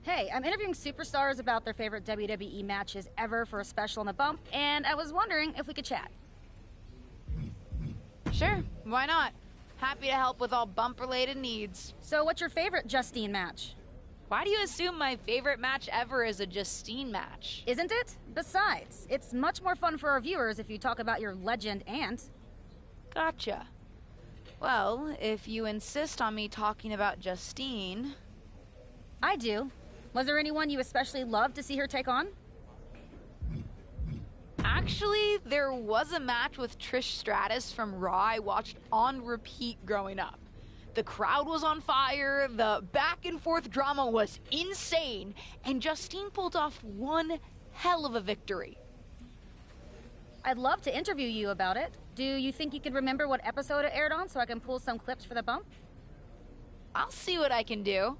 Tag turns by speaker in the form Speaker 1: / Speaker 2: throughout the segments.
Speaker 1: Hey, I'm interviewing superstars about their favorite WWE matches ever for a special on the bump, and I was wondering if we could chat.
Speaker 2: Sure, why not? Happy to help with all bump-related needs.
Speaker 1: So what's your favorite Justine match?
Speaker 2: Why do you assume my favorite match ever is a Justine match?
Speaker 1: Isn't it? Besides, it's much more fun for our viewers if you talk about your legend aunt.
Speaker 2: Gotcha. Well, if you insist on me talking about Justine...
Speaker 1: I do. Was there anyone you especially loved to see her take on?
Speaker 2: Actually, there was a match with Trish Stratus from Raw I watched on repeat growing up. The crowd was on fire, the back and forth drama was insane, and Justine pulled off one hell of a victory.
Speaker 1: I'd love to interview you about it. Do you think you could remember what episode it aired on so I can pull some clips for the bump?
Speaker 2: I'll see what I can do.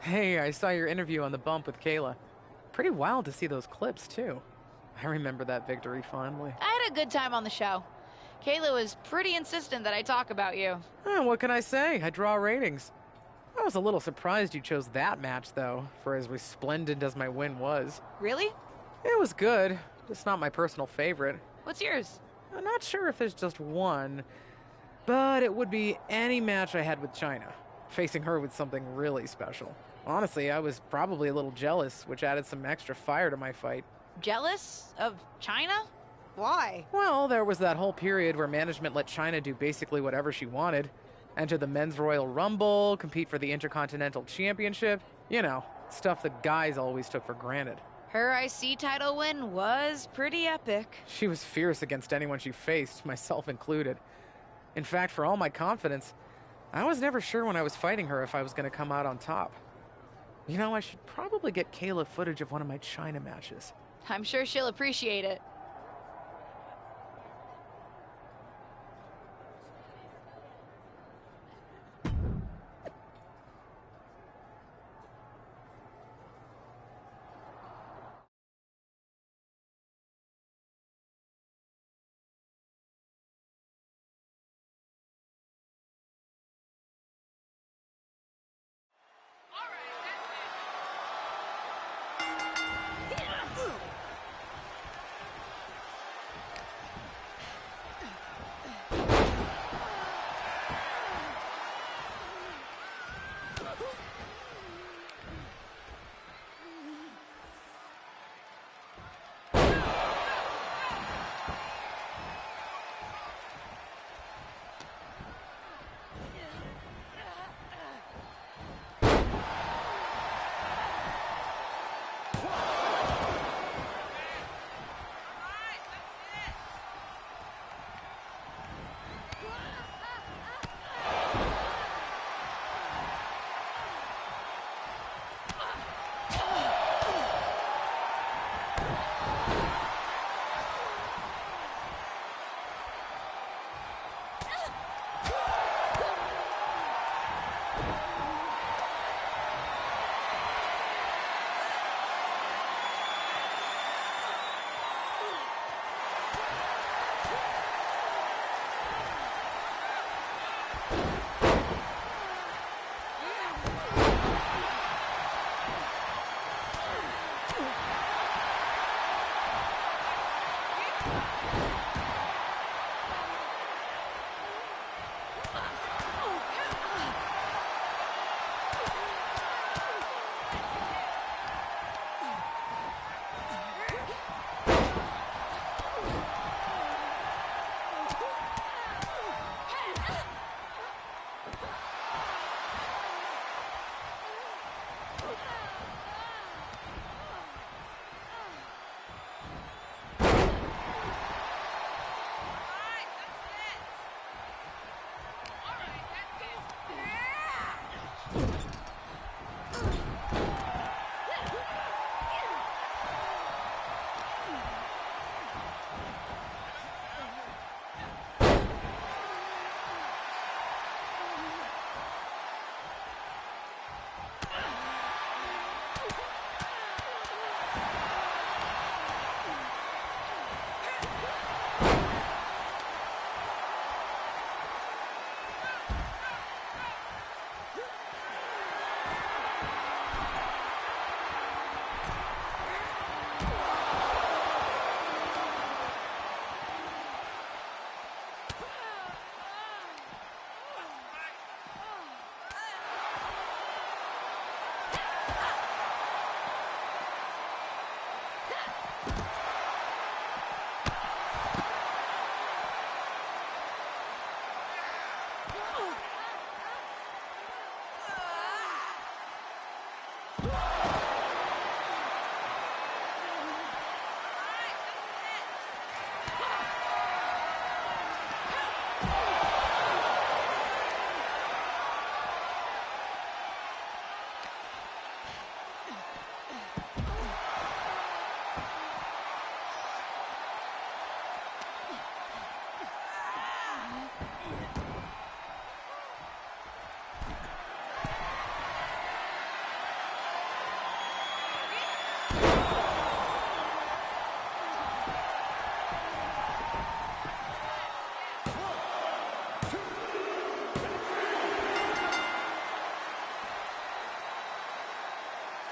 Speaker 3: Hey, I saw your interview on the bump with Kayla. Pretty wild to see those clips, too. I remember that victory fondly.
Speaker 2: I had a good time on the show. Kayla was pretty insistent that I talk about you.
Speaker 3: What can I say? I draw ratings. I was a little surprised you chose that match, though, for as resplendent as my win was.
Speaker 2: Really?
Speaker 3: It was good, just not my personal favorite.
Speaker 2: What's yours?
Speaker 3: I'm not sure if there's just one, but it would be any match I had with China. Facing her with something really special. Honestly, I was probably a little jealous, which added some extra fire to my fight.
Speaker 2: Jealous of China? Why?
Speaker 3: Well, there was that whole period where management let China do basically whatever she wanted. Enter the Men's Royal Rumble, compete for the Intercontinental Championship. You know, stuff that guys always took for granted.
Speaker 2: Her IC title win was pretty epic.
Speaker 3: She was fierce against anyone she faced, myself included. In fact, for all my confidence, I was never sure when I was fighting her if I was going to come out on top. You know, I should probably get Kayla footage of one of my China matches.
Speaker 2: I'm sure she'll appreciate it.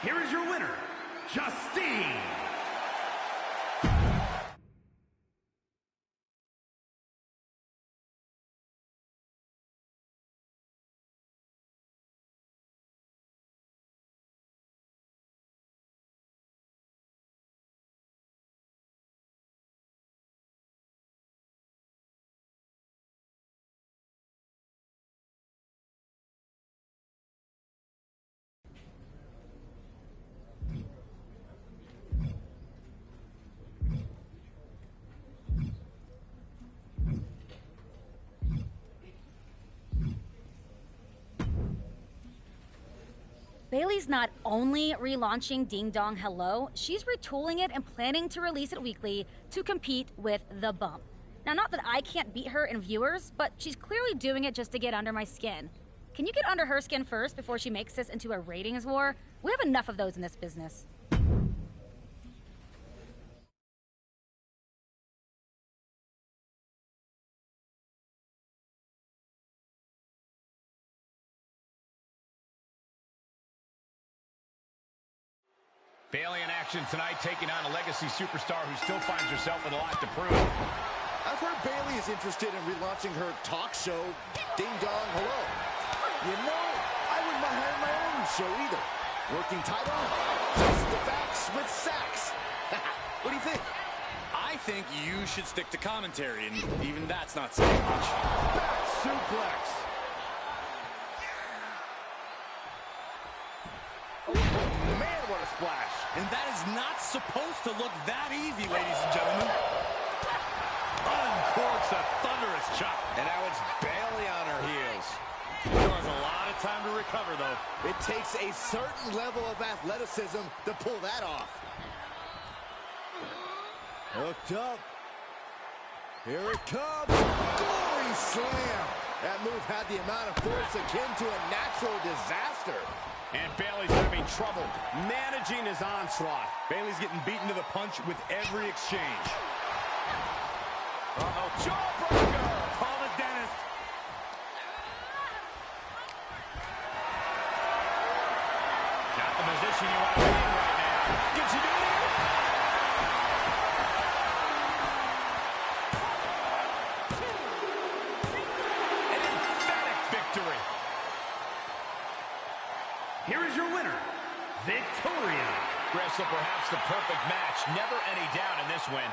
Speaker 4: Here is your winner, Justine.
Speaker 1: Bailey's not only relaunching Ding Dong Hello, she's retooling it and planning to release it weekly to compete with The Bump. Now, not that I can't beat her in viewers, but she's clearly doing it just to get under my skin. Can you get under her skin first before she makes this into a ratings war? We have enough of those in this business.
Speaker 5: Bailey in action tonight, taking on a legacy superstar who still finds herself with a lot to prove.
Speaker 6: I've heard Bailey is interested in relaunching her talk show, Ding Dong Hello. You know, I wouldn't mind having my own show either. Working title, Just the Facts with Sax. What do you think?
Speaker 7: I think you should stick to commentary, and even that's not saying much.
Speaker 6: Back suplex. Man, what a splash.
Speaker 7: And that is not supposed to look that easy, ladies and gentlemen.
Speaker 5: Uncorks a thunderous chop.
Speaker 7: And now it's Bailey on her heels. Still has a lot of time to recover, though.
Speaker 6: It takes a certain level of athleticism to pull that off. Hooked up. Here it comes. Glory slam. That move had the amount of force akin to a natural disaster.
Speaker 5: And Bailey's having trouble
Speaker 7: Managing his onslaught.
Speaker 5: Bailey's getting beaten to the punch with every exchange.
Speaker 7: Uh-oh, jawbreaker.
Speaker 5: Call the dentist. Not the position you want to be in right now. Gets you down here. An emphatic victory.
Speaker 4: Here is your winner, Victoria.
Speaker 5: Wrestle perhaps the perfect match. Never any doubt in this win.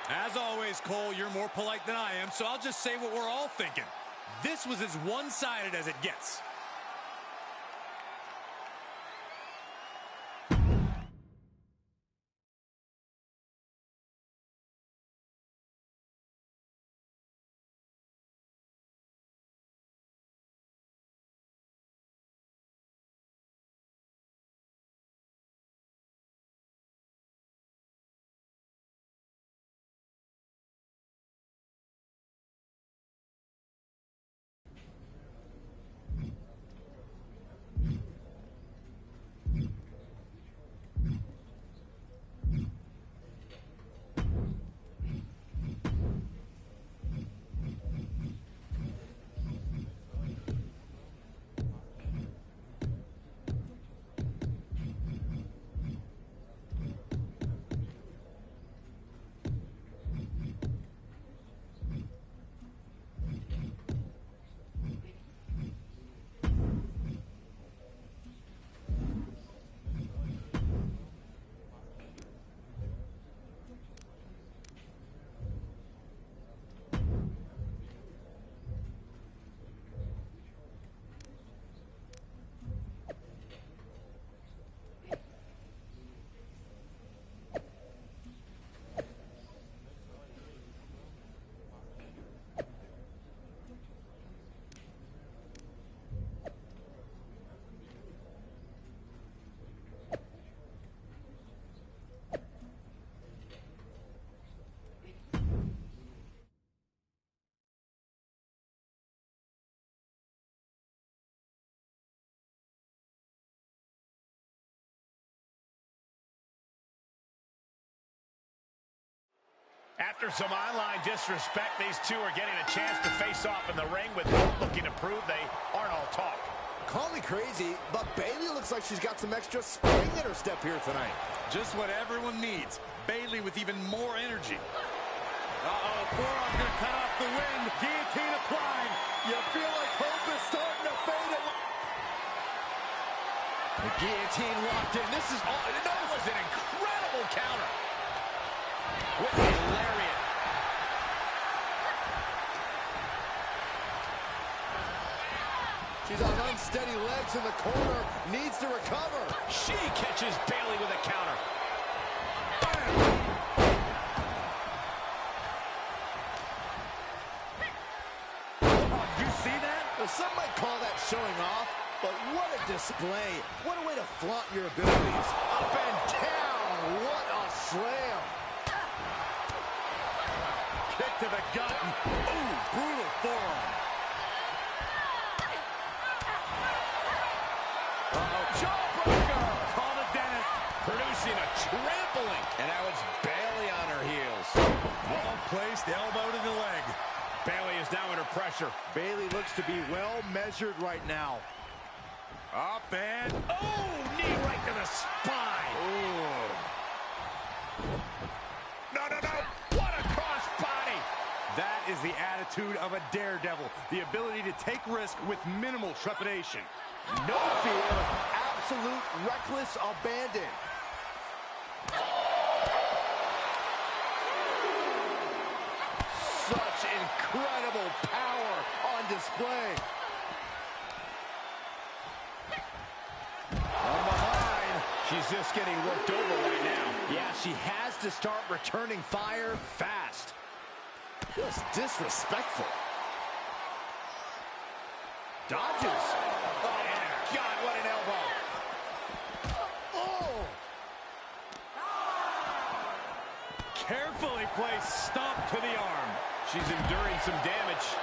Speaker 7: As always, Cole, you're more polite than I am, so I'll just say what we're all thinking. This was as one-sided as it gets.
Speaker 5: After some online disrespect, these two are getting a chance to face off in the ring with both looking to prove they aren't all talk.
Speaker 6: Call me crazy, but Bayley looks like she's got some extra spring in her step here tonight.
Speaker 7: Just what everyone needs. Bayley with even more energy. Uh-oh, forearm's gonna cut off the wind. Guillotine applied.
Speaker 6: You feel like hope is starting to fade away. The guillotine locked in. This is all.
Speaker 5: That was an incredible counter. With a lariat.
Speaker 6: She's on unsteady legs in the corner. Needs to recover.
Speaker 5: She catches Bayley with a counter.
Speaker 7: You see that?
Speaker 6: Well, some might call that showing off, but what a display. What a way to flaunt your abilities. Up and down. What a slam.
Speaker 7: Kick to the gut. Ooh, brutal forearm.
Speaker 5: Jawbreaker. Call the dentist. Producing a trampling. And now it's Bayley on her heels.
Speaker 7: Well placed, elbow to the leg.
Speaker 5: Bayley is now under pressure.
Speaker 6: Bayley looks to be well measured right now.
Speaker 7: Up and...
Speaker 5: Oh, knee right to the spine.
Speaker 6: Ooh.
Speaker 5: No. What a crossbody.
Speaker 7: That is the attitude of a daredevil. The ability to take risk with minimal trepidation.
Speaker 6: No fear, absolute reckless abandon. Such incredible power on display. From behind.
Speaker 5: She's just getting worked over right now.
Speaker 6: Yeah, she has to start returning fire fast. Just disrespectful. Dodges.
Speaker 5: Oh, my God, what an elbow.
Speaker 6: Oh!
Speaker 7: Carefully placed stomp to the arm.
Speaker 5: She's enduring some damage.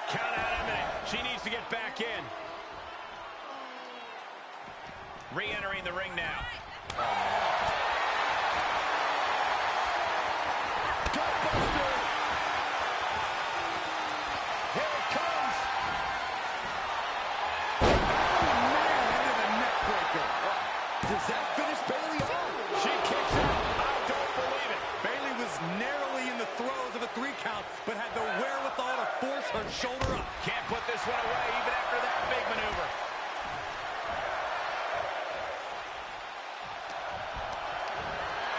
Speaker 5: Count out imminent. She needs to get back in. Re-entering the ring now.
Speaker 6: Gutbuster! Here it comes! Oh, man, into the neck breaker. Does that finish Bayley off?
Speaker 5: She kicks out. I don't believe it.
Speaker 7: Bayley was narrowly in the throes of a 3 count, but had the wherewithal to force her shoulder up.
Speaker 5: Can't put this one away even after that big maneuver.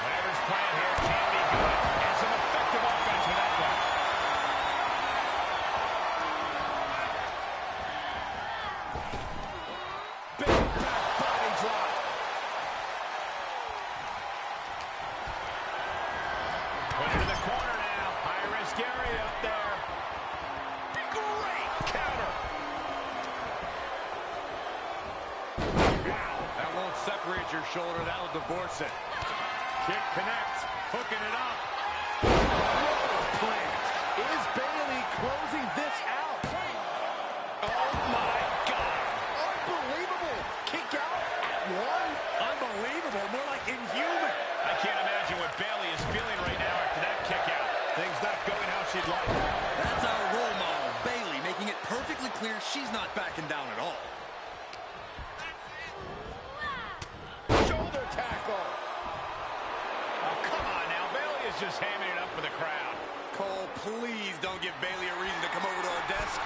Speaker 5: Whatever's planned here can be good. And some effective offense with that one.
Speaker 6: Big back body drop.
Speaker 5: Put it in the corner now. High-risk area up there. Great counter.
Speaker 7: Wow, that won't separate your shoulder. That'll divorce it. Kick connects, hooking it up.
Speaker 6: Plant. Is Bayley closing this out?
Speaker 5: Oh, my God.
Speaker 6: Unbelievable. Kick out at 1.
Speaker 7: Unbelievable, more like inhuman.
Speaker 5: I can't imagine what Bayley is feeling right now after that kick out. Things not going how she'd like.
Speaker 7: That's our role model, Bayley, making it perfectly clear she's not backing down at all.
Speaker 6: Shoulder tackle.
Speaker 5: Oh, come on now. Bayley is just hamming it up for the crowd.
Speaker 7: Cole, please don't give Bayley a reason to come over to our desk.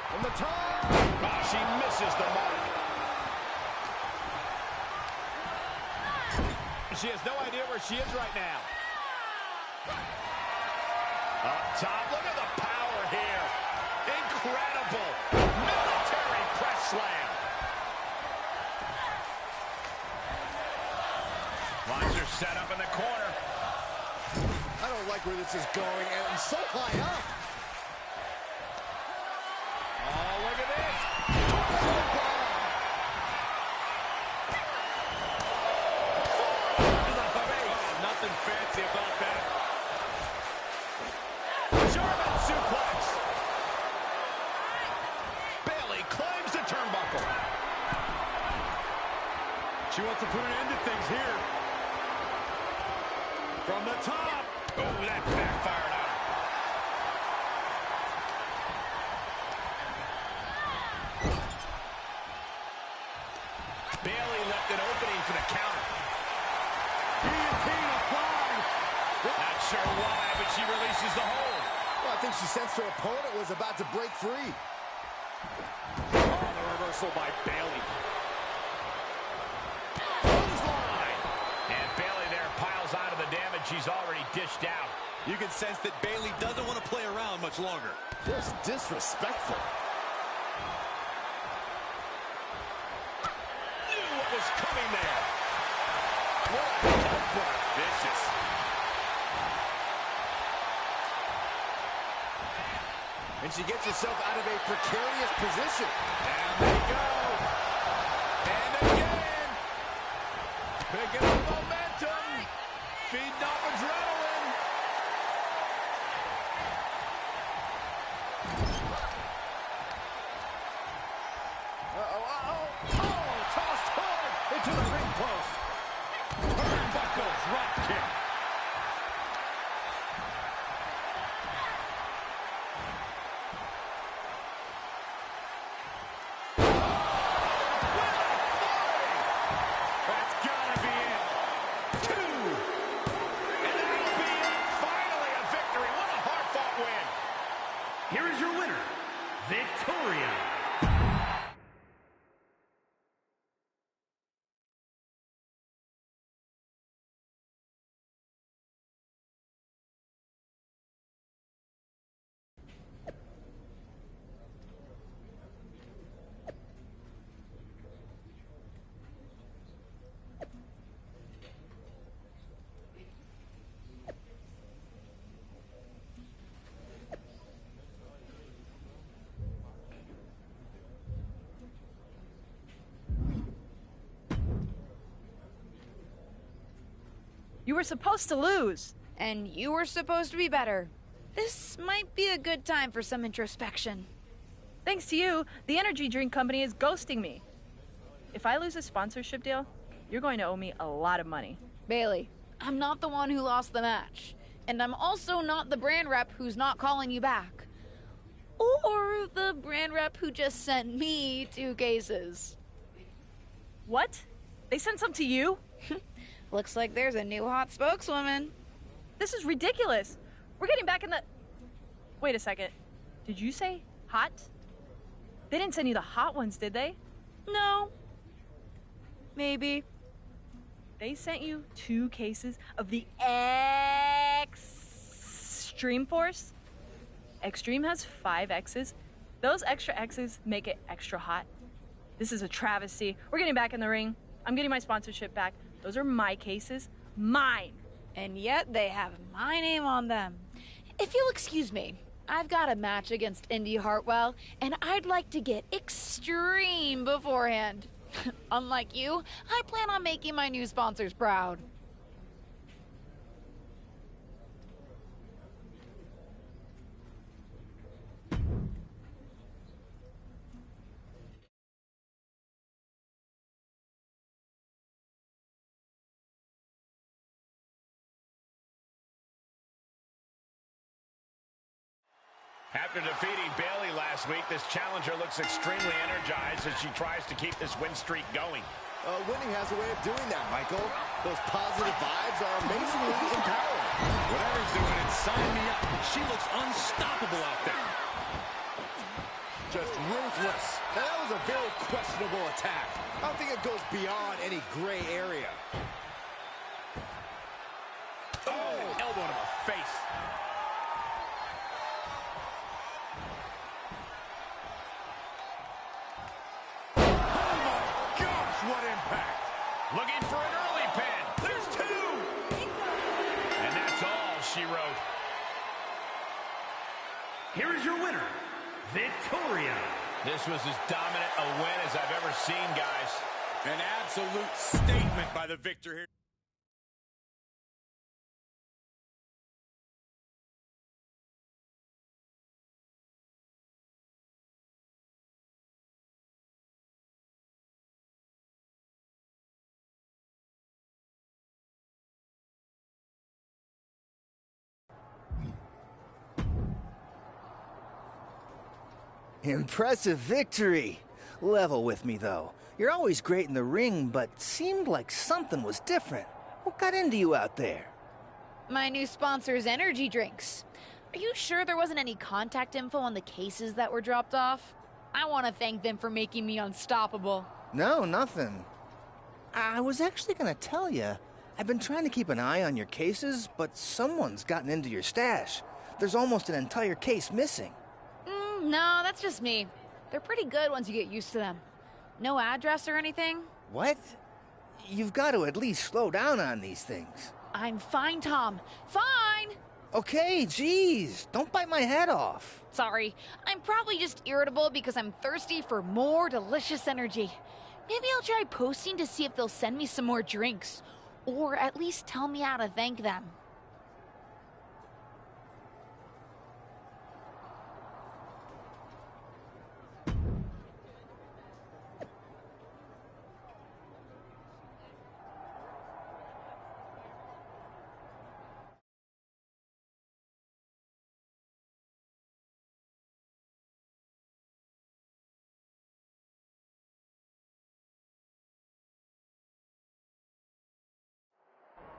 Speaker 6: From the top.
Speaker 5: Oh, she misses the mark. She has no idea where she is right now. Up top, look at the power here. Incredible. Military press slam. Lines are set up in the corner.
Speaker 6: I don't like where this is going, and so high up.
Speaker 5: Oh, look at this.
Speaker 7: Oh, nothing fancy about that.
Speaker 5: German suplex.
Speaker 7: She wants to put an end to things here. From the top.
Speaker 5: Oh, that backfired on her. Bayley left an opening for the counter.
Speaker 7: Guillotine applied.
Speaker 5: Not sure why, but she releases the hold.
Speaker 6: Well, I think she sensed her opponent was about to break free.
Speaker 7: Oh, the reversal by Bayley. Clothesline.
Speaker 5: And Bayley there piles onto the damage she's already dished out.
Speaker 7: You can sense that Bayley doesn't want to play around much longer.
Speaker 6: Just disrespectful.
Speaker 5: Knew what was coming there.
Speaker 6: What a headbutt.
Speaker 5: Vicious.
Speaker 6: And she gets herself out of a precarious position.
Speaker 5: Down they go. And again. Picking up momentum. Feeding off adrenaline.
Speaker 7: Oh, tossed hard into the ring post. Turnbuckle drop kick. That's gotta be it. 2.
Speaker 5: And that'll be it. Finally a victory. What a hard-fought win.
Speaker 4: Here is your winner, Victoria.
Speaker 8: You were supposed to lose.
Speaker 2: And you were supposed to be better. This might be a good time for some introspection.
Speaker 8: Thanks to you, the energy drink company is ghosting me. If I lose a sponsorship deal, you're going to owe me a lot of money.
Speaker 2: Bayley, I'm not the one who lost the match. And I'm also not the brand rep who's not calling you back. Or the brand rep who just sent me 2 cases.
Speaker 8: What? They sent some to you?
Speaker 2: Looks like there's a new hot spokeswoman.
Speaker 8: This is ridiculous. We're getting back in the... Wait a second. Did you say hot? They didn't send you the hot ones, did they?
Speaker 2: No. Maybe.
Speaker 8: They sent you 2 cases of the Extreme Force? Extreme has 5 X's. Those extra X's make it extra hot. This is a travesty. We're getting back in the ring. I'm getting my sponsorship back. Those are my cases. Mine.
Speaker 2: And yet they have my name on them. If you'll excuse me, I've got a match against Indy Hartwell, and I'd like to get extreme beforehand. Unlike you, I plan on making my new sponsors proud.
Speaker 5: After defeating Bayley last week, this challenger looks extremely energized as she tries to keep this win streak going.
Speaker 6: Winning has a way of doing that, Michael. Those positive vibes are amazingly empowering.
Speaker 7: Whatever's doing it, sign me up. She looks unstoppable out there.
Speaker 6: Just ruthless. Now, that was a very questionable attack. I don't think it goes beyond any gray area.
Speaker 5: Oh, elbow to the face.
Speaker 7: What impact.
Speaker 5: Looking for an early pin. There's 2. And that's all she wrote.
Speaker 4: Here is your winner, Victoria.
Speaker 5: This was as dominant a win as I've ever seen, guys.
Speaker 7: An absolute statement by the victor here.
Speaker 9: Impressive victory. Level with me, though. You're always great in the ring, but seemed like something was different. What got into you out there?
Speaker 2: My new sponsor's energy drinks. Are you sure there wasn't any contact info on the cases that were dropped off? I want to thank them for making me unstoppable.
Speaker 9: No, nothing. I was actually gonna tell you. I've been trying to keep an eye on your cases, but someone's gotten into your stash. There's almost an entire case missing.
Speaker 2: No, that's just me. They're pretty good once you get used to them. No address or anything?
Speaker 9: What? You've got to at least slow down on these things.
Speaker 2: I'm fine, Tom. Fine!
Speaker 9: Okay, geez. Don't bite my head off.
Speaker 2: Sorry. I'm probably just irritable because I'm thirsty for more delicious energy. Maybe I'll try posting to see if they'll send me some more drinks. Or at least tell me how to thank them.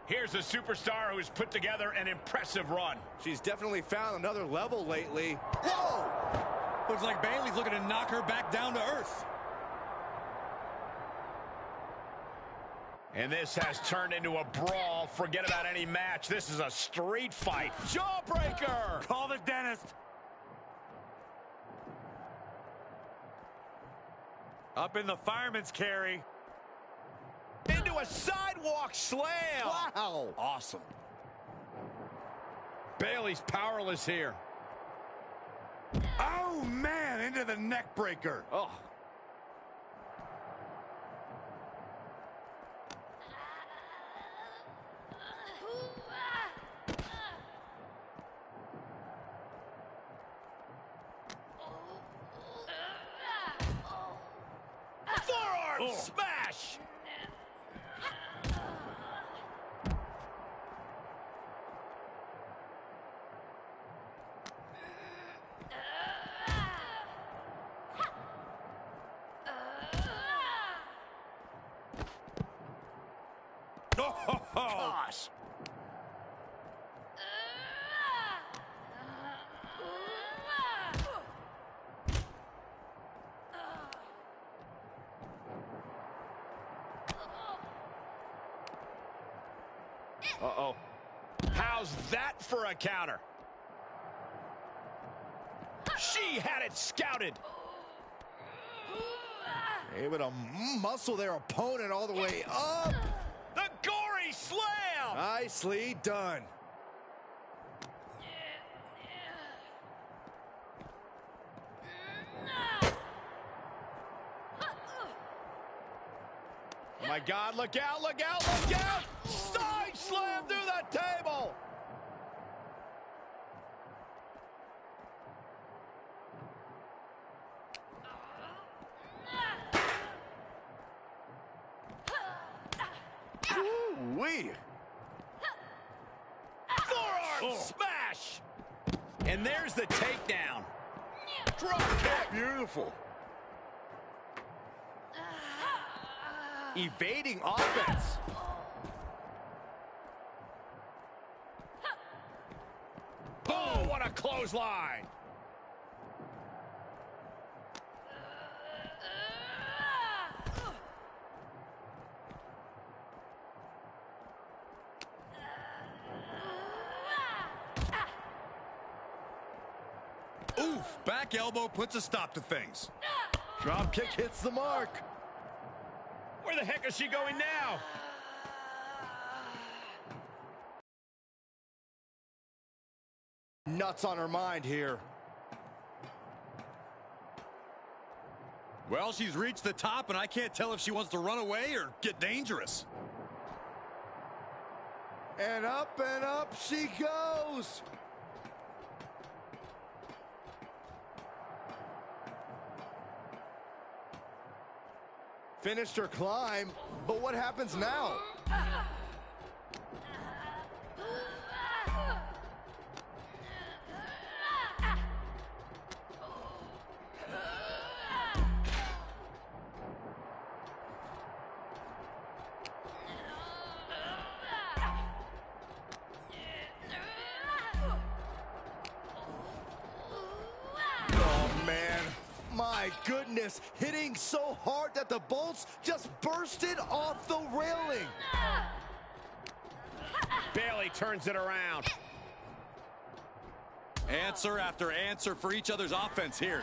Speaker 5: Here's a superstar who's put together an impressive run.
Speaker 6: She's definitely found another level lately.
Speaker 7: Whoa! Looks like Bayley's looking to knock her back down to earth.
Speaker 5: And this has turned into a brawl. Forget about any match. This is a street fight.
Speaker 6: Jawbreaker!
Speaker 7: Call the dentist. Up in the fireman's carry.
Speaker 5: Into a sidewalk slam.
Speaker 6: Wow! Awesome.
Speaker 5: Bayley's powerless here.
Speaker 7: Oh, man, into the neck breaker.
Speaker 6: Oh.
Speaker 5: Forearm smash.
Speaker 6: Gosh!
Speaker 5: Uh-oh. How's that for a counter? She had it scouted.
Speaker 6: Able to muscle their opponent all the way up.
Speaker 5: The gory slam.
Speaker 6: Nicely done.
Speaker 5: Oh my God, look out, look out, look out! Side slam through the table!
Speaker 6: Ooh-wee.
Speaker 5: Forearm smash! And there's the takedown.
Speaker 6: Drop kick. Beautiful. Evading offense.
Speaker 5: Oh, what a clothesline!
Speaker 7: Oof, back elbow puts a stop to things.
Speaker 6: Drop kick hits the mark.
Speaker 5: Where the heck is she going now?
Speaker 6: Nuts on her mind here.
Speaker 7: Well, she's reached the top, and I can't tell if she wants to run away or get dangerous.
Speaker 6: And up she goes. Finished her climb, but what happens now? goodness, hitting so hard that the bolts just bursted off the railing.
Speaker 5: Bayley turns it around.
Speaker 7: Answer after answer for each other's offense here.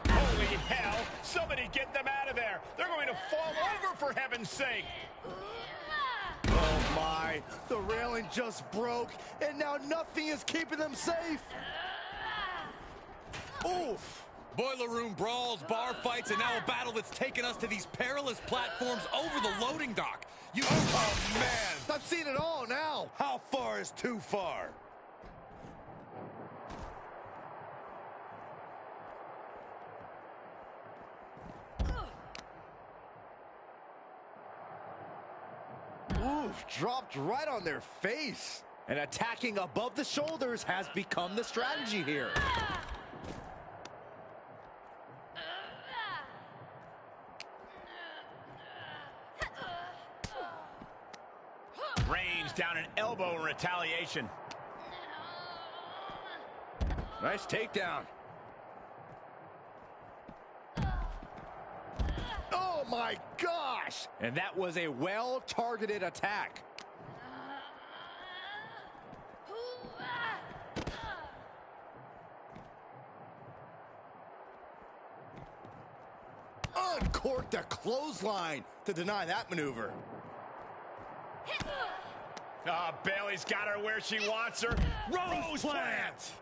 Speaker 5: Holy hell! Somebody get them out of there. They're going to fall over, for heaven's sake.
Speaker 6: Oh my, the railing just broke, and now nothing is keeping them safe. Oof.
Speaker 7: Boiler room brawls, bar fights, and now a battle that's taken us to these perilous platforms over the loading dock. Oh man,
Speaker 6: I've seen it all now.
Speaker 7: how far is too far?
Speaker 6: Oof, dropped right on their face. And attacking above the shoulders has become the strategy here.
Speaker 5: Rains down an elbow in retaliation.
Speaker 6: Nice takedown. Oh my gosh! And that was a well-targeted attack. Uncorked a clothesline to deny that maneuver.
Speaker 5: Oh, Bayley's got her where she wants her. Rose plant!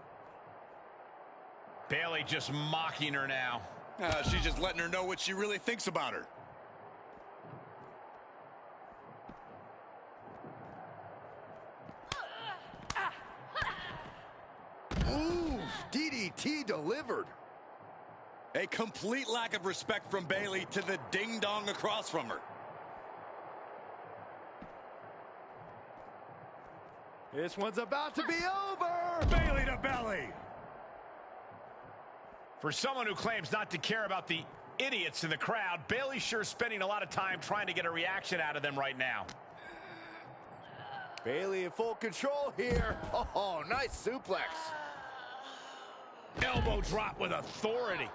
Speaker 5: Bayley just mocking her now.
Speaker 7: She's just letting her know what she really thinks about her.
Speaker 6: Ooh, DDT delivered.
Speaker 7: A complete lack of respect from Bayley to the ding-dong across from her.
Speaker 6: This one's about to be over.
Speaker 7: Bayley to belly.
Speaker 5: For someone who claims not to care about the idiots in the crowd, Bayley's sure spending a lot of time trying to get a reaction out of them right now.
Speaker 6: Bayley in full control here. Oh, nice suplex.
Speaker 5: Elbow drop with authority.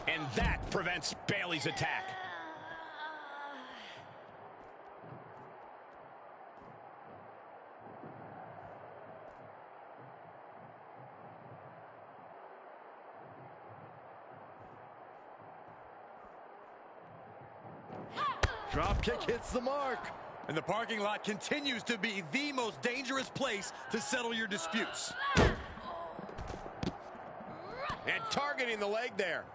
Speaker 5: And that prevents Bayley's attack.
Speaker 6: Drop kick hits the mark.
Speaker 7: And the parking lot continues to be the most dangerous place to settle your disputes.
Speaker 5: And targeting the leg there.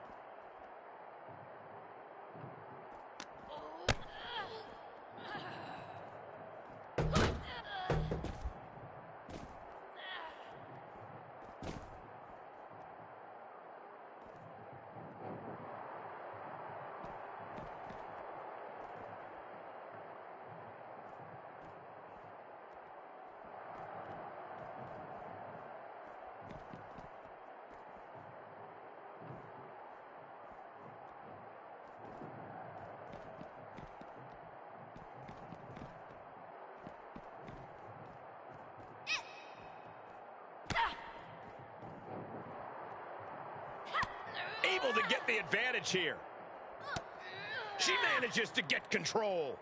Speaker 5: Able to get the advantage here. She manages to get control.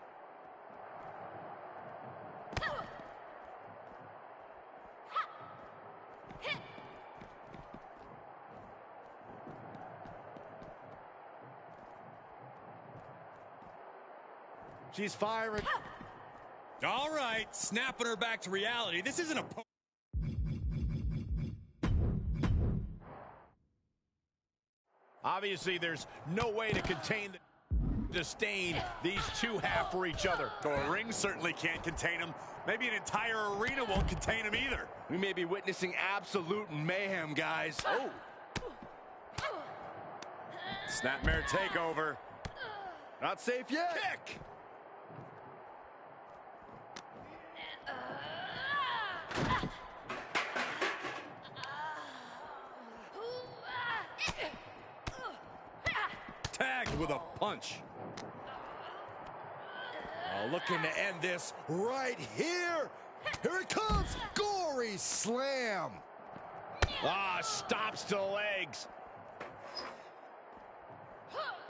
Speaker 6: She's firing.
Speaker 7: All right, snapping her back to reality. This isn't a...
Speaker 5: Obviously, there's no way to contain the disdain these two have for each other.
Speaker 7: The ring certainly can't contain him. Maybe an entire arena won't contain him either.
Speaker 6: We may be witnessing absolute mayhem, guys. Oh.
Speaker 7: Snapmare takeover.
Speaker 6: Not safe yet.
Speaker 7: Kick. Tagged with a punch.
Speaker 6: Oh, looking to end this right here. Here it comes. Gory slam.
Speaker 5: Ah, stops to the legs.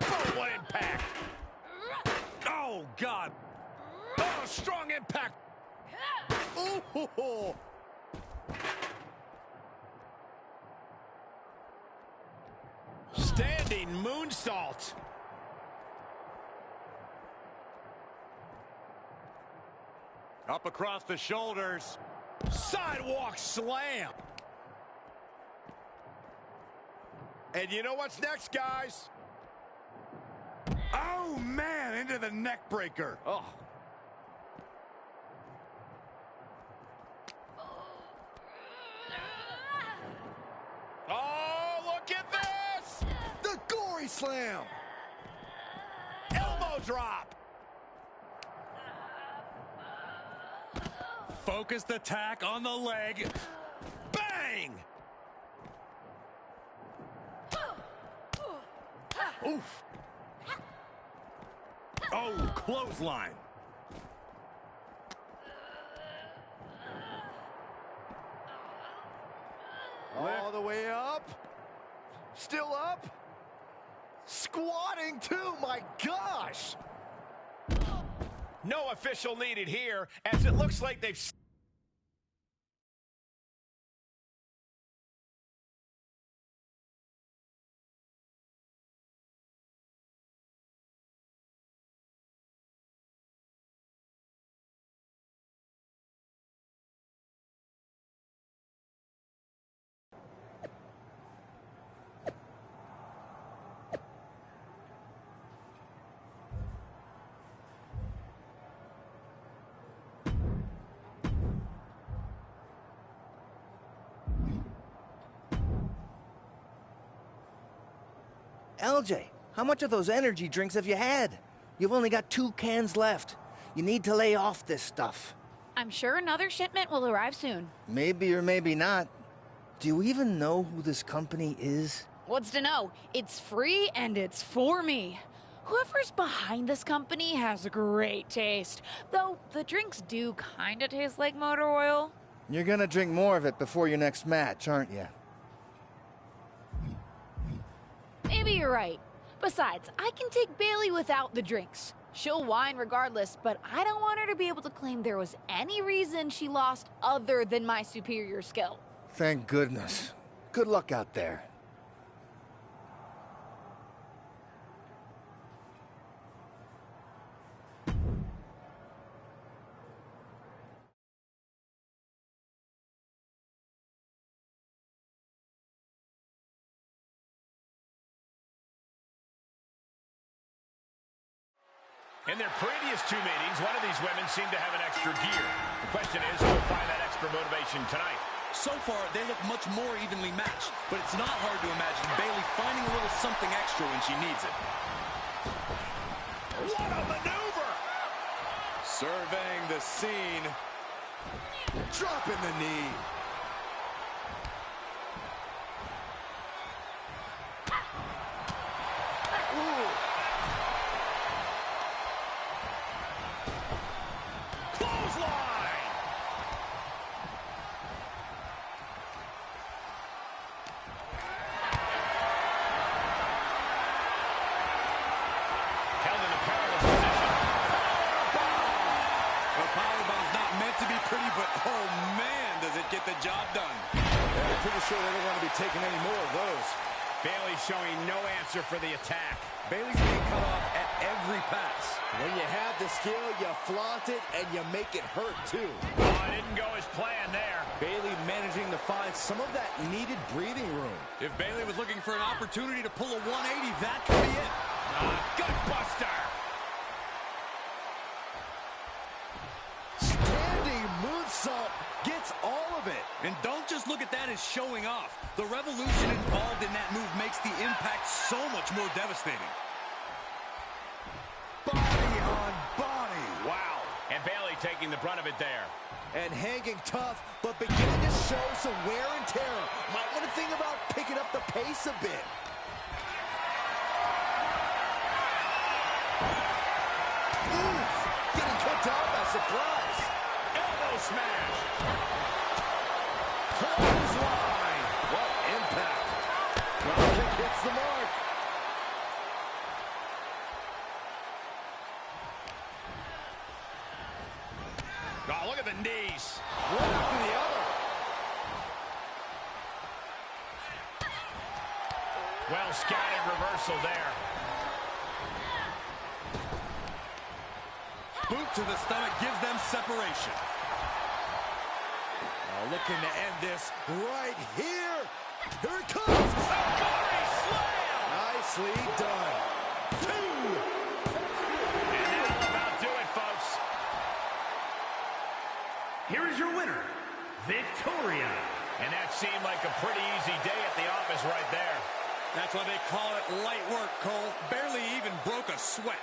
Speaker 5: Oh, what impact.
Speaker 7: Oh, God.
Speaker 5: Oh, strong impact.
Speaker 6: Ooh.
Speaker 5: Standing moonsault.
Speaker 7: Up across the shoulders.
Speaker 5: Sidewalk slam. And you know what's next, guys?
Speaker 7: Oh, man, into the neck breaker.
Speaker 5: Oh. Oh, look at this!
Speaker 6: The gory slam.
Speaker 5: Elbow drop.
Speaker 7: Focused attack on the leg.
Speaker 5: Bang!
Speaker 7: Oof. Oh, clothesline.
Speaker 6: All the way up. Still up. Squatting too, my gosh.
Speaker 5: No official needed here, as it looks like they've...
Speaker 9: LJ, how much of those energy drinks have you had? You've only got 2 cans left. You need to lay off this stuff.
Speaker 2: I'm sure another shipment will arrive soon.
Speaker 9: Maybe or maybe not. Do you even know who this company is?
Speaker 2: What's to know? It's free and it's for me. Whoever's behind this company has great taste. Though the drinks do kind of taste like motor oil.
Speaker 9: You're gonna drink more of it before your next match, aren't you?
Speaker 2: Maybe you're right. Besides, I can take Bailey without the drinks. She'll whine regardless, but I don't want her to be able to claim there was any reason she lost other than my superior skill.
Speaker 9: Thank goodness. Good luck out there.
Speaker 5: In their previous 2 meetings, one of these women seemed to have an extra gear. The question is, who will find that extra motivation tonight?
Speaker 7: So far, they look much more evenly matched, but it's not hard to imagine Bailey finding a little something extra when she needs it.
Speaker 5: What a maneuver!
Speaker 6: Surveying the scene. Dropping the knee. Ooh.
Speaker 5: Clothesline! Held in a perilous position.
Speaker 7: The powerbomb's not meant to be pretty, but oh man, does it get the job done.
Speaker 6: Yeah, I'm pretty sure they don't want to be taking any more of those.
Speaker 5: Bailey showing no answer for the attack.
Speaker 6: Bailey's being cut off at every pass. When you have the skill, you flaunt it, and you make it hurt, too.
Speaker 5: Oh, it didn't go as planned there.
Speaker 6: Bailey managing to find some of that needed breathing room.
Speaker 7: If Bailey was looking for an opportunity to pull a 180, that could be it.
Speaker 5: Gutbuster!
Speaker 6: Standing moonsault gets all of it.
Speaker 7: And don't just look at that as showing off. The revolution involved in that move makes the impact so much more devastating.
Speaker 6: Body on body.
Speaker 5: Wow. And Bailey taking the brunt of it there.
Speaker 6: And hanging tough, but beginning to show some wear and tear. Might want to think about picking up the pace a bit. Oof, getting kicked out by surprise.
Speaker 7: Elbow smash.
Speaker 6: Clothesline. What impact. Drop kick hits the mark.
Speaker 5: Oh, look at the knees.
Speaker 6: One after the other.
Speaker 5: Well scattered reversal there.
Speaker 7: Boot to the stomach gives them separation.
Speaker 6: Looking to end this right here. Here it comes.
Speaker 5: A gory slam.
Speaker 6: Nicely done. 2.
Speaker 5: And that'll about do it, folks.
Speaker 4: Here is your winner, Victoria.
Speaker 5: And that seemed like a pretty easy day at the office right there.
Speaker 7: That's why they call it light work, Cole. Barely even broke a sweat.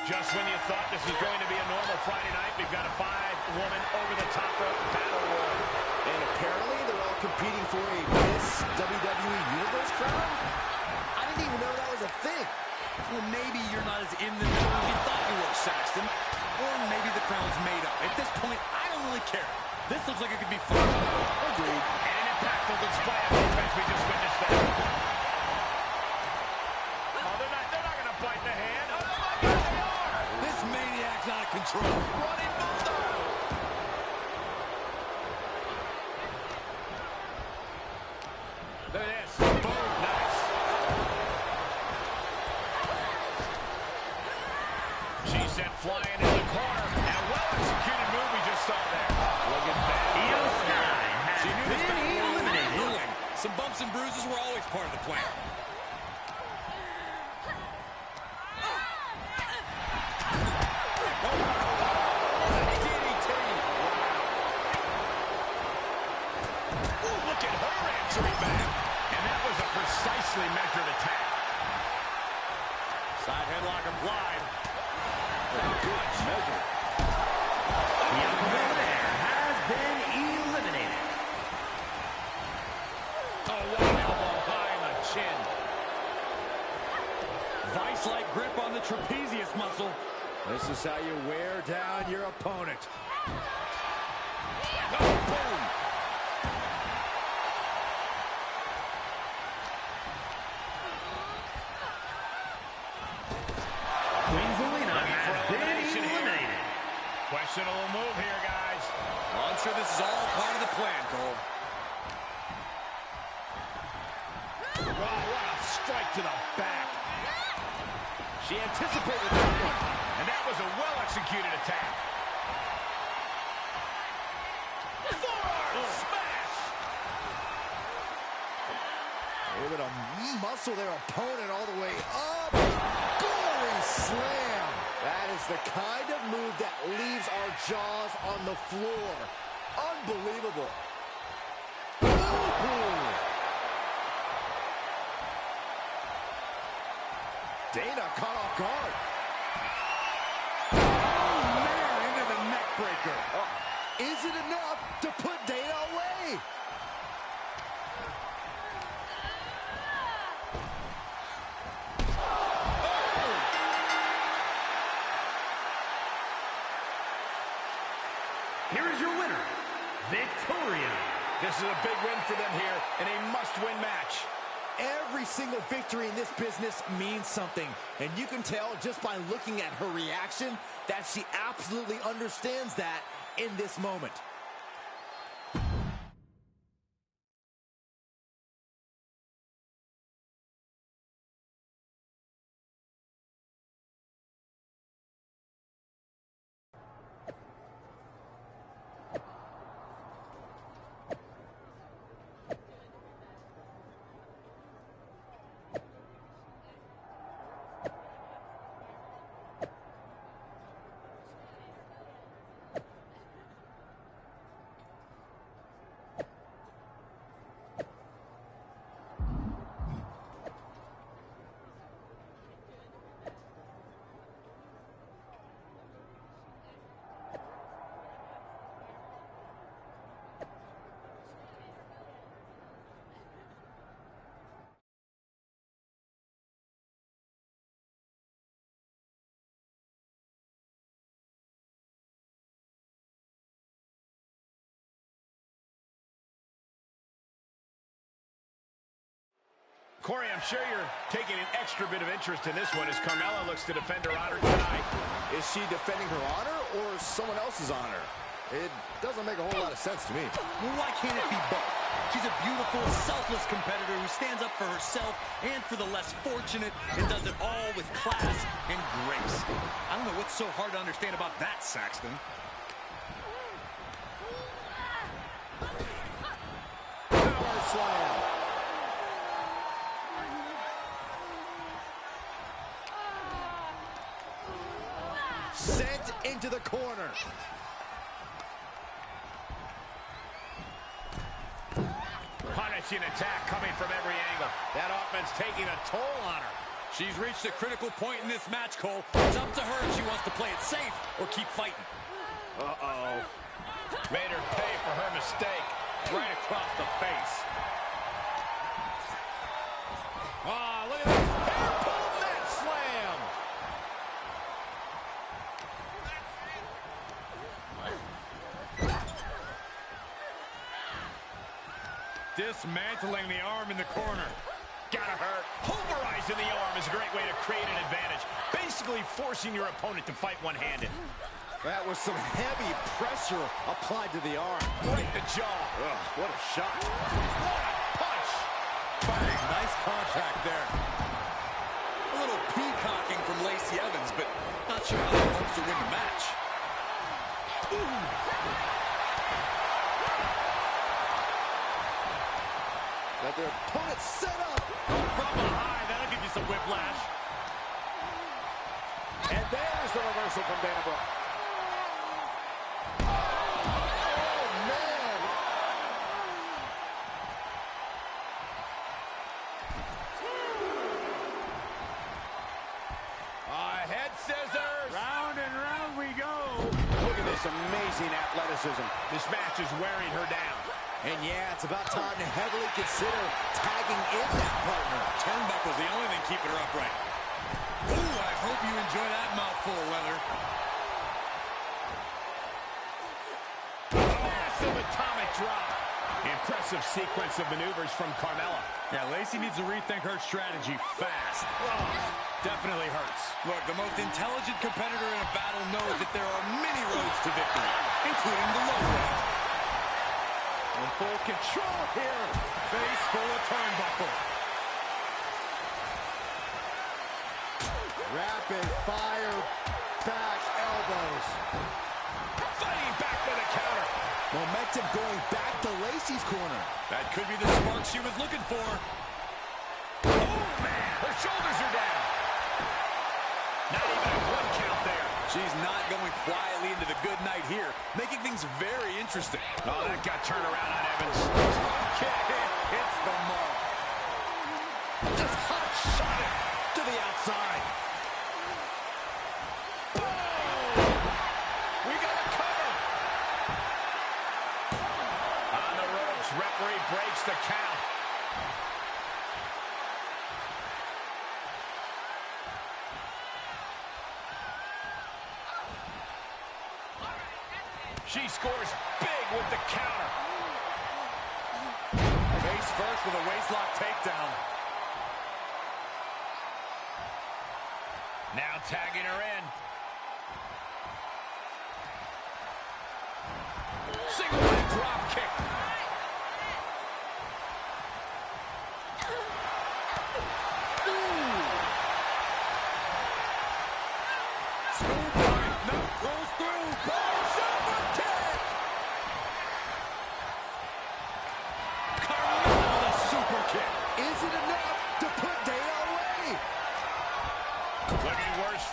Speaker 5: Just when you thought this was going to be a normal Friday night, we've got a 5-woman over-the-top rope battle royal.
Speaker 6: And apparently they're all competing for a Miss WWE Universe crown? I didn't even know that was a thing.
Speaker 7: Well, maybe you're not as in the know as you thought you were, Saxton. Or maybe the crown's made up. At this point, I don't really care. This looks like it could be fun.
Speaker 6: Agreed.
Speaker 5: And an impactful display of defense we just witnessed there. Oh, they're not going to bite the hand. Oh, my God, they are!
Speaker 7: This maniac's out of control.
Speaker 5: Running bulldog. Look at this. Boom. Nice. She sent flying into the corner. And a well-executed move we just saw there. Look at that.
Speaker 4: Io Sky has
Speaker 7: She knew this
Speaker 4: been
Speaker 7: battle would
Speaker 4: eliminated.
Speaker 7: ruin. Some bumps and bruises were always part of the plan.
Speaker 5: Look at her answering back. And that was a precisely measured attack.
Speaker 7: Side headlock applied.
Speaker 6: Good measure.
Speaker 4: Young Belair has been eliminated.
Speaker 7: Oh, what an elbow high in the chin. Vice-like grip on the trapezius muscle.
Speaker 6: This is how you wear down your opponent.
Speaker 7: Oh, boom.
Speaker 4: Queen Zelina has been eliminated.
Speaker 5: Questionable move here, guys.
Speaker 7: Well, I'm sure this is all part of the plan, Cole.
Speaker 5: Wow, what a strike to the back.
Speaker 6: She anticipated that one.
Speaker 5: And that was a well-executed attack. Forearm smash!
Speaker 6: Able to muscle their opponent all the way up. Gory slam. That is the kind of move that leaves our jaws on the floor. Unbelievable. Ooh. Dana caught off guard.
Speaker 7: Oh, man, into the neck breaker.
Speaker 5: This is a big win for them here in a must-win match.
Speaker 6: Every single victory in this business means something, and you can tell just by looking at her reaction that she absolutely understands that in this moment.
Speaker 5: Corey, I'm sure you're taking an extra bit of interest in this one as Carmella looks to defend her honor tonight.
Speaker 6: Is she defending her honor or someone else's honor? It doesn't make a whole lot of sense to me.
Speaker 7: Well, why can't it be both? She's a beautiful, selfless competitor who stands up for herself and for the less fortunate and does it all with class and grace. I don't know what's so hard to understand about that, Saxton.
Speaker 6: Power slam. Sent into the corner.
Speaker 5: Punishing attack coming from every angle. That offense taking a toll on her.
Speaker 7: She's reached a critical point in this match, Cole. It's up to her if she wants to play it safe or keep fighting.
Speaker 5: Uh-oh. Made her pay for her mistake. Right across the face. Ah, look at this. Hair pull net slam. Dismantling the arm in the corner. Gotta hurt. Pulverizing the arm is a great way to create an advantage. Basically forcing your opponent to fight one-handed.
Speaker 6: That was some heavy pressure applied to the arm.
Speaker 5: Right in the jaw.
Speaker 6: Ugh, what a shot.
Speaker 5: What a punch.
Speaker 7: Bang, nice contact there. A little peacocking from Lacey Evans, but not sure how that hopes to win the match.
Speaker 6: Got their opponent set up.
Speaker 5: From behind, that'll give you some whiplash.
Speaker 6: And there's the reversal from Vanderbilt. Amazing athleticism.
Speaker 5: This match is wearing her down.
Speaker 6: And yeah, it's about time to heavily consider tagging in that partner.
Speaker 7: Turnbuckle's the only thing keeping her upright. Ooh, I hope you enjoy that mouthful, Weather.
Speaker 5: Massive atomic drop. Impressive sequence of maneuvers from Carmella.
Speaker 7: Yeah, Lacey needs to rethink her strategy fast. Definitely hurts. Look, the most intelligent competitor in a battle knows that there are many roads to victory, including the low road.
Speaker 5: In full control here.
Speaker 7: Face full of turnbuckle.
Speaker 6: Rapid fire back elbows.
Speaker 5: Fighting back with a counter.
Speaker 6: Momentum going back to Lacey's corner.
Speaker 7: That could be the spark she was looking for.
Speaker 5: Oh, man. Her shoulders are down. Not even a one count there.
Speaker 7: She's not going quietly into the good night here, making things very interesting.
Speaker 5: Oh, that got turned around on Evans.
Speaker 7: Kick hits the mark.
Speaker 6: Just hot shot it to the outside.
Speaker 5: Oh! We got a cover. On the ropes, referee breaks the count. She scores big with the counter.
Speaker 7: with a waistlock takedown.
Speaker 5: Now tagging her in. Single leg drop kick.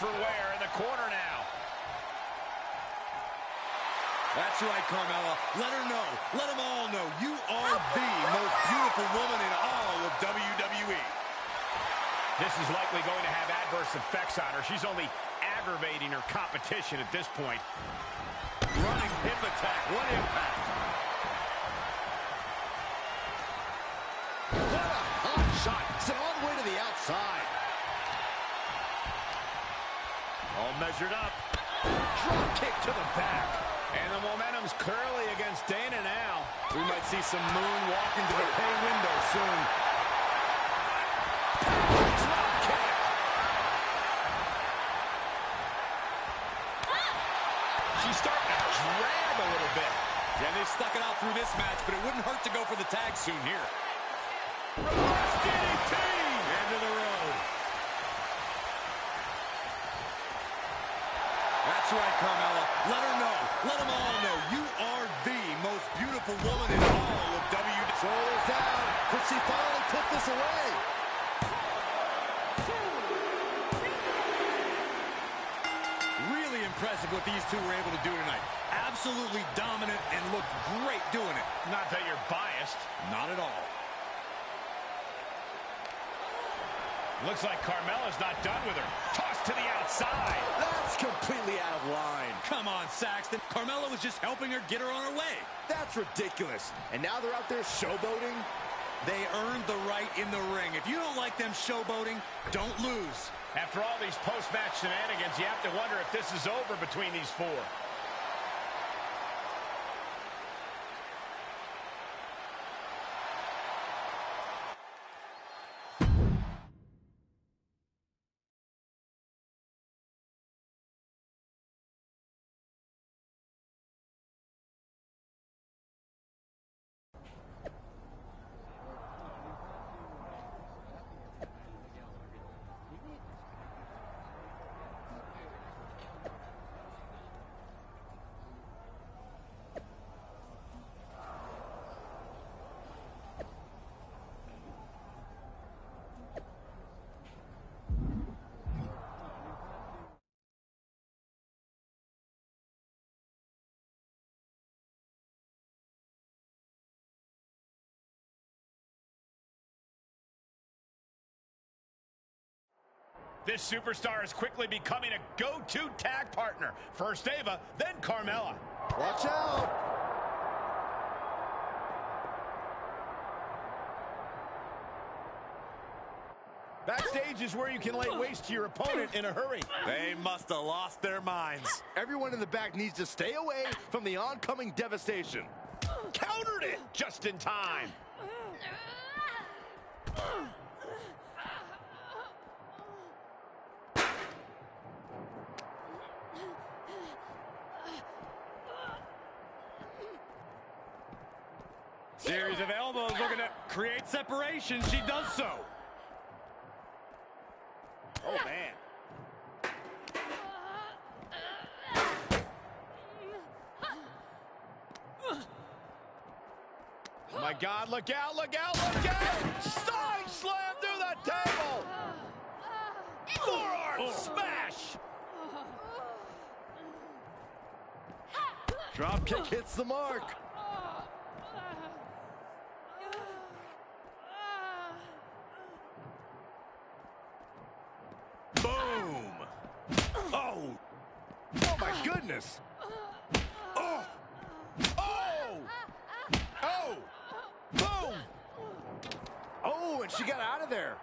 Speaker 5: For wear in the corner now.
Speaker 7: That's right, Carmella. Let her know. Let them all know. You are the most beautiful woman in all of WWE.
Speaker 5: This is likely going to have adverse effects on her. She's only aggravating her competition at this point.
Speaker 7: Running hip attack. What impact.
Speaker 6: What a hot shot. Sent all the way to the outside.
Speaker 5: All measured up. Drop kick to the back. And the momentum's curly against Dana now.
Speaker 7: We might see some moonwalking to the pay window soon.
Speaker 5: Drop kick. She's starting to drag a little bit.
Speaker 7: Yeah, they stuck it out through this match, but it wouldn't hurt to go for the tag soon here.
Speaker 5: Reverse DDT.
Speaker 7: Into the road. That's right, Carmella. Let her know. Let them all know. You are the most beautiful woman in all of WWE.
Speaker 6: Shoulders down. Could she finally put this away?
Speaker 7: Really impressive what these two were able to do tonight. Absolutely dominant and looked great doing it.
Speaker 5: Not that you're biased.
Speaker 7: Not at all.
Speaker 5: Looks like Carmella's not done with her. Tossed to the outside.
Speaker 6: That's completely out of line.
Speaker 7: Come on, Saxton. Carmella was just helping her get her on her way.
Speaker 6: That's ridiculous. And now they're out there showboating?
Speaker 7: They earned the right in the ring. If you don't like them showboating, don't lose.
Speaker 5: After all these post-match shenanigans, you have to wonder if this is over between these four. This superstar is quickly becoming a go-to tag partner. First Ava, then Carmella.
Speaker 6: Watch out!
Speaker 5: Backstage is where you can lay waste to your opponent in a hurry.
Speaker 7: They must have lost their minds.
Speaker 6: Everyone in the back needs to stay away from the oncoming devastation.
Speaker 5: Countered it just in time.
Speaker 7: Series of elbows looking to create separation. She does so.
Speaker 5: Oh, man. Oh, my God. Look out, look out, look out. Side slam through the table. Forearm smash.
Speaker 6: Drop kick hits the mark.
Speaker 5: Boom. Oh.
Speaker 6: Oh, my goodness.
Speaker 5: Oh. Oh. Oh. Boom.
Speaker 6: Oh, and she got out of there.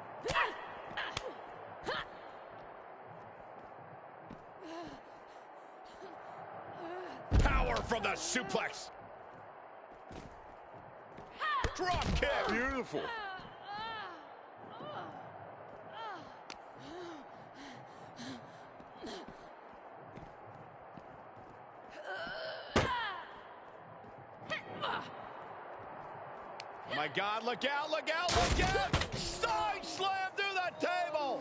Speaker 5: Power from the suplex. Drop kick.
Speaker 6: Beautiful.
Speaker 5: Oh my God, look out, look out, look out! Side slam through the table!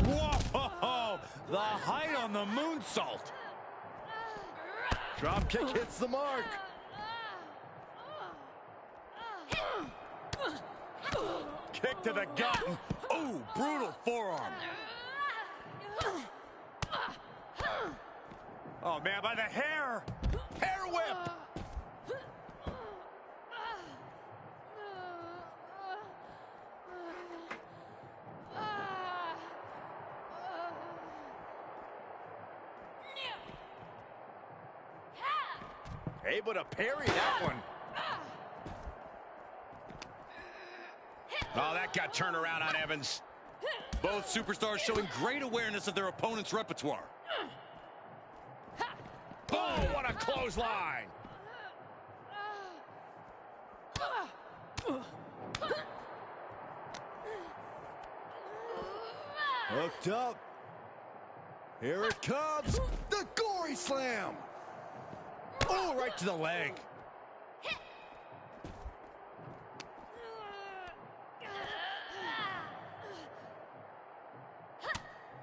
Speaker 7: Whoa! The height on the moonsault.
Speaker 6: Drop kick hits the mark.
Speaker 7: Kick to the gut. Ooh, brutal forearm. Oh, man, by the hair.
Speaker 5: Hair whip!
Speaker 6: Able to parry that one.
Speaker 5: Oh, that got turned around on Evans.
Speaker 7: Both superstars showing great awareness of their opponent's repertoire.
Speaker 5: Oh, what a clothesline!
Speaker 6: Hooked up. Here it comes. The gory slam.
Speaker 5: Oh, right to the leg.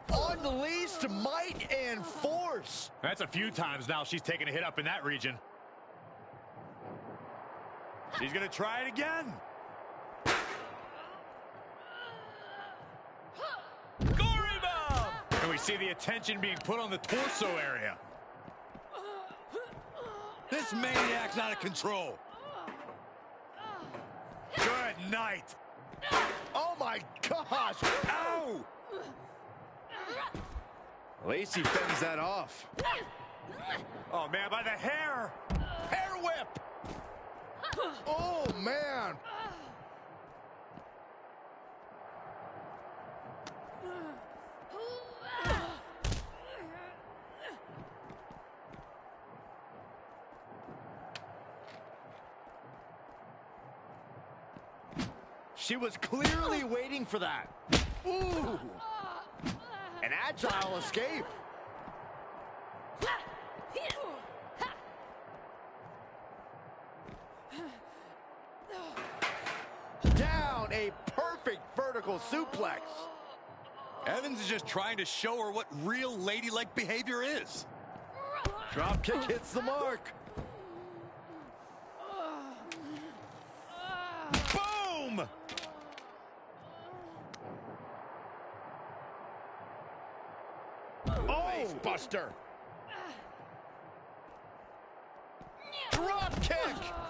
Speaker 6: Unleashed might and force.
Speaker 7: That's a few times now she's taken a hit up in that region. She's gonna try it again. Gory bomb! And we see the attention being put on the torso area. This maniac's out of control. Good night.
Speaker 6: Oh my gosh.
Speaker 7: Ow!
Speaker 6: Lacey fends that off.
Speaker 7: Oh, man, by the hair.
Speaker 5: Hair whip!
Speaker 6: Oh, man. She was clearly waiting for that. Ooh. An agile escape. Down, a perfect vertical suplex.
Speaker 7: Evans is just trying to show her what real ladylike behavior is.
Speaker 6: Drop kick hits the mark.
Speaker 5: Boom! Oh, buster! Drop kick!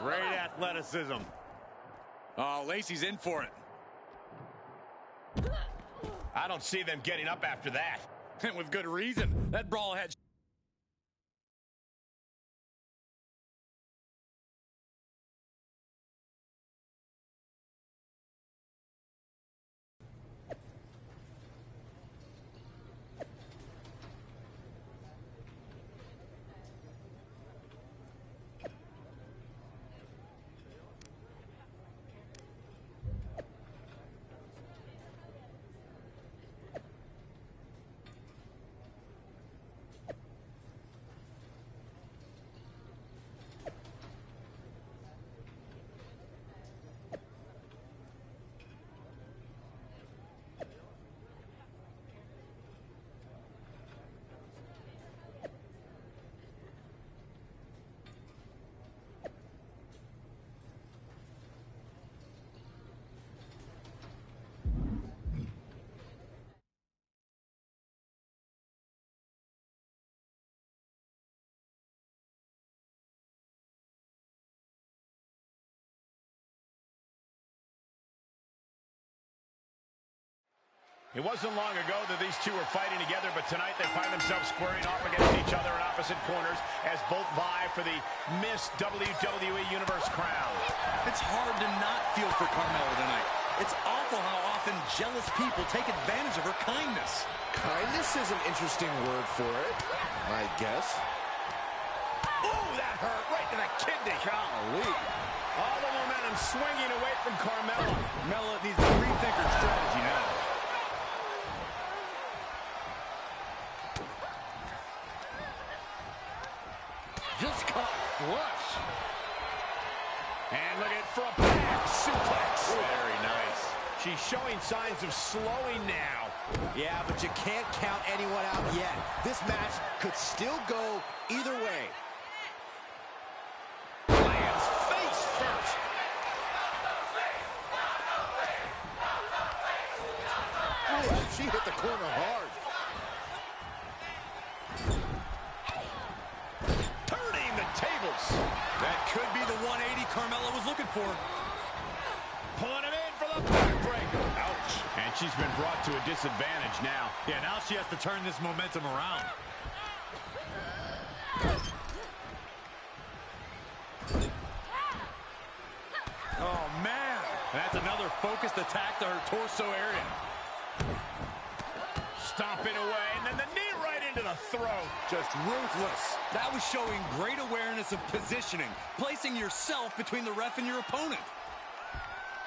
Speaker 7: Great athleticism. Oh, Lacey's in for it.
Speaker 5: I don't see them getting up after that.
Speaker 7: And with good reason. That brawl had
Speaker 5: It wasn't long ago that these two were fighting together, but tonight they find themselves squaring off against each other in opposite corners as both vie for the Miss WWE Universe crown.
Speaker 7: It's hard to not feel for Carmella tonight. It's awful how often jealous people take advantage of her kindness.
Speaker 6: Kindness is an interesting word for it, I guess.
Speaker 5: Ooh, that hurt right to the kidney. Golly. All the momentum swinging away from Carmella.
Speaker 7: Mella needs to rethink her strategy now.
Speaker 6: Just caught flush.
Speaker 5: And look at for a back suplex. Very nice. She's showing signs of slowing now.
Speaker 6: Yeah, but you can't count anyone out yet. This match could still go either way.
Speaker 5: Lands face first.
Speaker 6: Oh, she hit the corner hard.
Speaker 5: Turning the tables.
Speaker 7: That could be the 180 Carmella was looking for.
Speaker 5: Pulling him in for the backbreaker. Ouch. And she's been brought to a disadvantage now.
Speaker 7: Yeah, now she has to turn this momentum around. Oh, man. That's another focused attack to her torso area.
Speaker 5: Stomping away, and then the knee right into the throat.
Speaker 7: Just ruthless. That was showing great awareness of positioning, placing yourself between the ref and your opponent.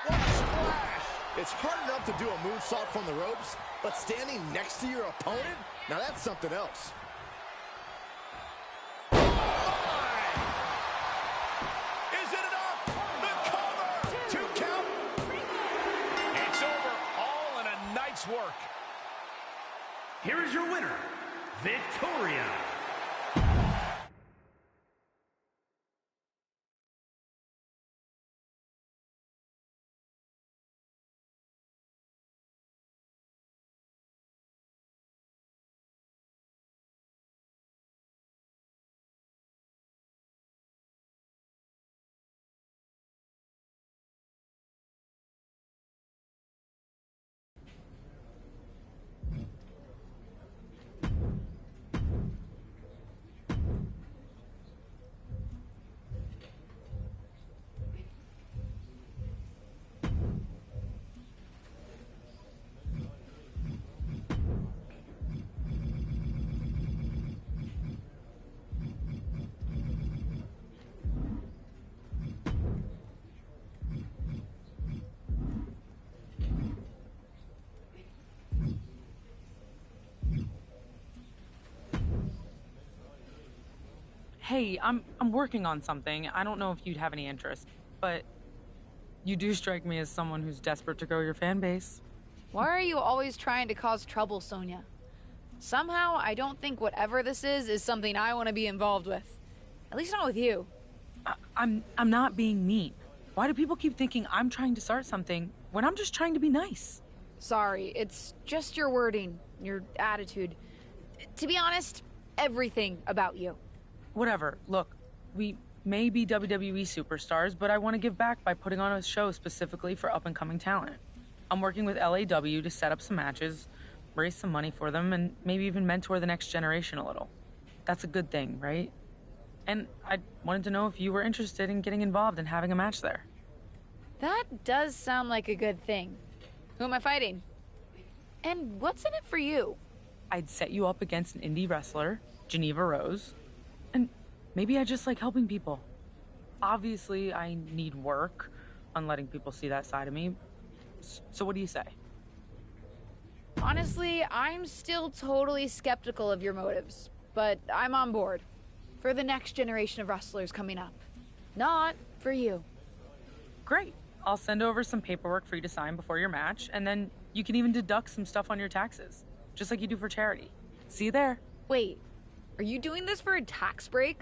Speaker 6: What a splash! It's hard enough to do a moonsault from the ropes, but standing next to your opponent? Now that's something else.
Speaker 5: Is it enough? The cover! 2 count. It's over, all in a night's work.
Speaker 4: Here is your winner, Victoria.
Speaker 10: Hey, I'm working on something. I don't know if you'd have any interest, but you do strike me as someone who's desperate to grow your fan base.
Speaker 2: Why are you always trying to cause trouble, Sonya? Somehow, I don't think whatever this is something I want to be involved with. At least not with you.
Speaker 10: I'm not being mean. Why do people keep thinking I'm trying to start something when I'm just trying to be nice?
Speaker 2: Sorry, it's just your wording, your attitude. To be honest, everything about you.
Speaker 10: Whatever. Look, we may be WWE superstars, but I want to give back by putting on a show specifically for up-and-coming talent. I'm working with LAW to set up some matches, raise some money for them, and maybe even mentor the next generation a little. That's a good thing, right? And I wanted to know if you were interested in getting involved and having a match there.
Speaker 2: That does sound like a good thing. Who am I fighting? And what's in it for you?
Speaker 10: I'd set you up against an indie wrestler, Geneva Rose, and maybe I just like helping people. Obviously, I need work on letting people see that side of me. So what do you say?
Speaker 2: Honestly, I'm still totally skeptical of your motives, but I'm on board. For the next generation of wrestlers coming up. Not for you.
Speaker 10: Great. I'll send over some paperwork for you to sign before your match, and then you can even deduct some stuff on your taxes, just like you do for charity. See you there.
Speaker 2: Wait, are you doing this for a tax break?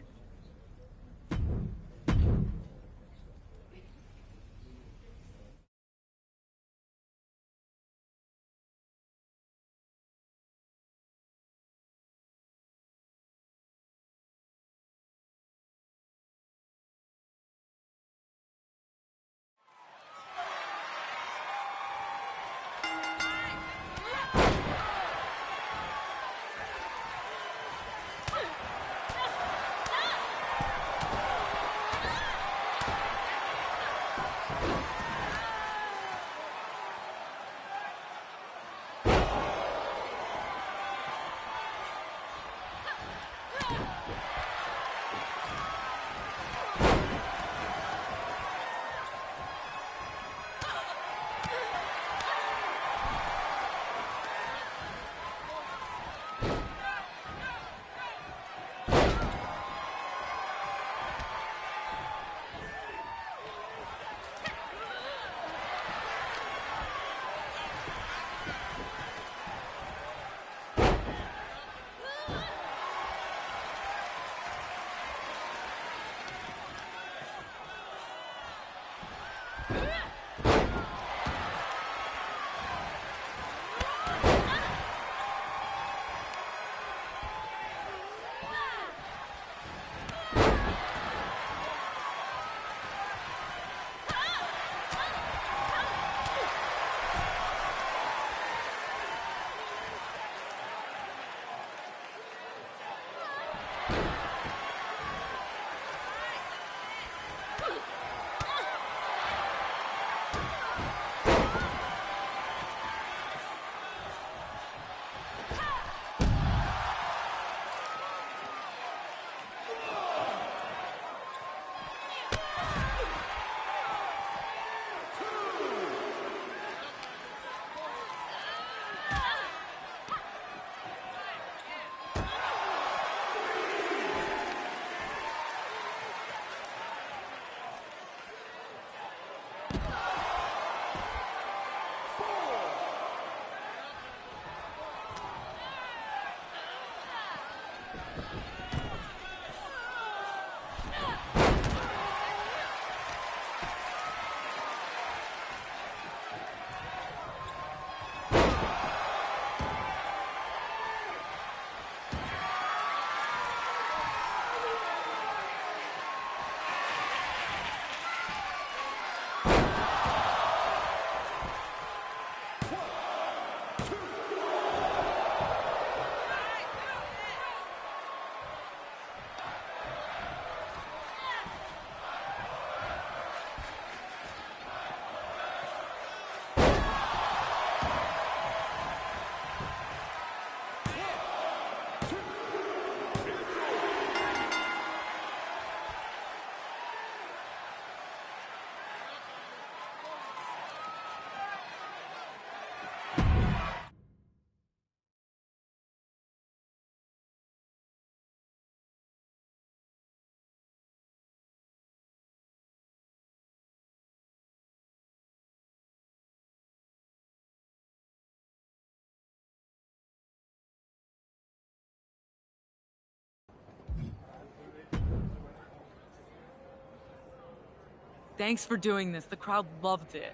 Speaker 10: Thanks for doing this. The crowd loved it.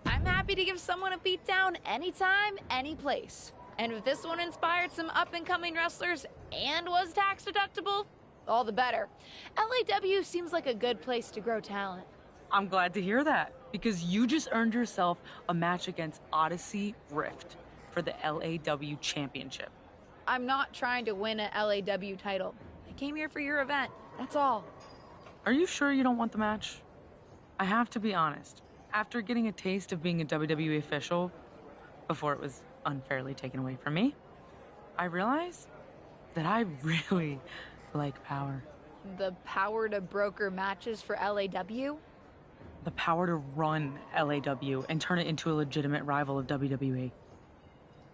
Speaker 2: I'm happy to give someone a beatdown anytime, any place. And if this one inspired some up-and-coming wrestlers and was tax deductible, all the better. LAW seems like a good place to grow talent.
Speaker 10: I'm glad to hear that, because you just earned yourself a match against Odyssey Rift for the LAW Championship.
Speaker 2: I'm not trying to win an LAW title. I came here for your event, that's all.
Speaker 10: Are you sure you don't want the match? I have to be honest. After getting a taste of being a WWE official, before it was unfairly taken away from me, I realized that I really like power.
Speaker 2: The power to broker matches for LAW?
Speaker 10: The power to run LAW and turn it into a legitimate rival of WWE.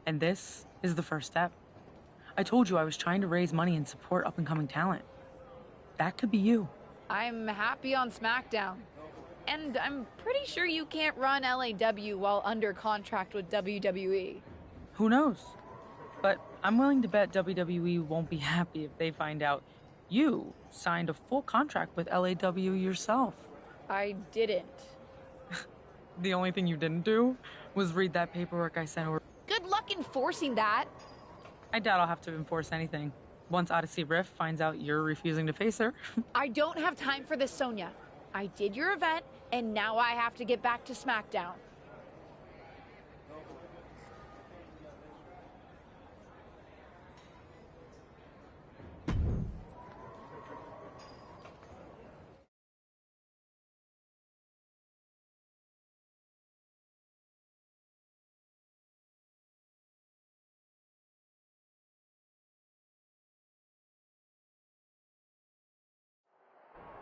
Speaker 10: And this is the first step. I told you I was trying to raise money and support up-and-coming talent. That could be you.
Speaker 2: I'm happy on SmackDown. And I'm pretty sure you can't run LAW while under contract with WWE.
Speaker 10: Who knows? But I'm willing to bet WWE won't be happy if they find out you signed a full contract with LAW yourself.
Speaker 2: I didn't.
Speaker 10: The only thing you didn't do was read that paperwork I sent over.
Speaker 2: Good luck enforcing that.
Speaker 10: I doubt I'll have to enforce anything. Once Odyssey Rift finds out you're refusing to face her.
Speaker 2: I don't have time for this, Sonya. I did your event, and now I have to get back to SmackDown.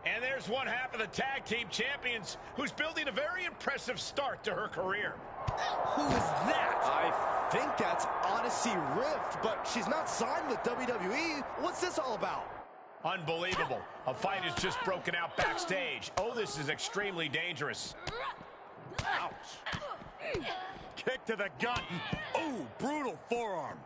Speaker 5: And there's one half of the tag team champions who's building a very impressive start to her career.
Speaker 6: Who is that? I think that's Odyssey Rift, but she's not signed with WWE. What's this all about?
Speaker 5: Unbelievable. A fight has just broken out backstage. Oh, this is extremely dangerous.
Speaker 6: Ouch. Kick to the gut. Ooh, brutal forearm.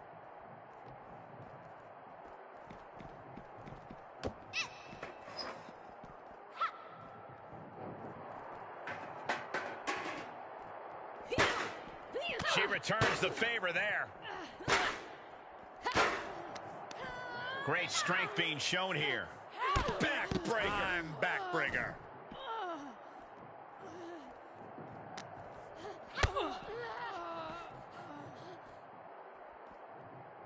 Speaker 5: She returns the favor there. Great strength being shown here. Backbreaker. I'm backbreaker.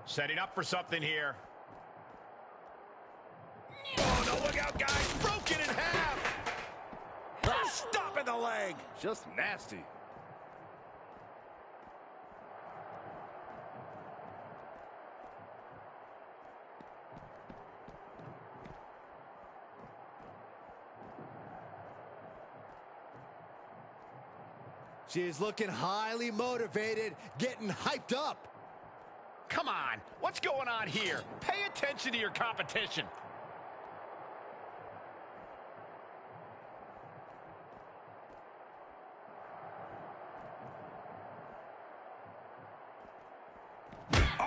Speaker 5: Setting up for something here. Oh, no, look out, guys. Broken in half.
Speaker 6: Stop in the leg. Just nasty. She is looking highly motivated, getting hyped up.
Speaker 5: Come on, what's going on here? Pay attention to your competition.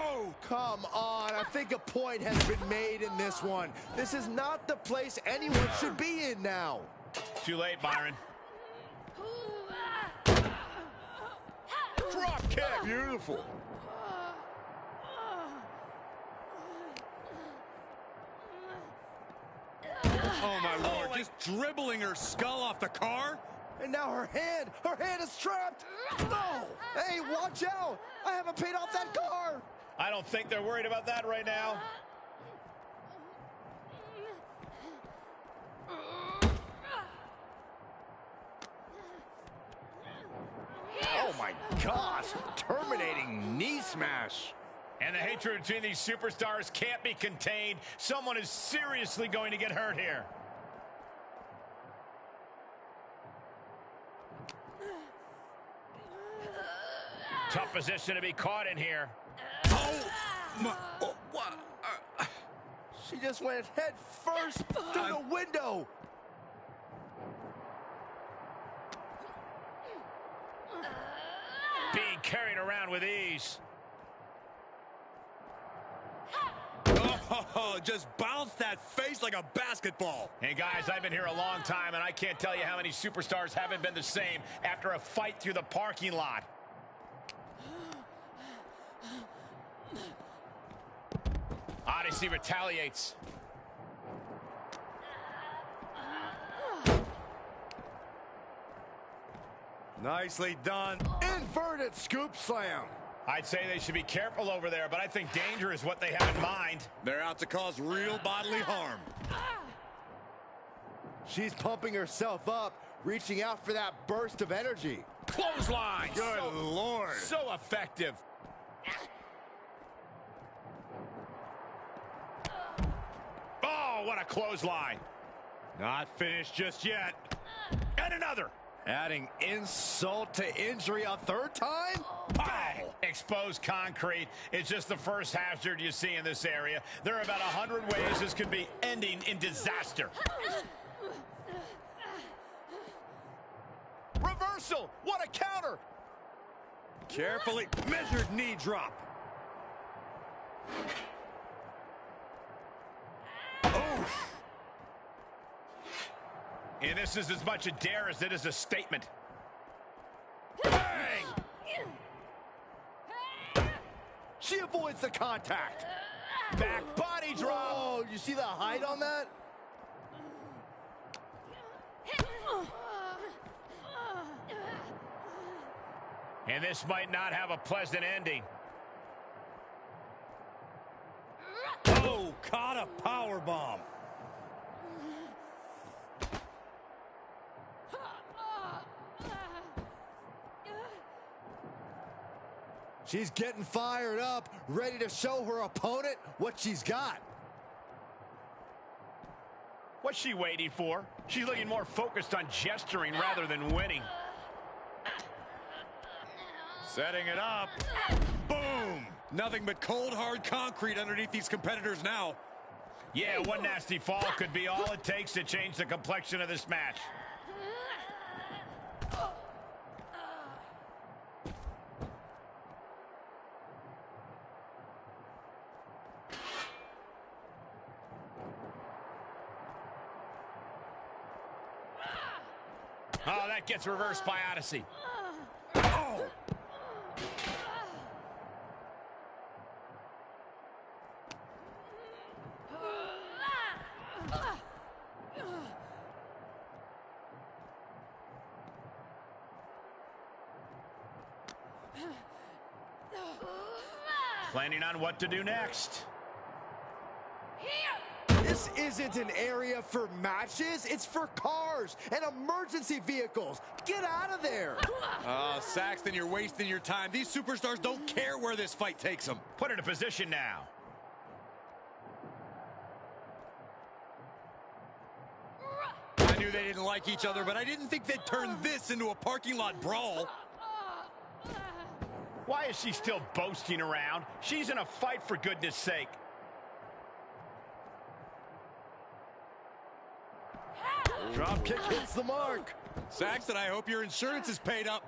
Speaker 6: Oh, come on. I think a point has been made in this one. This is not the place anyone should be in now.
Speaker 5: Too late, Byron.
Speaker 6: Drop kick. Beautiful.
Speaker 7: Oh, my Lord. Just dribbling her skull off the car.
Speaker 6: And now her hand is trapped. No. Hey, watch out. I haven't paid off that car.
Speaker 5: I don't think they're worried about that right now.
Speaker 6: Oh my gosh, terminating knee smash.
Speaker 5: And the hatred between these superstars can't be contained. Someone is seriously going to get hurt here. Tough position to be caught in here.
Speaker 7: Oh, my, oh what?
Speaker 6: She just went head first through the window.
Speaker 5: Being carried around with ease.
Speaker 7: Oh, just bounced that face like a basketball.
Speaker 5: Hey guys, I've been here a long time, and I can't tell you how many superstars haven't been the same after a fight through the parking lot. Odyssey retaliates.
Speaker 6: Nicely done. Inverted scoop slam.
Speaker 5: I'd say they should be careful over there, but I think danger is what they have in mind.
Speaker 7: They're out to cause real bodily harm.
Speaker 6: She's pumping herself up, reaching out for that burst of energy.
Speaker 5: Clothesline.
Speaker 6: Good Lord.
Speaker 5: So effective. Oh, what a clothesline.
Speaker 6: Not finished just yet.
Speaker 5: And another.
Speaker 6: Adding insult to injury a third time?
Speaker 5: Pow! Exposed concrete. It's just the first hazard you see in this area. There are about 100 ways this could be ending in disaster.
Speaker 6: Reversal! What a counter!
Speaker 7: Carefully measured knee drop.
Speaker 6: Oh!
Speaker 5: And this is as much a dare as it is a statement. Bang!
Speaker 6: She avoids the contact.
Speaker 5: Back body drop.
Speaker 6: Oh, you see the height on that?
Speaker 5: And this might not have a pleasant ending.
Speaker 7: Oh, caught a power bomb.
Speaker 6: She's getting fired up, ready to show her opponent what she's got.
Speaker 5: What's she waiting for? She's looking more focused on gesturing rather than winning.
Speaker 7: Setting it up. Boom! Nothing but cold, hard concrete underneath these competitors now.
Speaker 5: Yeah, one nasty fall could be all it takes to change the complexion of this match. Oh, that gets reversed by Odyssey.
Speaker 6: Oh!
Speaker 5: Planning on what to do next.
Speaker 6: This isn't an area for matches. It's for cars and emergency vehicles. Get out of there.
Speaker 7: Saxton, you're wasting your time. These superstars don't care where this fight takes them.
Speaker 5: Put her in position now.
Speaker 7: I knew they didn't like each other, but I didn't think they'd turn this into a parking lot brawl.
Speaker 5: Why is she still boasting around? She's in a fight, for goodness sake.
Speaker 6: Drop kick hits the mark.
Speaker 7: Saxton, I hope your insurance is paid up.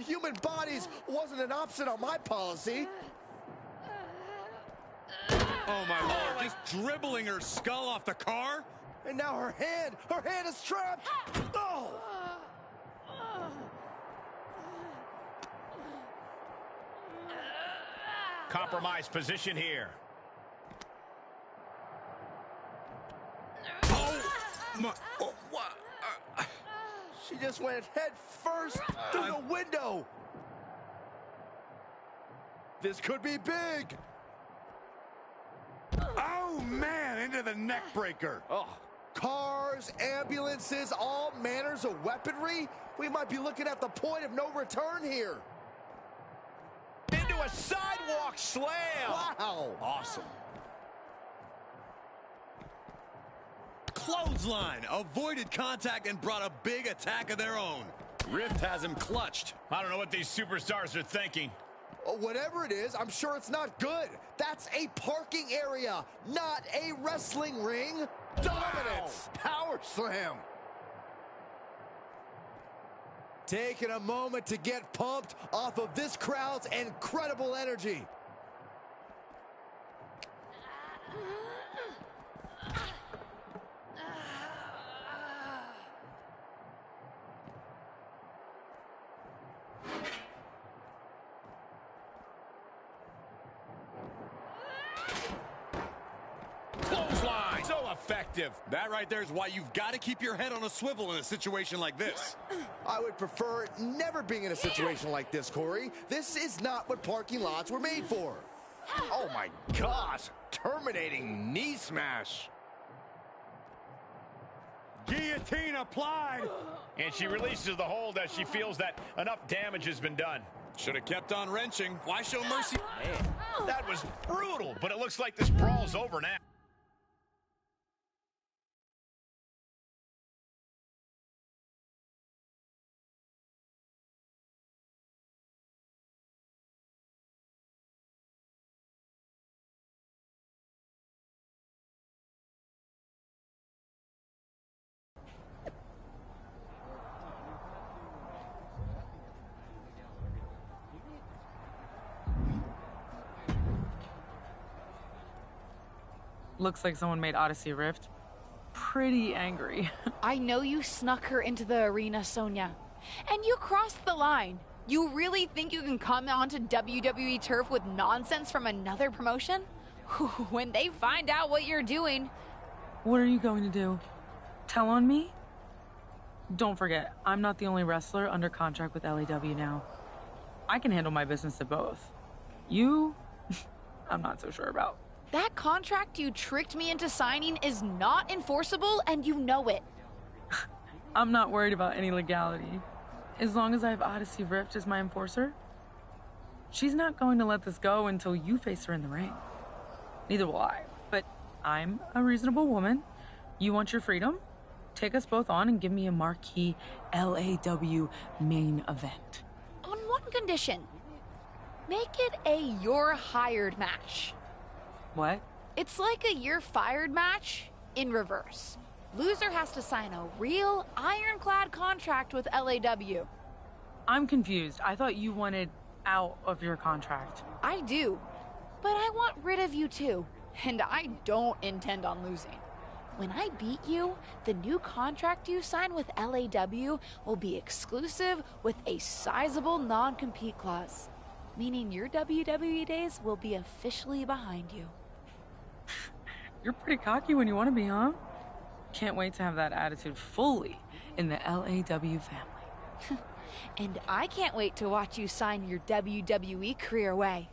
Speaker 6: Human bodies wasn't an option on my policy.
Speaker 7: Oh, my Lord, just dribbling her skull off the car?
Speaker 6: And now her hand is trapped. Oh!
Speaker 5: Compromised position here.
Speaker 7: Oh, my, oh, what?
Speaker 6: She just went head first through the window. This could be big.
Speaker 7: Oh, man, into the neck breaker.
Speaker 6: Oh, cars, ambulances, all manners of weaponry. We might be looking at the point of no return here.
Speaker 5: Into a sidewalk slam.
Speaker 6: Wow.
Speaker 7: Awesome. Clothesline avoided contact and brought a big attack of their own. Rift has him clutched.
Speaker 5: I don't know what these superstars are thinking.
Speaker 6: Whatever it is, I'm sure it's not good. That's a parking area, not a wrestling ring. Dominance. Power slam. Taking a moment to get pumped off of this crowd's incredible energy.
Speaker 5: Clothesline. So effective.
Speaker 7: That right there is why you've got to keep your head on a swivel in a situation like this.
Speaker 6: I would prefer never being in a situation like this, Corey. This is not what parking lots were made for.
Speaker 9: Oh my gosh, terminating knee smash.
Speaker 7: Guillotine applied.
Speaker 5: And she releases the hold as she feels that enough damage has been done.
Speaker 7: Should have kept on wrenching. Why show mercy?
Speaker 5: Man, that was brutal, but it looks like this brawl's over now.
Speaker 10: Looks like someone made Odyssey Rift pretty angry.
Speaker 2: I know you snuck her into the arena, Sonya. And you crossed the line. You really think you can come onto WWE turf with nonsense from another promotion? When they find out what you're doing...
Speaker 10: What are you going to do? Tell on me? Don't forget, I'm not the only wrestler under contract with LAW now. I can handle my business at both. You, I'm not so sure about.
Speaker 2: That contract you tricked me into signing is not enforceable, and you know it.
Speaker 10: I'm not worried about any legality. As long as I have Odyssey Rift as my enforcer, she's not going to let this go until you face her in the ring. Neither will I, but I'm a reasonable woman. You want your freedom? Take us both on and give me a marquee LAW main event.
Speaker 2: On one condition. Make it a you're hired match.
Speaker 10: What?
Speaker 2: It's like a you're fired match in reverse. Loser has to sign a real ironclad contract with LAW.
Speaker 10: I'm confused. I thought you wanted out of your contract.
Speaker 2: I do, but I want rid of you too, and I don't intend on losing. When I beat you, the new contract you sign with LAW will be exclusive with a sizable non-compete clause, meaning your WWE days will be officially behind you.
Speaker 10: You're pretty cocky when you want to be, huh? Can't wait to have that attitude fully in the LAW family.
Speaker 2: And I can't wait to watch you sign your WWE career away.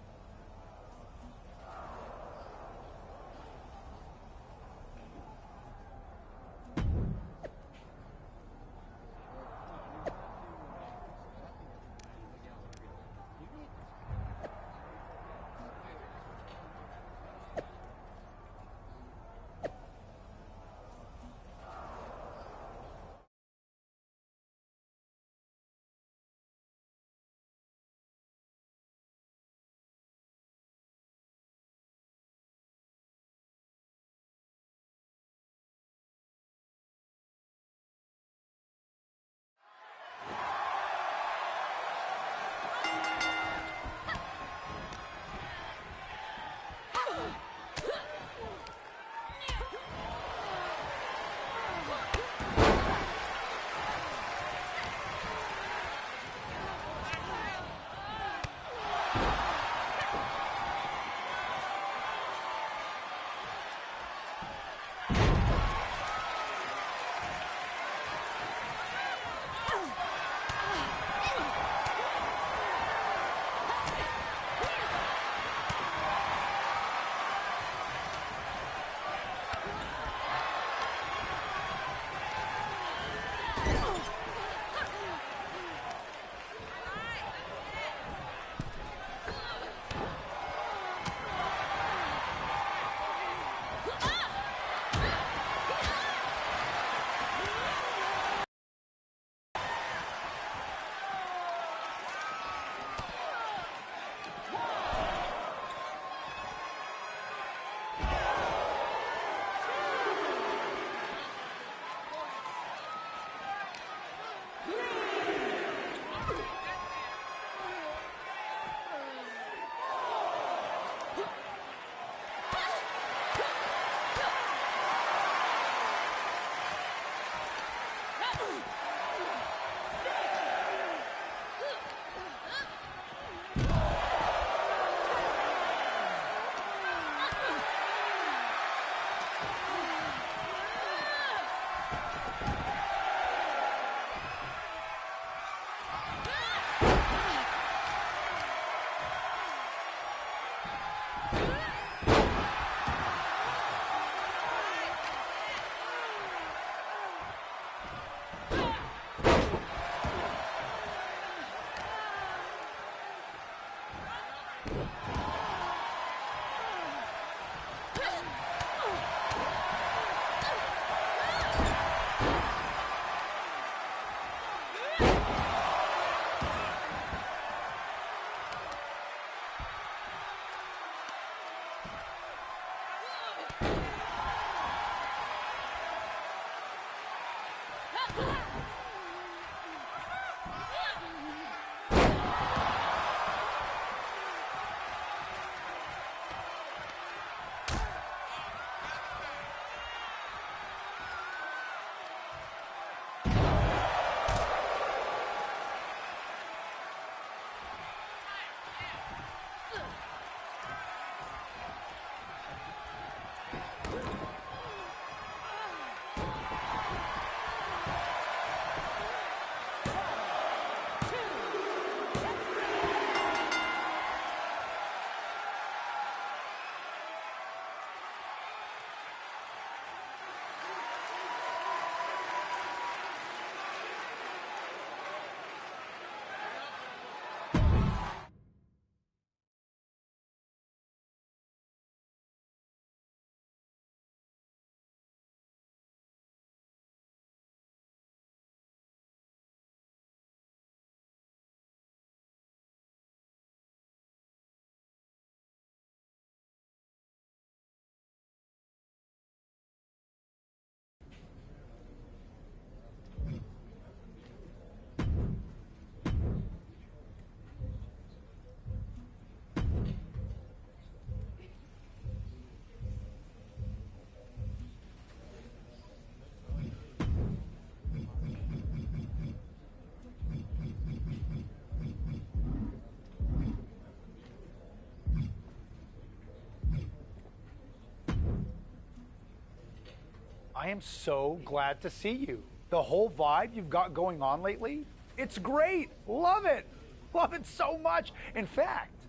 Speaker 11: I am so glad to see you. The whole vibe you've got going on lately, it's great. Love it. Love it so much. In fact,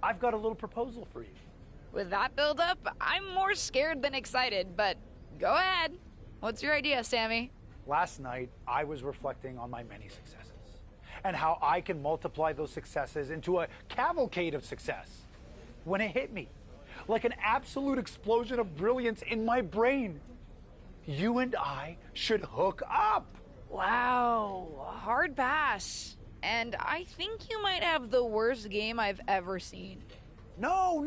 Speaker 11: I've got a little proposal for you.
Speaker 2: With that build-up, I'm more scared than excited, but go ahead. What's your idea, Sammy?
Speaker 11: Last night, I was reflecting on my many successes and how I can multiply those successes into a cavalcade of success. When it hit me, like an absolute explosion of brilliance in my brain, you and I should hook up.
Speaker 2: Wow, hard pass. And I think you might have the worst game I've ever seen.
Speaker 11: No.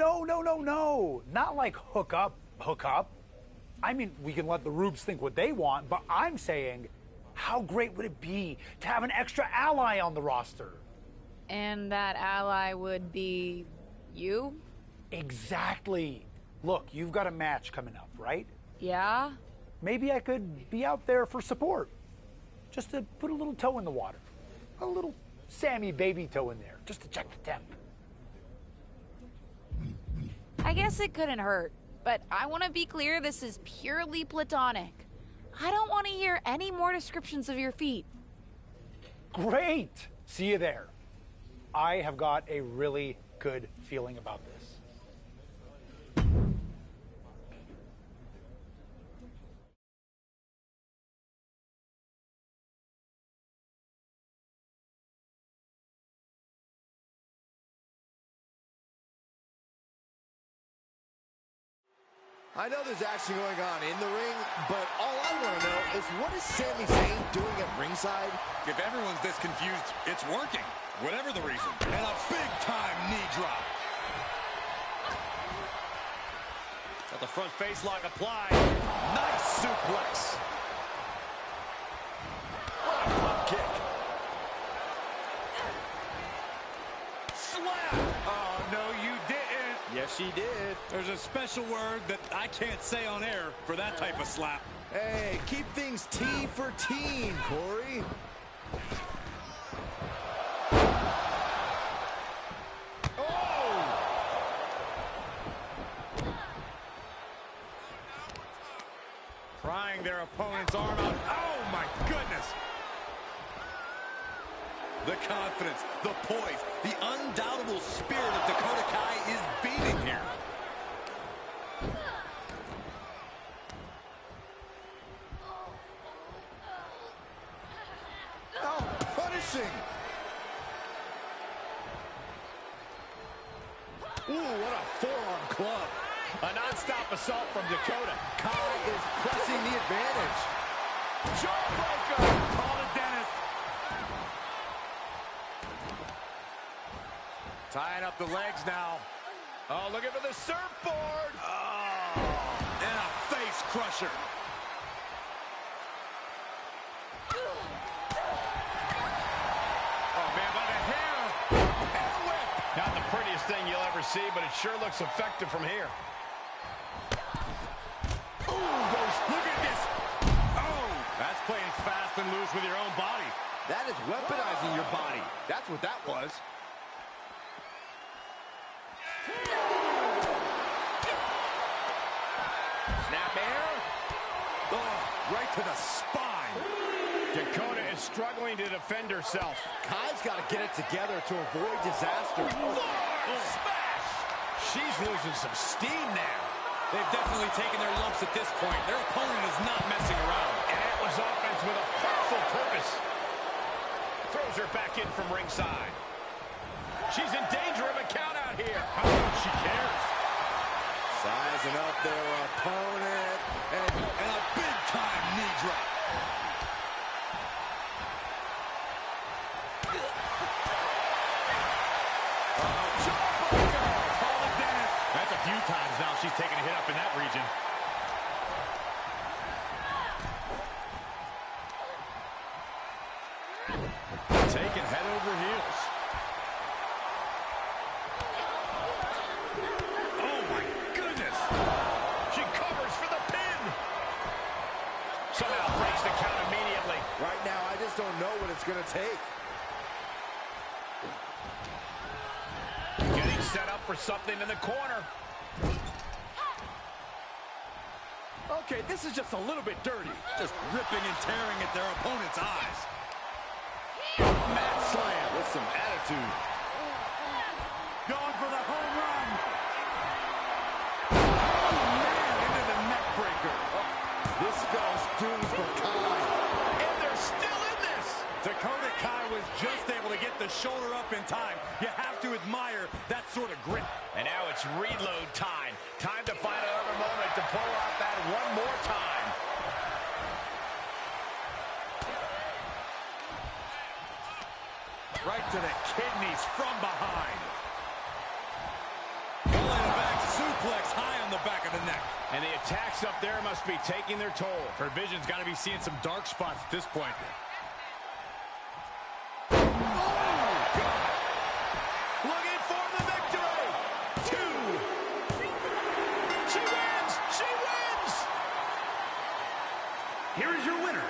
Speaker 11: Not like hook up. I mean, we can let the Rubes think what they want, but I'm saying, how great would it be to have an extra ally on the roster?
Speaker 2: And that ally would be you?
Speaker 11: Exactly. Look, you've got a match coming up, right?
Speaker 2: Yeah?
Speaker 11: Maybe I could be out there for support. Just to put a little toe in the water. A little Sammy baby toe in there, just to check the temp.
Speaker 2: I guess it couldn't hurt, but I want to be clear this is purely platonic. I don't want to hear any more descriptions of your feet.
Speaker 11: Great! See you there. I have got a really good feeling about this.
Speaker 6: I know there's action going on in the ring, but all I want to know is what is Sami Zayn doing at ringside?
Speaker 7: If everyone's this confused, it's working. Whatever the reason. And a big-time knee drop. Got the front face lock applied. Nice suplex. What a pop kick. Slap. Oh, no, you didn't.
Speaker 6: Yes, she did.
Speaker 7: There's a special word that I can't say on air for that type of slap.
Speaker 6: Hey, keep things T for teen, Corey. Oh!
Speaker 7: Prying their opponent's arm out. Oh, my goodness. The confidence, the poise, the undoubtable spirit of Dakota Kai is beaming here.
Speaker 6: Oh, punishing. Ooh, what a forearm club.
Speaker 5: A non-stop assault from Dakota.
Speaker 6: Kai is pressing the advantage.
Speaker 7: Jawbreaker! Call it Dennis. Tying up the legs now.
Speaker 5: Oh, looking for the surfboard.
Speaker 7: Oh, and a face crusher.
Speaker 5: Oh, man, by the hair. Hair whip. Not the prettiest thing you'll ever see, but it sure looks effective from here.
Speaker 7: Look at this. Oh, that's playing fast and loose with your own body.
Speaker 6: That is weaponizing your body. That's what that was.
Speaker 5: Snap air.
Speaker 7: Oh, right to the spine.
Speaker 5: Dakota is struggling to defend herself.
Speaker 6: Kai's got to get it together to avoid disaster.
Speaker 5: Smash! She's losing some steam now.
Speaker 7: They've definitely taken their lumps at this point. Their opponent is not messing around.
Speaker 5: And it was offense with a powerful purpose. Throws her back in from ringside. She's in danger of a count out here. How much she cares.
Speaker 6: Sizing up their opponent.
Speaker 7: And a big-time knee drop. That's a few times now she's taking a hit up in that region. Taking head over heels. Oh, my goodness.
Speaker 5: She covers for the pin. Somehow breaks the count immediately.
Speaker 6: Right now, I just don't know what it's going to take.
Speaker 5: Getting set up for something in the corner.
Speaker 6: Oh,
Speaker 7: Okay, this is just a little bit dirty. Just ripping and tearing at their opponent's eyes.
Speaker 6: Mad slam with some attitude.
Speaker 7: Going for the home run. Oh, man, into the neck breaker.
Speaker 6: This spells doom for Kai.
Speaker 5: And they're still in this.
Speaker 7: Dakota Kai was just able to get the shoulder up in time. You have to admire that sort of grit.
Speaker 5: And now it's reload time. Time to find another moment to pull off that one more time.
Speaker 7: Right to the kidneys from behind. Pulling back suplex high on the back of the neck.
Speaker 5: And the attacks up there must be taking their toll.
Speaker 7: Her vision's got to be seeing some dark spots at this point.
Speaker 5: Looking for the victory. 2. She wins. She wins.
Speaker 4: Here is your winner,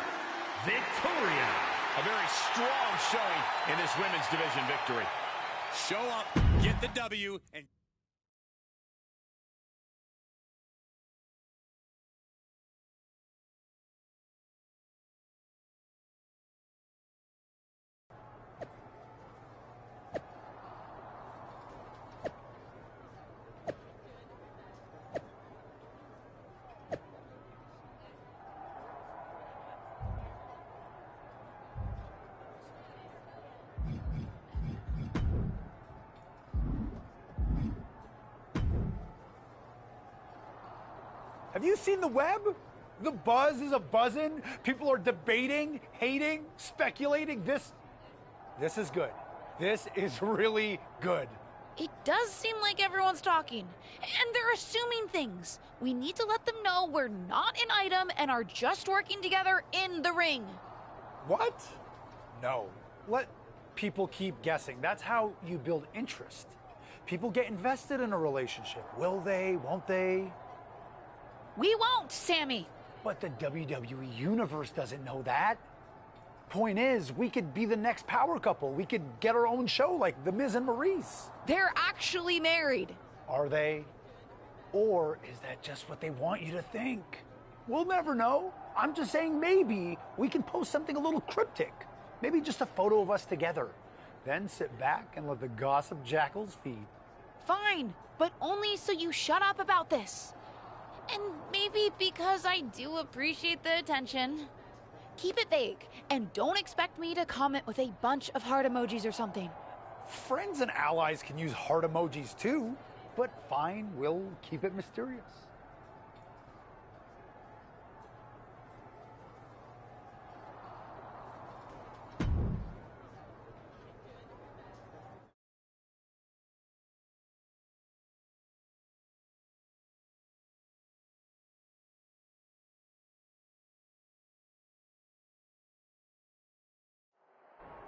Speaker 4: Victoria.
Speaker 5: A very strong showing in this women's division victory.
Speaker 7: Show up, get the W, and...
Speaker 11: Have you seen the web? The buzz is a-buzzing. People are debating, hating, speculating. This is good. This is really good.
Speaker 2: It does seem like everyone's talking, and they're assuming things. We need to let them know we're not an item and are just working together in the ring.
Speaker 11: What? No. Let people keep guessing. That's how you build interest. People get invested in a relationship. Will they? Won't they?
Speaker 2: We won't, Sammy.
Speaker 11: But the WWE Universe doesn't know that. Point is, we could be the next power couple. We could get our own show like The Miz and Maurice.
Speaker 2: They're actually married.
Speaker 11: Are they? Or is that just what they want you to think? We'll never know. I'm just saying maybe we can post something a little cryptic. Maybe just a photo of us together. Then sit back and let the gossip jackals feed.
Speaker 2: Fine, but only so you shut up about this. And maybe because I do appreciate the attention. Keep it vague, and don't expect me to comment with a bunch of heart emojis or something.
Speaker 11: Friends and allies can use heart emojis too, but fine, we'll keep it mysterious.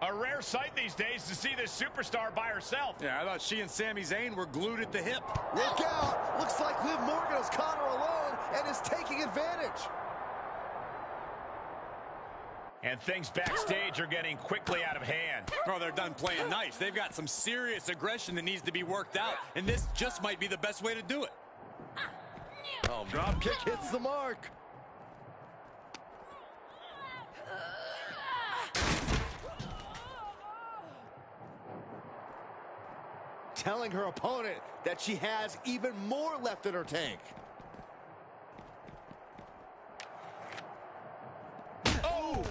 Speaker 5: A rare sight these days to see this superstar by herself.
Speaker 7: Yeah, I thought she and Sami Zayn were glued at the hip.
Speaker 6: Look out! Looks like Liv Morgan has caught her alone and is taking advantage.
Speaker 5: And things backstage are getting quickly out of hand.
Speaker 7: Oh, they're done playing nice. They've got some serious aggression that needs to be worked out, and this just might be the best way to do it.
Speaker 6: Oh, drop kick hits the mark. Telling her opponent that she has even more left in her tank. Oh!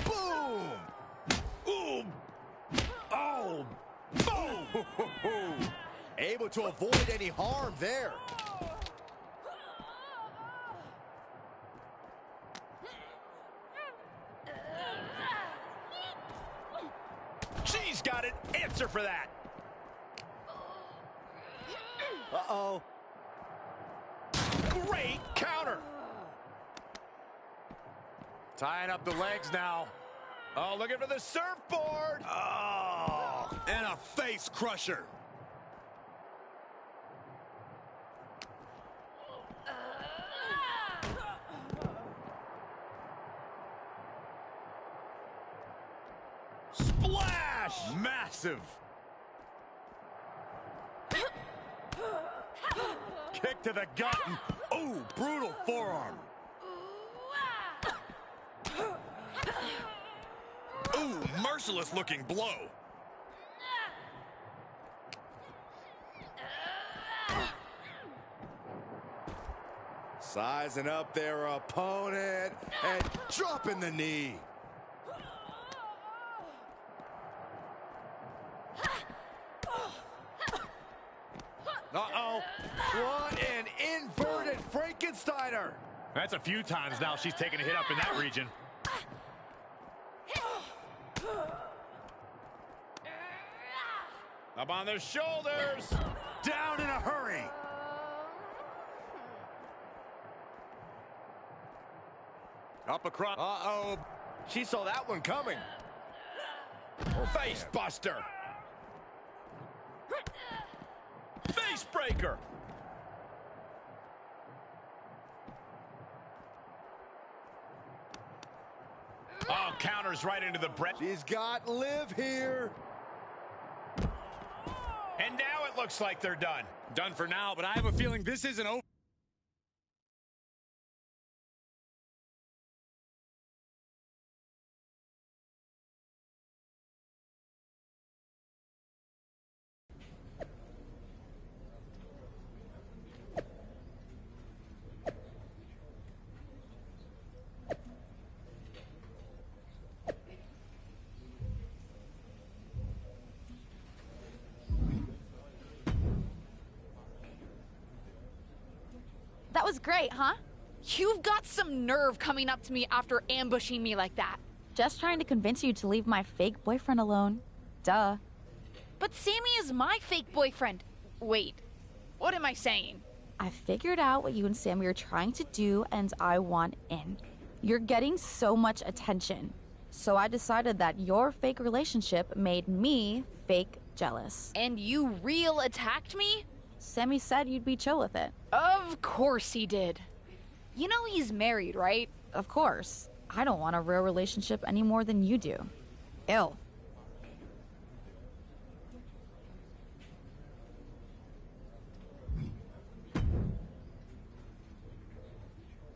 Speaker 6: Boom! Ooh! Oh! Boom! Able to avoid any harm there.
Speaker 5: She's got an answer for that.
Speaker 6: Uh-oh.
Speaker 5: Great counter.
Speaker 7: Tying up the legs now.
Speaker 5: Oh, looking for the surfboard.
Speaker 7: Oh, and a face crusher.
Speaker 5: Splash.
Speaker 7: Massive. Kick to the gut. Oh, brutal forearm. Ooh, merciless looking blow.
Speaker 6: Sizing up their opponent and dropping the knee. Uh-oh. What an inverted Frankensteiner.
Speaker 5: That's a few times now she's taken a hit up in that region. Up on the shoulders.
Speaker 6: Down in a hurry.
Speaker 5: Up across.
Speaker 6: Uh-oh. She saw that one coming.
Speaker 5: Face buster. Face breaker. Oh, counters right into the breast.
Speaker 6: She's got Liv here.
Speaker 5: And now it looks like they're done.
Speaker 7: Done for now, but I have a feeling this isn't over.
Speaker 2: That was great, huh? You've got some nerve coming up to me after ambushing me like that.
Speaker 1: Just trying to convince you to leave my fake boyfriend alone. Duh.
Speaker 2: But Sammy is my fake boyfriend. Wait, what am I saying?
Speaker 1: I figured out what you and Sammy are trying to do, and I want in. You're getting so much attention. So I decided that your fake relationship made me fake jealous.
Speaker 2: And you real attacked me?
Speaker 1: Sammy said you'd be chill with it.
Speaker 2: Of course he did. You know he's married, right?
Speaker 1: Of course. I don't want a real relationship any more than you do. Ew.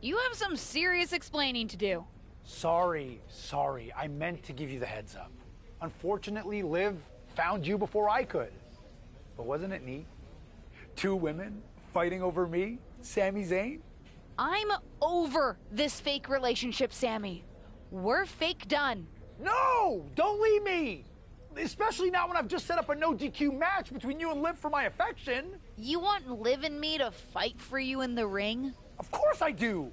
Speaker 2: You have some serious explaining to do.
Speaker 11: Sorry. I meant to give you the heads up. Unfortunately, Liv found you before I could. But wasn't it neat? 2 women fighting over me, Sami Zayn?
Speaker 2: I'm over this fake relationship, Sammy. We're fake done.
Speaker 11: No! Don't leave me! Especially now when I've just set up a no DQ match between you and Liv for my affection.
Speaker 2: You want Liv and me to fight for you in the ring?
Speaker 11: Of course I do.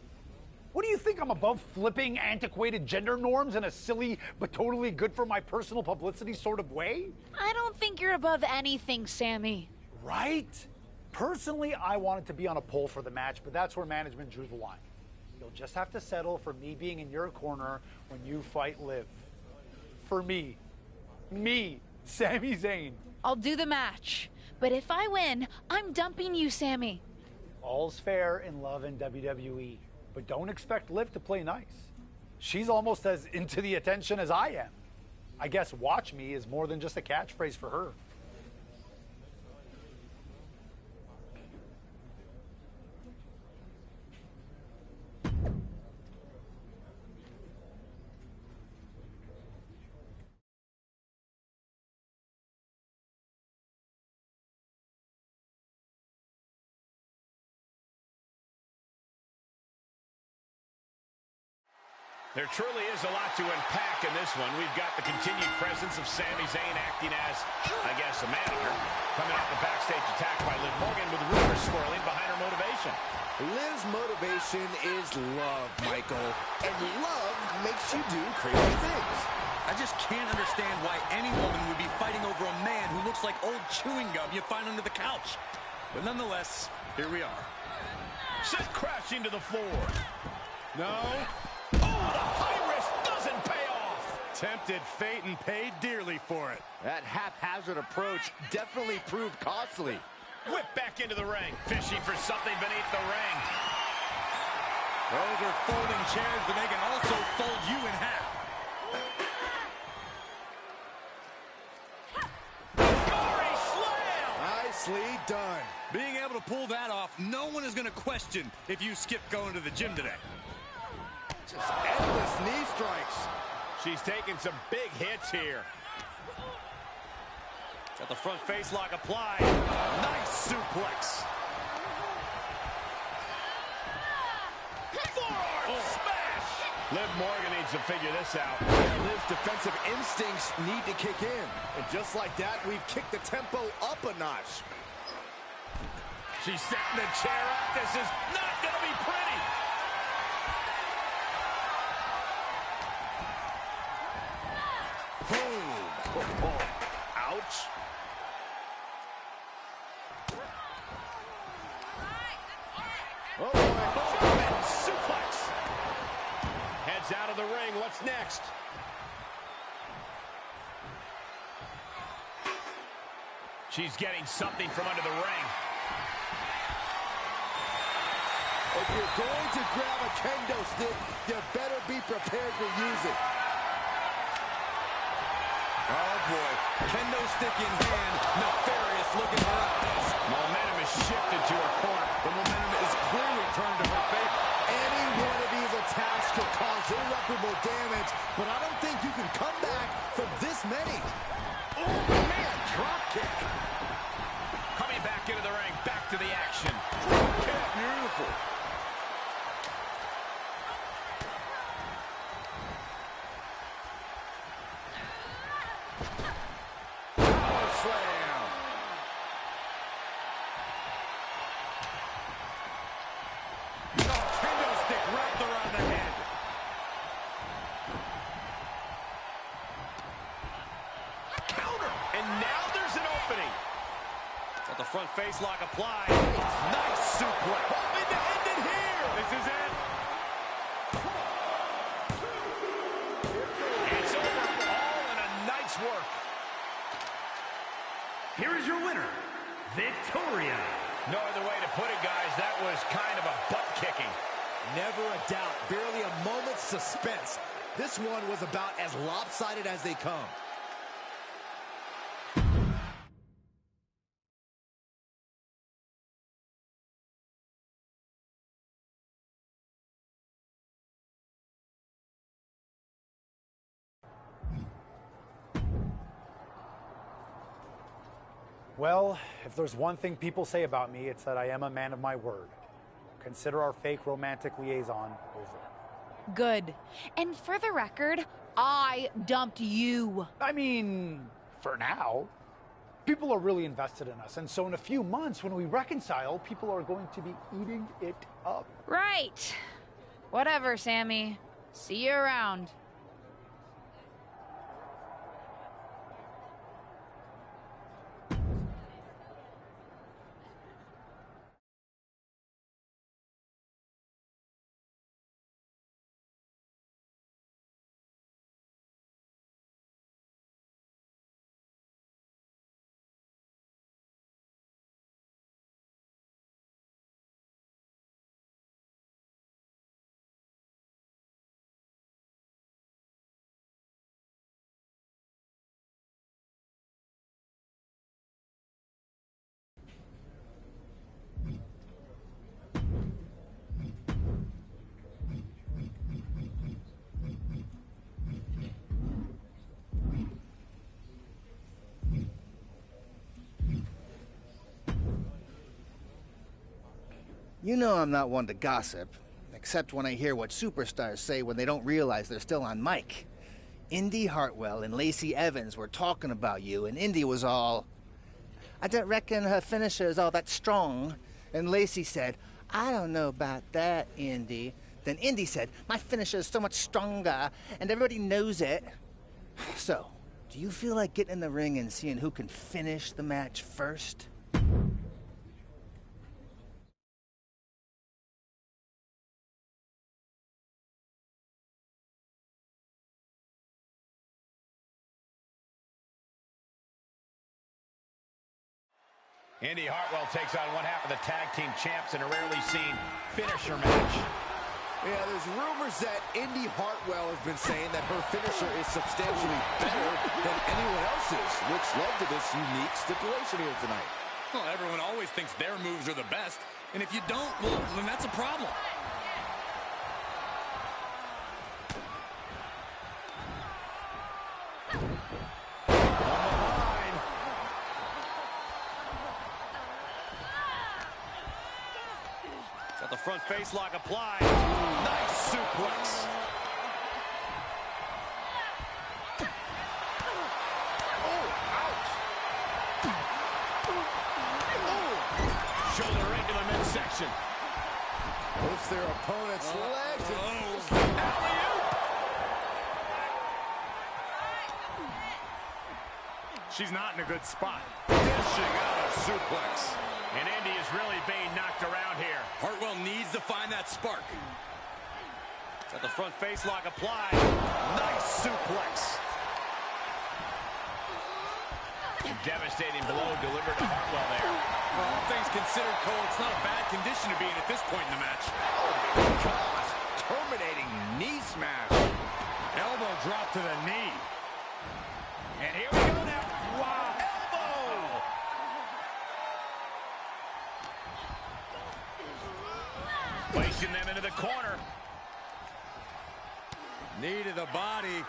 Speaker 11: What do you think, I'm above flipping antiquated gender norms in a silly but totally good for my personal publicity sort of way?
Speaker 2: I don't think you're above anything, Sammy.
Speaker 11: Right? Personally, I wanted to be on a pole for the match, but that's where management drew the line. You'll just have to settle for me being in your corner when you fight Liv. For me, Sami Zayn.
Speaker 2: I'll do the match. But if I win, I'm dumping you, Sammy.
Speaker 11: All's fair in love and WWE, but don't expect Liv to play nice. She's almost as into the attention as I am. I guess watch me is more than just a catchphrase for her.
Speaker 5: There truly is a lot to unpack in this one. We've got the continued presence of Sami Zayn acting as, I guess, a manager. Coming off the backstage attack by Liv Morgan with rumors swirling behind her motivation.
Speaker 6: Liv's motivation is love, Michael. And love makes you do crazy things.
Speaker 7: I just can't understand why any woman would be fighting over a man who looks like old chewing gum you find under the couch. But nonetheless, here we are.
Speaker 5: Sent crashing to the floor. No. Oh, the high risk doesn't pay off.
Speaker 6: Tempted fate and paid dearly for it. That haphazard approach definitely proved costly.
Speaker 5: Whip back into the ring, fishing for something beneath the ring.
Speaker 7: Those are folding chairs, but they can also fold you in half.
Speaker 5: Gory slam!
Speaker 6: Nice Nicely done.
Speaker 7: Being able to pull that off, no one is going to question if you skipped going to the gym today.
Speaker 6: Just endless knee strikes.
Speaker 5: She's taking some big hits here.
Speaker 7: Got the front face lock applied. Nice suplex.
Speaker 5: Forearm smash! Liv Morgan needs to figure this out.
Speaker 6: Liv's defensive instincts need to kick in. And just like that, we've kicked the tempo up a notch.
Speaker 5: She's setting the chair up. This is not going to be pretty.
Speaker 6: Boom. Oh, ouch. Oh,
Speaker 5: German suplex. Heads out of the ring. What's next? She's getting something from under the ring.
Speaker 6: If you're going to grab a kendo stick, you better be prepared to use it.
Speaker 7: Oh, boy. Kendo stick in hand. Nefarious look in her eyes.
Speaker 5: Momentum is shifted to her corner.
Speaker 7: The momentum is clearly turned to her favor.
Speaker 6: Any one of these attacks could cause irreparable damage, but I don't think you can come back from this many. Oh, man, drop kick.
Speaker 5: Coming back into the ring, back to the action.
Speaker 6: Drop kick, beautiful. Power slam.
Speaker 7: Oh, kendo stick wrapped around the head.
Speaker 5: Counter! And now there's an opening.
Speaker 7: Got the front face lock applied. Nice suplex.
Speaker 5: Hoping to end it here.
Speaker 7: This is it.
Speaker 5: It's over. All in a nice work.
Speaker 4: Here is your winner, Victoria.
Speaker 5: No other way to put it, guys. That was kind of a butt kicking.
Speaker 6: Never a doubt, barely a moment's suspense. This one was about as lopsided as they come.
Speaker 11: Well, if there's one thing people say about me, it's that I am a man of my word. Consider our fake romantic liaison over.
Speaker 2: Good. And for the record, I dumped you.
Speaker 11: I mean, for now. People are really invested in us, and so in a few months, when we reconcile, people are going to be eating it up.
Speaker 2: Right. Whatever, Sammy. See you around.
Speaker 9: You know I'm not one to gossip, except when I hear what superstars say when they don't realize they're still on mic. Indy Hartwell and Lacey Evans were talking about you, and Indy was all, "I don't reckon her finisher is all that strong." And Lacey said, "I don't know about that, Indy." Then Indy said, "My finisher is so much stronger, and everybody knows it." So, do you feel like getting in the ring and seeing who can finish the match first?
Speaker 5: Indy Hartwell takes on one half of the tag team champs in a rarely seen finisher match.
Speaker 6: Yeah, there's rumors that Indy Hartwell has been saying that her finisher is substantially better than anyone else's, which led to this unique stipulation here tonight.
Speaker 7: Well, everyone always thinks their moves are the best. And if you don't, well, then that's a problem.
Speaker 5: Got the front face lock applied. Nice suplex. Shoulder right to the midsection.
Speaker 6: Lifts their opponent's legs.
Speaker 5: Alley-oop.
Speaker 11: She's not in a good spot.
Speaker 5: Dishing out a suplex. And Indy is really being knocked around here.
Speaker 7: Hartwell needs to find that spark.
Speaker 5: Got the front face lock applied. Nice suplex. Devastating blow delivered to Hartwell there.
Speaker 7: Well, all things considered, Cole, it's not a bad condition to be in at this point in the match.
Speaker 6: Oh, gosh. Terminating knee smash.
Speaker 11: Elbow drop to the knee. And here we go now. Wow.
Speaker 5: Elbow. Placing them into the corner.
Speaker 7: Knee to the body.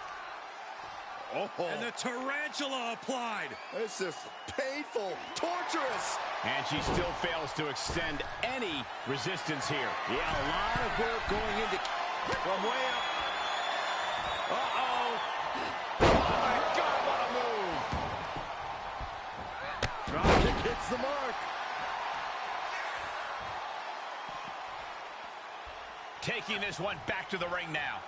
Speaker 6: Oh.
Speaker 7: And the tarantula applied.
Speaker 6: This is painful, torturous.
Speaker 5: And she still fails to extend any resistance here.
Speaker 6: Yeah, a lot of work going into from way up. Uh-oh. Oh, my God, what a move. Drop kick hits the mark.
Speaker 5: Taking this one back to the ring now.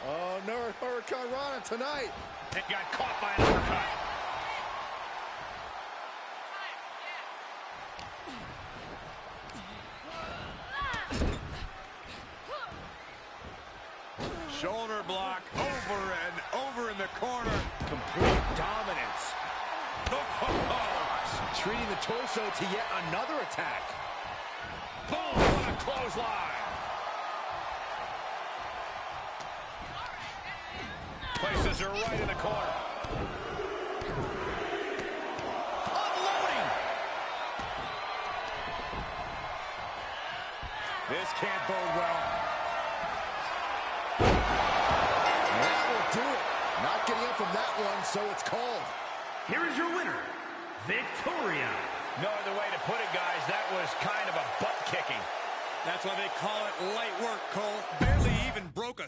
Speaker 6: Oh, no Hurricane Rana tonight.
Speaker 5: And got caught by an uppercut.
Speaker 6: Shoulder block over and over in the corner. Complete dominance. Treating the torso to yet another attack.
Speaker 5: Boom! What a clothesline. Places her right in the corner. Unloading.
Speaker 6: This can't bode well. That will do it. Not getting up from that one, so it's called.
Speaker 4: Here is your winner, Victoria.
Speaker 5: No other way to put it, guys. That was kind of a butt kicking.
Speaker 7: That's why they call it light work, Cole. Barely even broke a...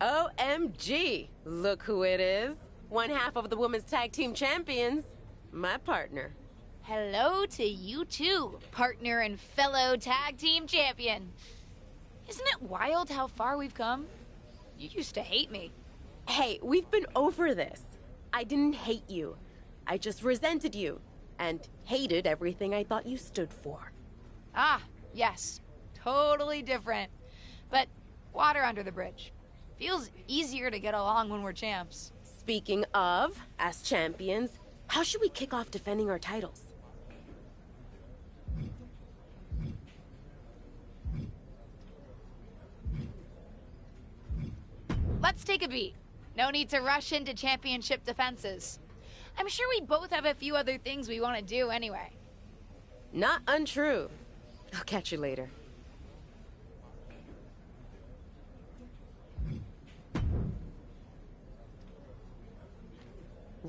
Speaker 12: OMG! Look who it is. One half of the Women's Tag Team Champions. My partner.
Speaker 2: Hello to you too, partner and fellow tag team champion. Isn't it wild how far we've come? You used to hate me.
Speaker 12: Hey, we've been over this. I didn't hate you. I just resented you and hated everything I thought you stood for.
Speaker 2: Ah, yes. Totally different. But water under the bridge. Feels easier to get along when we're champs.
Speaker 12: Speaking of, as champions, how should we kick off defending our titles?
Speaker 2: Let's take a beat. No need to rush into championship defenses. I'm sure we both have a few other things we want to do anyway.
Speaker 12: Not untrue. I'll catch you later.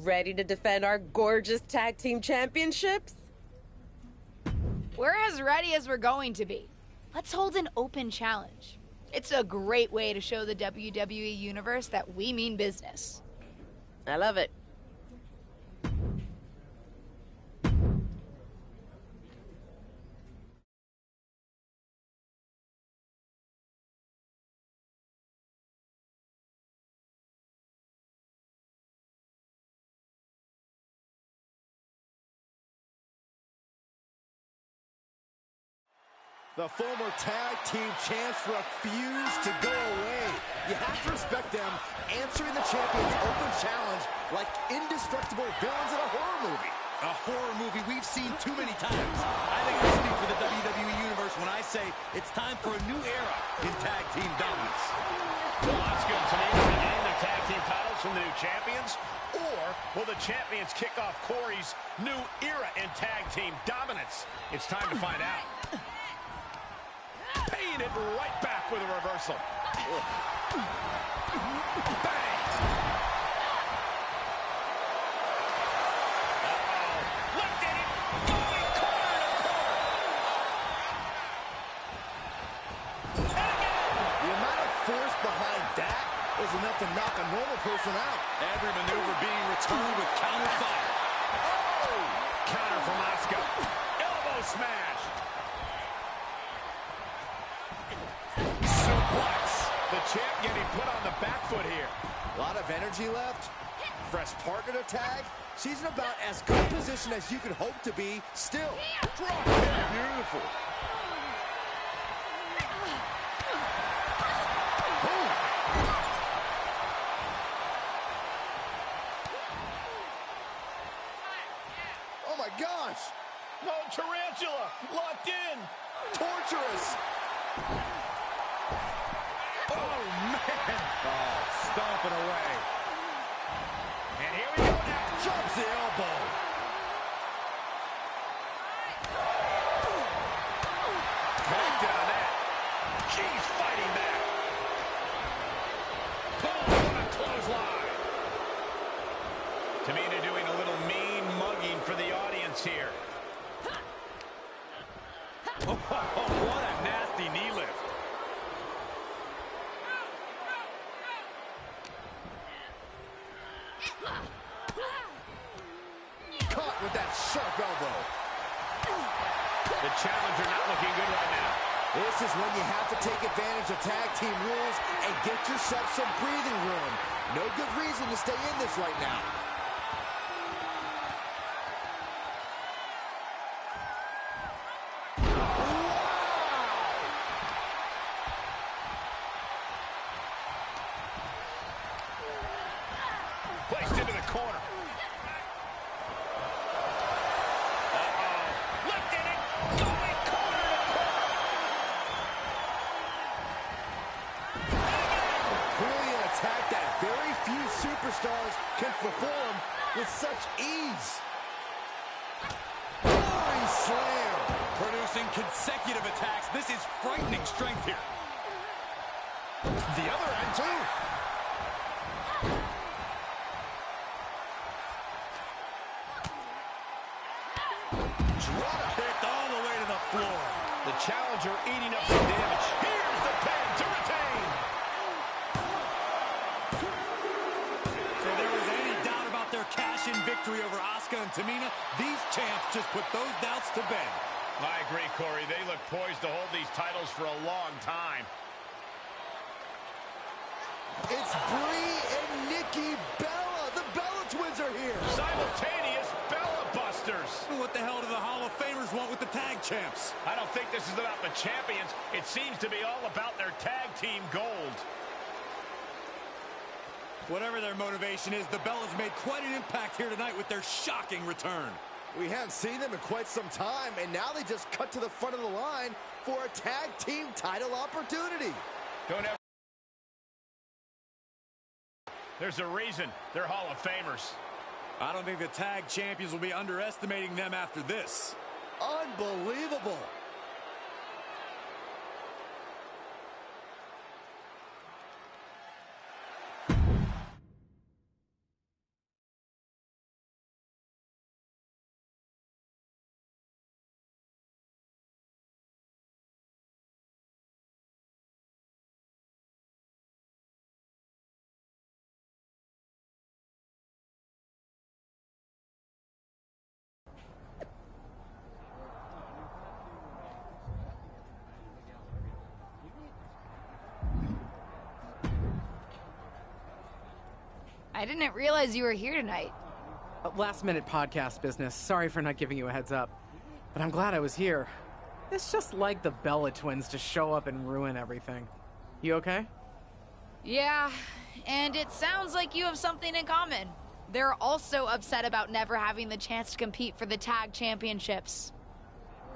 Speaker 12: Ready to defend our gorgeous tag team championships?
Speaker 2: We're as ready as we're going to be. Let's hold an open challenge. It's a great way to show the WWE Universe that we mean business.
Speaker 12: I love it.
Speaker 6: The former tag team champs refuse to go away. You have to respect them answering the champion's open challenge like indestructible villains in a horror movie.
Speaker 7: A horror movie we've seen too many times. I think I speak for the WWE Universe when I say it's time for a new era in tag team dominance.
Speaker 5: Well, that's good. So maybe they're getting their tag team titles from the new champions? Or will the champions kick off Corey's new era in tag team dominance? It's time to find out. Paying it right back with a reversal. Bang! Lifted it, going corner to corner.
Speaker 6: The amount of force behind that was enough to knock a normal person out.
Speaker 7: Every maneuver being returned with counter fire.
Speaker 5: Oh! Counter from Asuka. Elbow smash. The champ getting put on the back foot here.
Speaker 6: A lot of energy left. Fresh partner to tag. She's in about as good position as you could hope to be. Still. Drop kick. Beautiful. Oh my gosh.
Speaker 5: No, tarantula. Locked in.
Speaker 6: Torturous.
Speaker 7: Oh, man. Oh, stomping away.
Speaker 5: And here we go now.
Speaker 6: Drops the elbow.
Speaker 5: Connected on that. She's fighting back. Boom, what a clothesline. Tamina doing a little mean mugging for the audience here.
Speaker 7: Oh, what a nasty knee lift.
Speaker 6: Caught with that sharp elbow.
Speaker 5: The challenger not looking good right now.
Speaker 6: This is when you have to take advantage of tag team rules and get yourself some breathing room. No good reason to stay in this right now.
Speaker 5: Placed into the corner. Lifting it. Going corner to corner.
Speaker 6: Clearly an attack that very few superstars can perform with such ease. Glory slam.
Speaker 7: Producing consecutive attacks. This is frightening strength here.
Speaker 6: The other end, too.
Speaker 7: Drop kicked all the way to the floor.
Speaker 5: The challenger eating up some damage. Here's the pin to retain.
Speaker 7: If there was any doubt about their cash-in victory over Asuka and Tamina, these champs just put those doubts to bed.
Speaker 5: I agree, Corey. They look poised to hold these titles for a long time.
Speaker 6: It's Brie and Nikki Bella. The Bella twins are here.
Speaker 5: Simultaneous Bella Busters.
Speaker 7: What the hell do the Hall of Famers want with the tag champs?
Speaker 5: I don't think this is about the champions. It seems to be all about their tag team gold.
Speaker 7: Whatever their motivation is, the Bellas made quite an impact here tonight with their shocking return.
Speaker 6: We haven't seen them in quite some time, and now they just cut to the front of the line for a tag team title opportunity.
Speaker 5: Don't ever. There's a reason they're Hall of Famers.
Speaker 7: I don't think the tag champions will be underestimating them after this.
Speaker 6: Unbelievable.
Speaker 2: I didn't realize you were here tonight.
Speaker 3: Last-minute podcast business. Sorry for not giving you a heads up. But I'm glad I was here. It's just like the Bella twins to show up and ruin everything. You okay?
Speaker 2: Yeah, and it sounds like you have something in common. They're also upset about never having the chance to compete for the tag championships.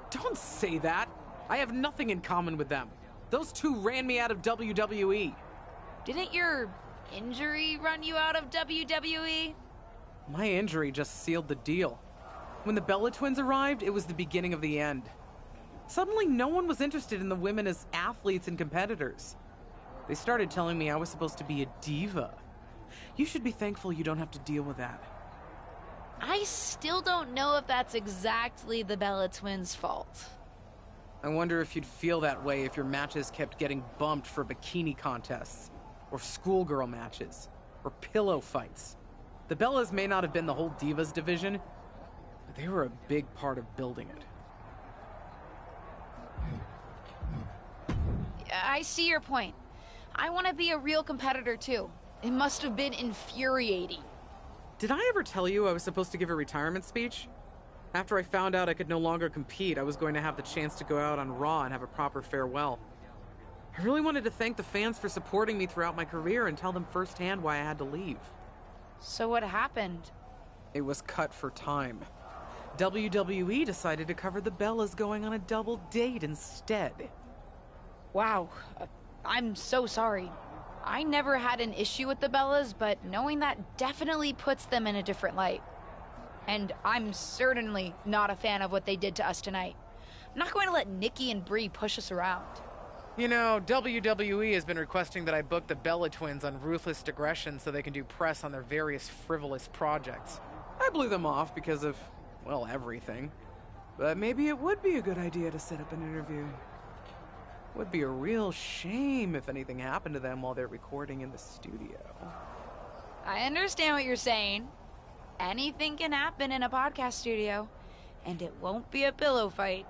Speaker 3: Don't say that. I have nothing in common with them. Those two ran me out of WWE.
Speaker 2: Didn't your injury run you out of WWE?
Speaker 3: My injury just sealed the deal. When the Bella twins arrived, it was the beginning of the end. Suddenly, no one was interested in the women as athletes and competitors. They started telling me I was supposed to be a diva. You should be thankful you don't have to deal with that.
Speaker 2: I still don't know if that's exactly the Bella twins' fault.
Speaker 3: I wonder if you'd feel that way if your matches kept getting bumped for bikini contests, or schoolgirl matches, or pillow fights. The Bellas may not have been the whole Divas division, but they were a big part of building it.
Speaker 2: I see your point. I want to be a real competitor too. It must have been infuriating.
Speaker 3: Did I ever tell you I was supposed to give a retirement speech? After I found out I could no longer compete, I was going to have the chance to go out on Raw and have a proper farewell. I really wanted to thank the fans for supporting me throughout my career and tell them firsthand why I had to leave.
Speaker 2: So what happened?
Speaker 3: It was cut for time. WWE decided to cover the Bellas going on a double date instead.
Speaker 2: Wow. I'm so sorry. I never had an issue with the Bellas, but knowing that definitely puts them in a different light. And I'm certainly not a fan of what they did to us tonight. I'm not going to let Nikki and Brie push us around.
Speaker 3: You know, WWE has been requesting that I book the Bella twins on Ruthless Digression so they can do press on their various frivolous projects. I blew them off because of, well, everything. But maybe it would be a good idea to set up an interview. Would be a real shame if anything happened to them while they're recording in the studio.
Speaker 2: I understand what you're saying. Anything can happen in a podcast studio, and it won't be a pillow fight.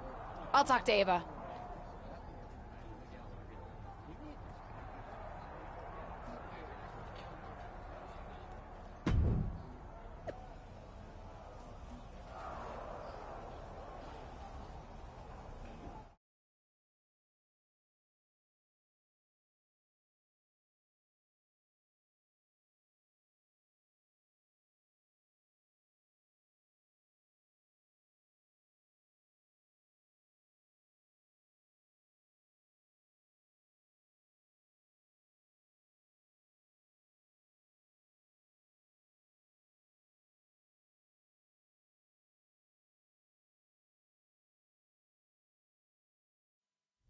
Speaker 2: I'll talk to Ava.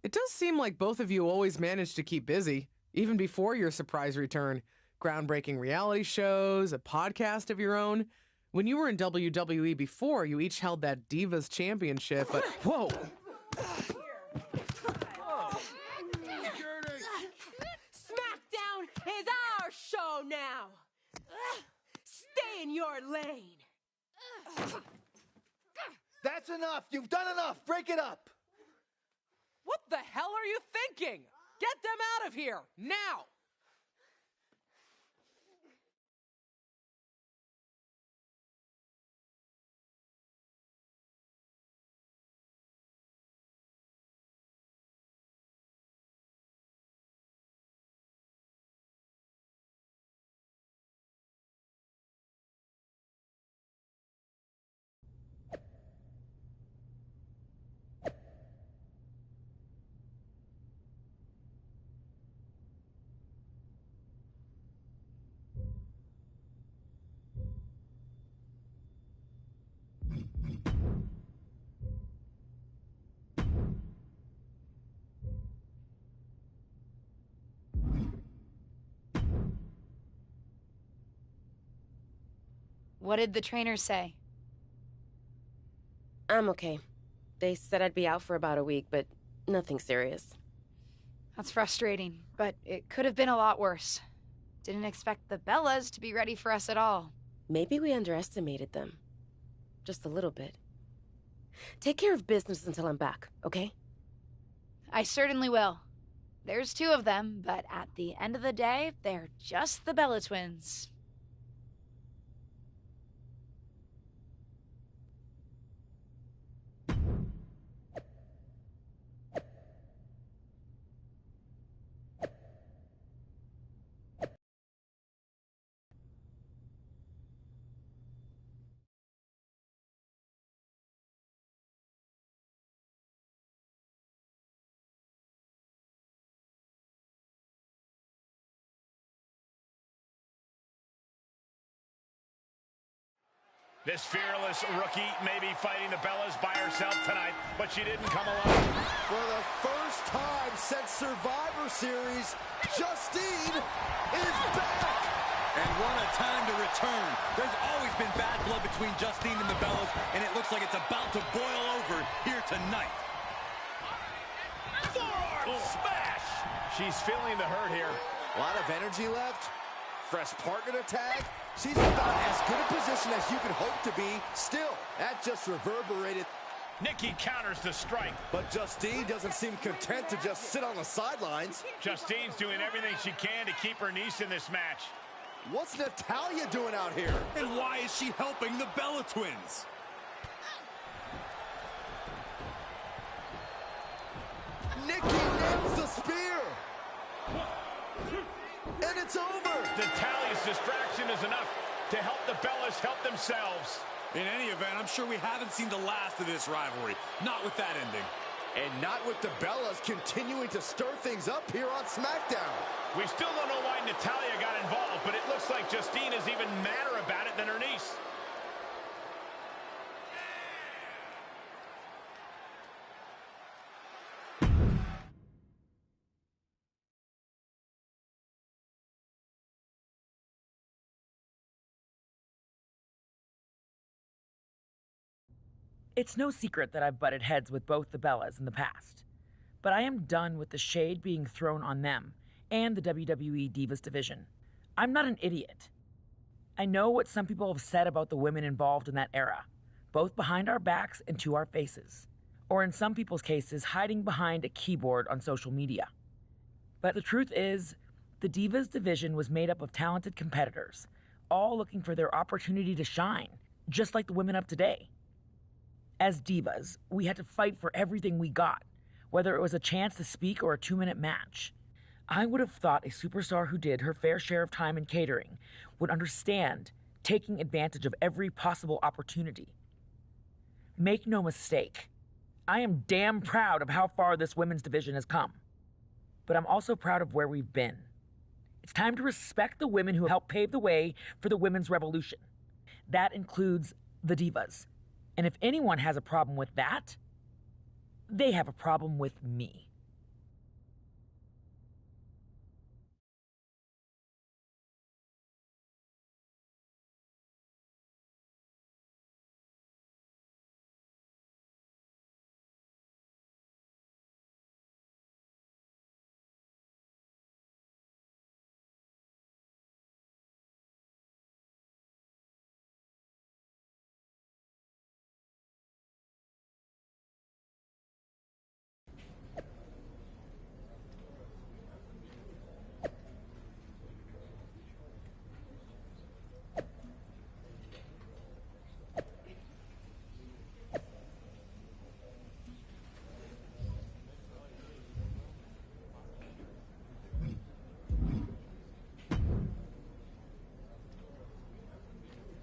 Speaker 3: It does seem like both of you always manage to keep busy, even before your surprise return. Groundbreaking reality shows, a podcast of your own. When you were in WWE before, you each held that Divas Championship, but whoa!
Speaker 12: SmackDown is our show now. Stay in your lane.
Speaker 6: That's enough. You've done enough. Break it up.
Speaker 3: What the hell are you thinking? Get them out of here, now!
Speaker 2: What did the trainer say?
Speaker 12: I'm okay. They said I'd be out for about a week, but nothing serious.
Speaker 2: That's frustrating, but it could have been a lot worse. Didn't expect the Bellas to be ready for us at all.
Speaker 12: Maybe we underestimated them. Just a little bit. Take care of business until I'm back, okay?
Speaker 2: I certainly will. There's two of them, but at the end of the day, they're just the Bella twins.
Speaker 5: This fearless rookie may be fighting the Bellas by herself tonight, but she didn't come alone.
Speaker 6: For the first time since Survivor Series, Justine is back.
Speaker 7: And what a time to return. There's always been bad blood between Justine and the Bellas, and it looks like it's about to boil over here tonight.
Speaker 5: Forearm smash! She's feeling the hurt here.
Speaker 6: A lot of energy left. Fresh partner to tag. She's about as good a position as you could hope to be. Still, that just reverberated.
Speaker 5: Nikki counters the strike.
Speaker 6: But Justine doesn't seem content to just sit on the sidelines.
Speaker 5: Justine's doing everything she can to keep her niece in this match.
Speaker 6: What's Natalya doing out here?
Speaker 7: And why is she helping the Bella Twins?
Speaker 6: Nikki nails the spear. And it's over.
Speaker 5: Natalya's distraction is enough to help the Bellas help themselves.
Speaker 7: In any event, I'm sure we haven't seen the last of this rivalry. Not with that ending.
Speaker 6: And not with the Bellas continuing to stir things up here on SmackDown.
Speaker 5: We still don't know why Natalya got involved, but it looks like Justine is even madder about it than her niece.
Speaker 10: It's no secret that I've butted heads with both the Bellas in the past, but I am done with the shade being thrown on them and the WWE Divas division. I'm not an idiot. I know what some people have said about the women involved in that era, both behind our backs and to our faces, or in some people's cases, hiding behind a keyboard on social media. But the truth is, the Divas division was made up of talented competitors, all looking for their opportunity to shine, just like the women of today. As divas, we had to fight for everything we got, whether it was a chance to speak or a 2-minute match. I would have thought a superstar who did her fair share of time in catering would understand taking advantage of every possible opportunity. Make no mistake, I am damn proud of how far this women's division has come. But I'm also proud of where we've been. It's time to respect the women who helped pave the way for the women's revolution. That includes the divas. And if anyone has a problem with that, they have a problem with me.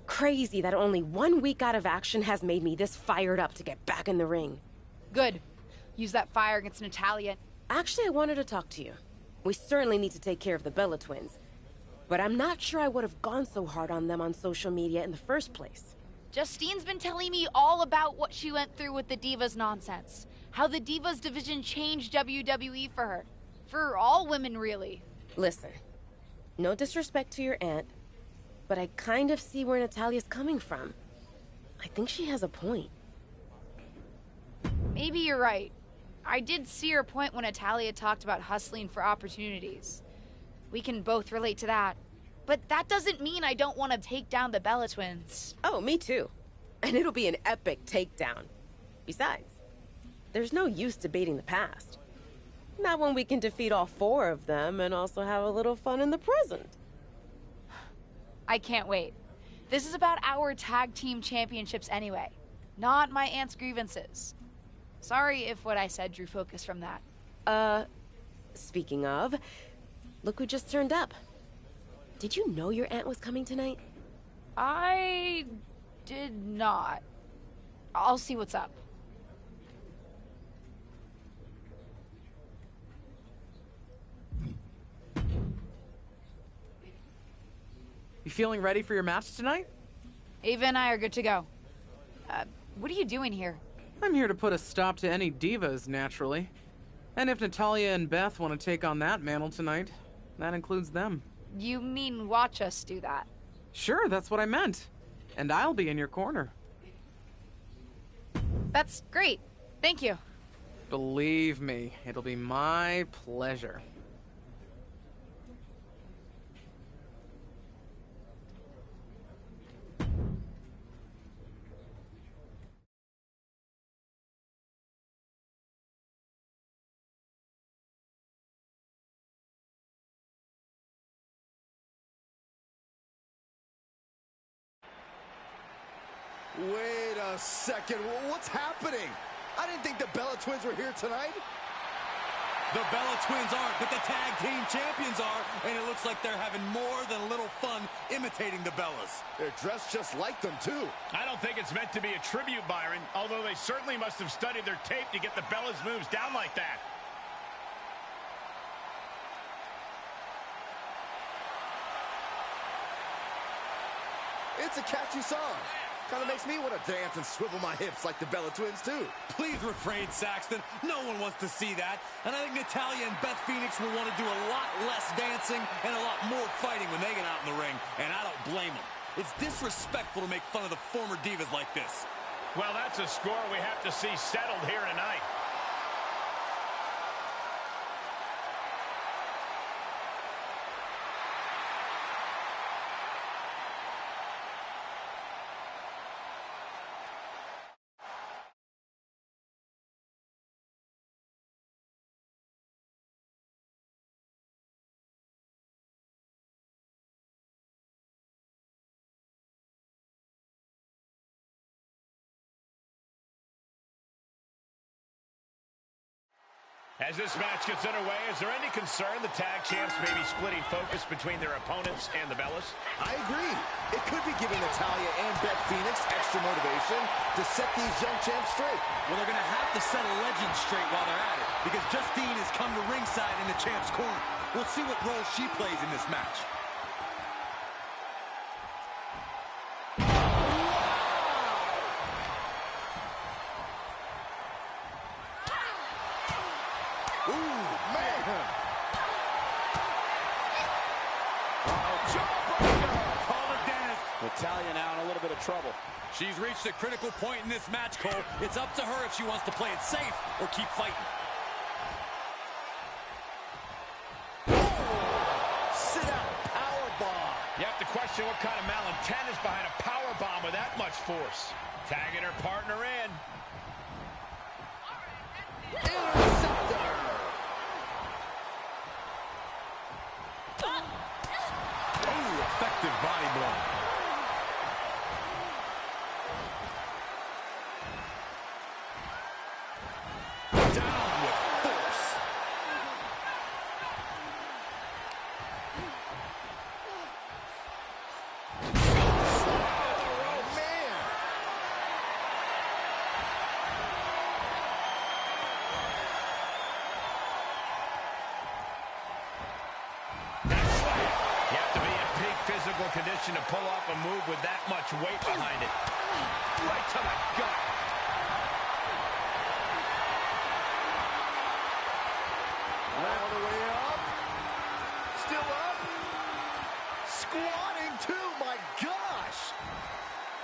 Speaker 12: Crazy that only 1 week out of action has made me this fired up to get back in the ring.
Speaker 2: Good. Use that fire against Natalya.
Speaker 12: Actually, I wanted to talk to you. We certainly need to take care of the Bella Twins. But I'm not sure I would have gone so hard on them on social media in the first place.
Speaker 2: Justine's been telling me all about what she went through with the Divas nonsense. How the Divas division changed WWE for her. For all women, really.
Speaker 12: Listen, no disrespect to your aunt, but I kind of see where Natalya's coming from. I think she has a point.
Speaker 2: Maybe you're right. I did see her point when Natalya talked about hustling for opportunities. We can both relate to that. But that doesn't mean I don't want to take down the Bella Twins.
Speaker 12: Oh, me too. And it'll be an epic takedown. Besides, there's no use debating the past. Not when we can defeat all 4 of them and also have a little fun in the present.
Speaker 2: I can't wait. This is about our tag team championships anyway, not my aunt's grievances. Sorry if what I said drew focus from that.
Speaker 12: Speaking of, look who just turned up. Did you know your aunt was coming tonight?
Speaker 2: I did not. I'll see what's up.
Speaker 3: You feeling ready for your match tonight?
Speaker 2: Ava and I are good to go. What are you doing here?
Speaker 3: I'm here to put a stop to any divas, naturally. And if Natalya and Beth want to take on that mantle tonight, that includes them.
Speaker 2: You mean watch us do that?
Speaker 3: Sure, that's what I meant. And I'll be in your corner.
Speaker 2: That's great. Thank you.
Speaker 3: Believe me, it'll be my pleasure.
Speaker 6: Wait a second. What's happening? I didn't think the Bella Twins were here tonight.
Speaker 7: The Bella Twins aren't, but the tag team champions are, and it looks like they're having more than a little fun imitating the Bellas.
Speaker 6: They're dressed just like them, too.
Speaker 5: I don't think it's meant to be a tribute, Byron, although they certainly must have studied their tape to get the Bellas' moves down like that.
Speaker 6: It's a catchy song. Kind of makes me want to dance and swivel my hips like the Bella Twins, too.
Speaker 7: Please refrain, Saxton. No one wants to see that. And I think Natalya and Beth Phoenix will want to do a lot less dancing and a lot more fighting when they get out in the ring, and I don't blame them. It's disrespectful to make fun of the former divas like this.
Speaker 5: Well, that's a score we have to see settled here tonight. As this match gets underway, is there any concern the tag champs may be splitting focus between their opponents and the Bellas?
Speaker 6: I agree. It could be giving Natalya and Beth Phoenix extra motivation to set these young champs straight.
Speaker 7: Well, they're going to have to set a legend straight while they're at it, because Justine has come to ringside in the champ's corner. We'll see what role she plays in this match.
Speaker 6: Natalya now in a little bit of trouble.
Speaker 7: She's reached a critical point in this match, Cole. It's up to her if she wants to play it safe or keep fighting.
Speaker 6: Sit-out powerbomb.
Speaker 5: You have to question what kind of malintent is behind a powerbomb with that much force. Tagging her partner in.
Speaker 6: Interceptor.
Speaker 7: Oh, effective body blow.
Speaker 5: Physical condition to pull off a move with that much weight behind it. Right to the gut.
Speaker 6: All the way up. Still up. Squatting too, my gosh.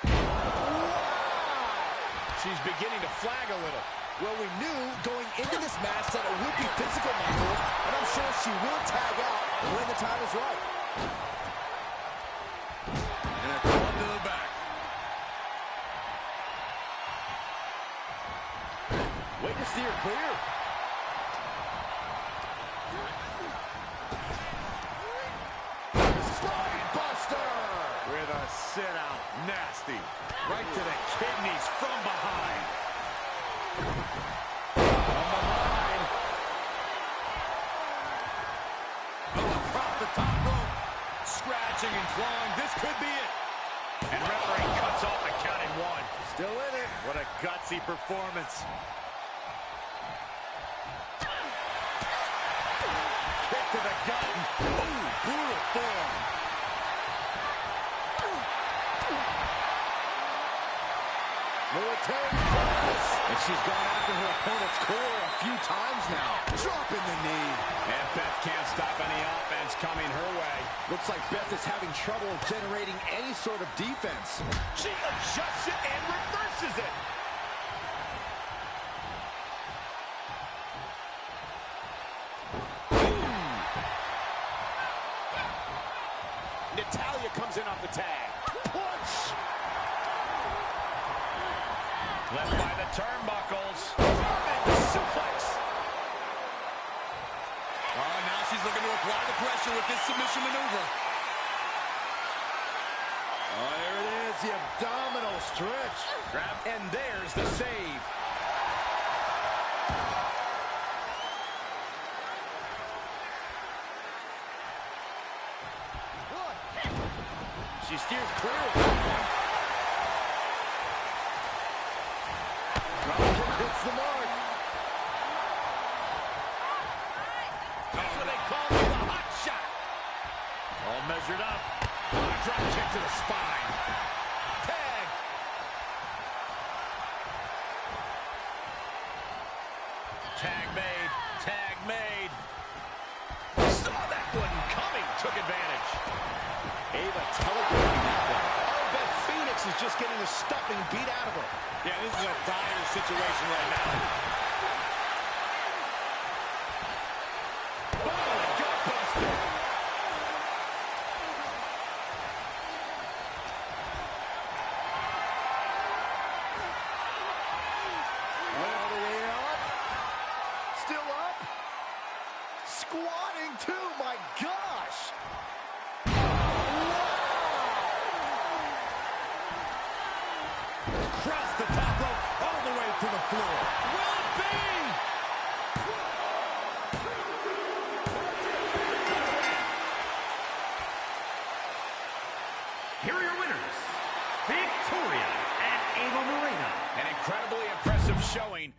Speaker 6: Wow.
Speaker 5: She's beginning to flag a little.
Speaker 6: Well, we knew going into this match that it would be physical battle, and I'm sure she will tag out when the time is right.
Speaker 7: And a club to the back.
Speaker 6: Way to steer clear. Spine buster!
Speaker 7: With a sit-out. Nasty. Right to the kidneys from behind. From behind. Across the top rope. Scratching and clawing. This could be it.
Speaker 5: And referee cuts off the count at one.
Speaker 6: Still in it.
Speaker 7: What a gutsy performance. Kick to the gut. Ooh, brutal form.
Speaker 6: Military press.
Speaker 7: And she's gone after her opponent's core a few times now.
Speaker 6: Dropping the knee.
Speaker 5: And Beth can't stop any offense coming her way.
Speaker 6: Looks like Beth is having trouble generating any sort of defense.
Speaker 5: She adjusts it and reverses it. Natalia comes in off the tag. Punch! Left by the turnbuckles. German suplex.
Speaker 7: Oh, now she's looking to apply the pressure with this submission maneuver.
Speaker 6: Oh, there it is, the abdominal stretch.
Speaker 5: Grab, and there's the save.
Speaker 6: She steers clear of that one. Dropkick hits the mark.
Speaker 5: That's what they call the hot shot. All measured up. Drop kick to the spine. Tag. Tag made. Tag made. Saw that one coming. Took advantage.
Speaker 6: Ava telegraphing that one. Oh, Beth Phoenix is just getting the stuffing beat out of her.
Speaker 5: Yeah, this is a dire situation right now. Oh, gutbuster.
Speaker 6: All the way up. Still up. Squatting too, my gosh.
Speaker 5: Across the top rope, all the way to the floor. Will it be?
Speaker 4: Here are your winners, Victoria and Ava Moreno.
Speaker 5: An incredibly impressive showing.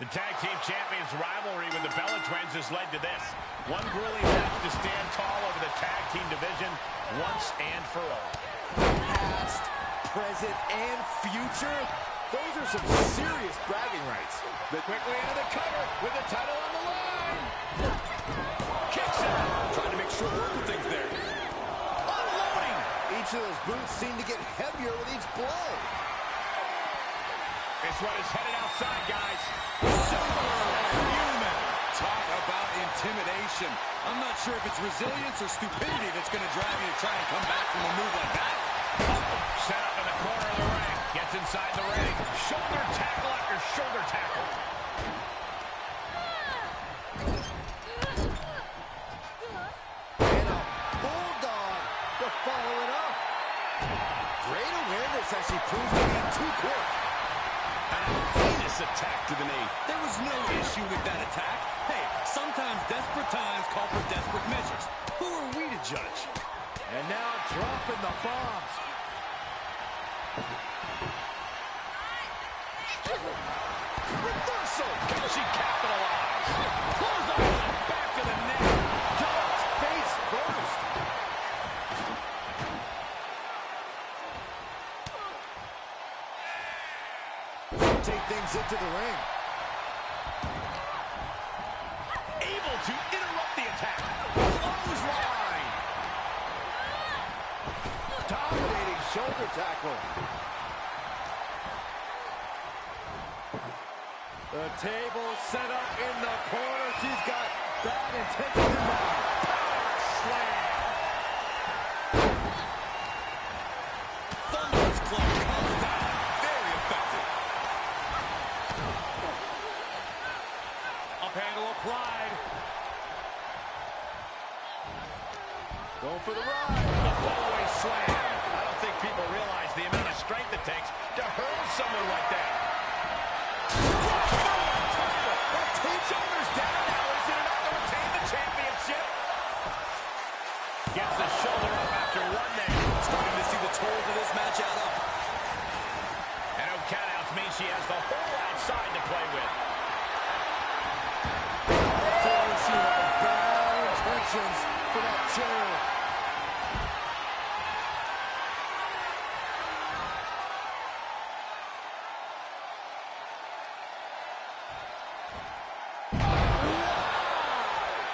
Speaker 5: The tag team champions rivalry with the Bella Twins has led to this. One grueling match to stand tall over the tag team division once and for all.
Speaker 6: Past, present, and future. Those are some serious bragging rights.
Speaker 5: But quickly into the cover with the title on the line. Kicks out.
Speaker 7: Trying to make short work of things there.
Speaker 5: Unloading.
Speaker 6: Each of those boots seem to get heavier with each blow.
Speaker 5: This one is headed outside, guys.
Speaker 7: Superhuman. Talk about intimidation. I'm not sure if it's resilience or stupidity that's going to drive you to try and come back from a move like that.
Speaker 5: Set up in the corner of the ring. Gets inside the ring. Shoulder tackle after shoulder tackle.
Speaker 6: And a bulldog to follow it up. Great awareness as she proves to be too quick.
Speaker 5: Heinous attack to the knee.
Speaker 7: There was no issue with that attack. Hey, sometimes desperate times call for desperate measures. Who are we to judge?
Speaker 6: And now dropping the bombs.
Speaker 5: Reversal. Can she capitalize? Pulls on the back of the neck.
Speaker 6: Dogs face first. Take things into the ring.
Speaker 5: Able to interrupt the attack. Clothesline.
Speaker 6: Dominating shoulder tackle. The table set up in the corner. She's got bad intentions in mind. Power slam.
Speaker 7: Thunderous club comes down. Very effective. Up handle applied.
Speaker 6: Going for the ride.
Speaker 5: The fallaway slam. I don't think people realize the amount of strength it takes to hurl someone like that.
Speaker 6: Shoulders down now. Is it enough to retain the championship?
Speaker 5: Gets the shoulder up after one there.
Speaker 7: Starting to see the tolls of this match add up.
Speaker 5: And no countouts mean she has the whole outside to play with.
Speaker 6: Clearly she has bad intentions for that chair.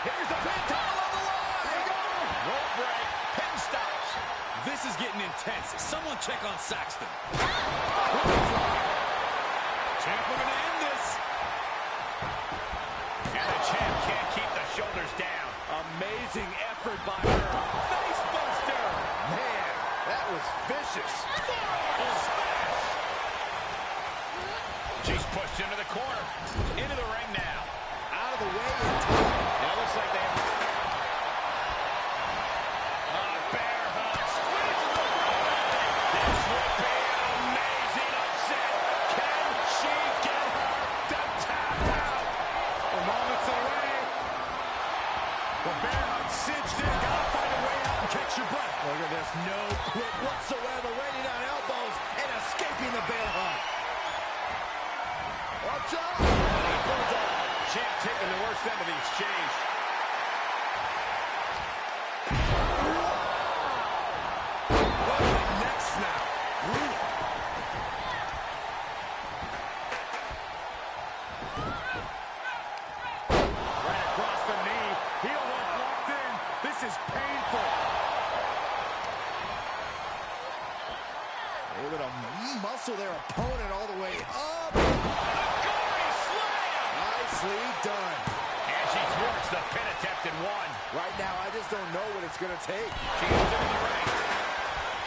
Speaker 6: Here's the pin, title on the line. Here we go.
Speaker 5: Rope break. Pin stops.
Speaker 7: This is getting intense. Someone check on Saxton. Champ looking to end this.
Speaker 5: And the champ can't keep the shoulders down.
Speaker 6: Amazing effort by her. Face buster. Man, that was vicious.
Speaker 5: Smash. She's pushed into the corner. Into the ring now.
Speaker 6: Out of the way in time.
Speaker 5: It looks like they have... bear hug. Squeeze the This would be an amazing upset. Can she get her to tap out?
Speaker 6: The moment's away. The bear hug cinched in. Gotta find a way out and catch your breath. Look at this. No quit whatsoever. Raining on elbows and escaping the bear hug. Watch out.
Speaker 5: Champ taking the worst end of the exchange.
Speaker 6: What a neck snap. Right across the knee. Heel hook locked in. This is painful. Able to muscle their opponent all the way up. Nicely done.
Speaker 5: And she thwarts the pin attempt in one.
Speaker 6: Right now, I just don't know what it's going to take.
Speaker 5: She goes into the ring.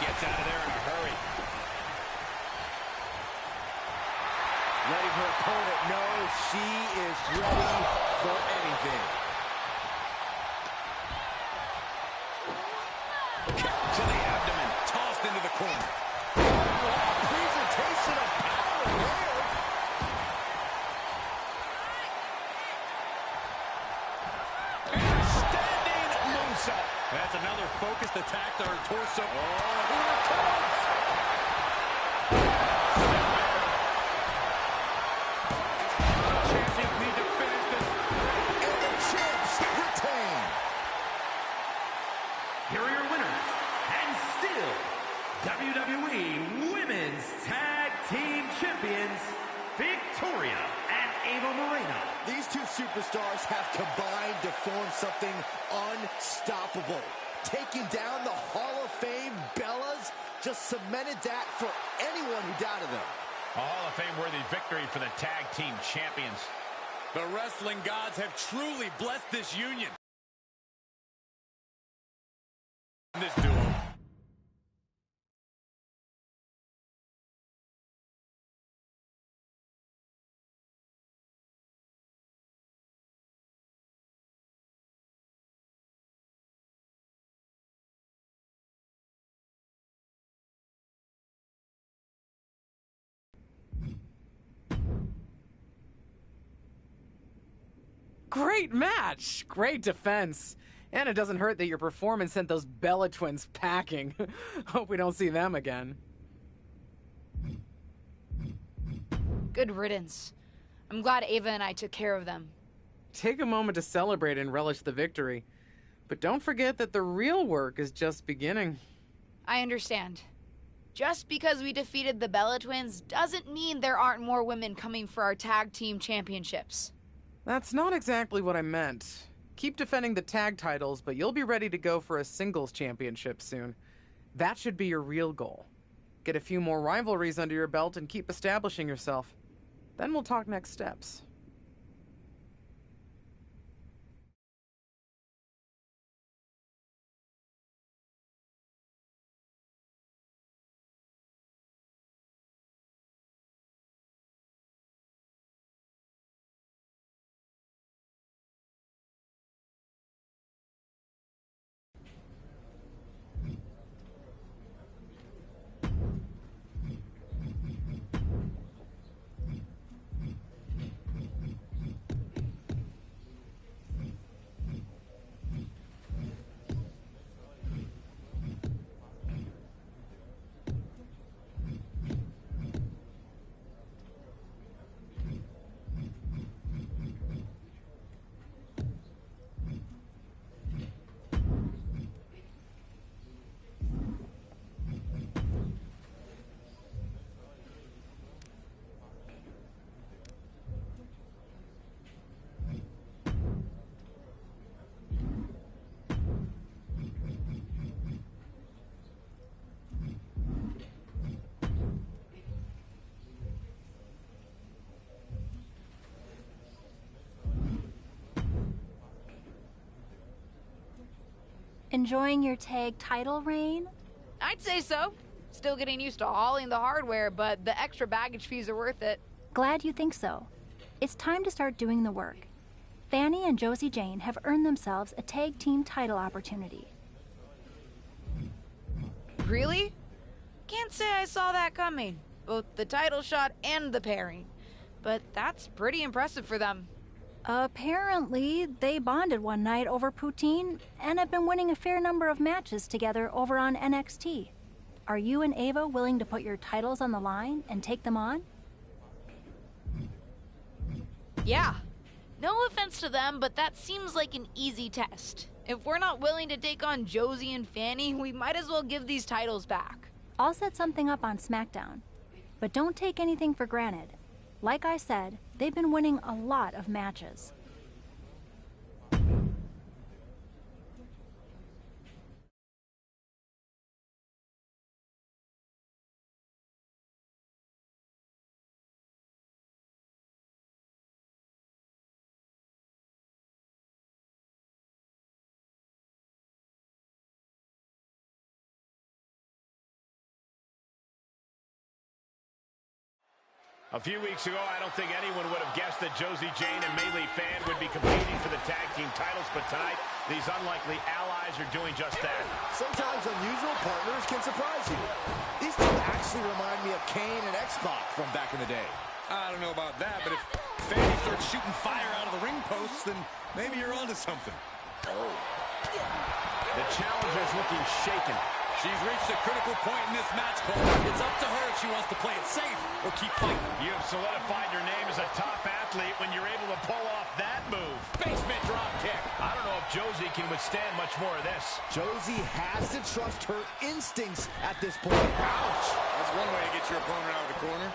Speaker 5: Gets out of there in a hurry.
Speaker 6: Letting her opponent know she is ready for anything.
Speaker 5: Kick to the abdomen.
Speaker 7: Tossed into the corner.
Speaker 6: Presentation of power here.
Speaker 5: Standing moonsault.
Speaker 7: That's another focused attack to her torso.
Speaker 6: Oh, here it comes.
Speaker 7: Champions need to finish this.
Speaker 6: And the champs retain.
Speaker 4: Here are your winners, and still WWE Women's Tag Team Champions, Victoria and Ava Moreno.
Speaker 6: These two superstars have combined to form something unstoppable. Taking down the Hall of Fame Bellas just cemented that for anyone who doubted them.
Speaker 5: A Hall of Fame-worthy victory for the tag team champions.
Speaker 7: The wrestling gods have truly blessed this union. This duo.
Speaker 3: Great match! Great defense. And it doesn't hurt that your performance sent those Bella twins packing. Hope we don't see them again.
Speaker 2: Good riddance. I'm glad Ava and I took care of them.
Speaker 3: Take a moment to celebrate and relish the victory. But don't forget that the real work is just beginning.
Speaker 2: I understand. Just because we defeated the Bella Twins doesn't mean there aren't more women coming for our tag team championships.
Speaker 3: That's not exactly what I meant. Keep defending the tag titles, but you'll be ready to go for a singles championship soon. That should be your real goal. Get a few more rivalries under your belt and keep establishing yourself. Then we'll talk next steps.
Speaker 13: Enjoying your tag title reign?
Speaker 2: I'd say so. Still getting used to hauling the hardware, but the extra baggage fees are worth it.
Speaker 13: Glad you think so. It's time to start doing the work. Fanny and Josie Jane have earned themselves a tag team title opportunity.
Speaker 2: Really? Can't say I saw that coming. Both the title shot and the pairing. But that's pretty impressive for them.
Speaker 13: Apparently, they bonded one night over poutine and have been winning a fair number of matches together over on NXT. Are you and Ava willing to put your titles on the line and take them on?
Speaker 2: Yeah. No offense to them, but that seems like an easy test. If we're not willing to take on Josie and Fanny, we might as well give these titles back.
Speaker 13: I'll set something up on SmackDown. But don't take anything for granted. Like I said, they've been winning a lot of matches.
Speaker 5: A few weeks ago, I don't think anyone would have guessed that Josie Jane and Mei Li Fan would be competing for the tag team titles, but tonight, these unlikely allies are doing just that.
Speaker 6: Sometimes unusual partners can surprise you. These two actually remind me of Kane and X-Pac from back in the day.
Speaker 7: I don't know about that, but if Fanny starts shooting fire out of the ring posts, then maybe you're onto something.
Speaker 6: Oh.
Speaker 5: The challenger's looking shaken.
Speaker 7: She's reached a critical point in this match, Cole. It's up to her if she wants to play it safe or keep fighting.
Speaker 5: You have solidified your name as a top athlete when you're able to pull off that move. Basement drop kick. I don't know if Josie can withstand much more of this.
Speaker 6: Josie has to trust her instincts at this point. Ouch!
Speaker 7: That's one way to get your opponent out of the corner.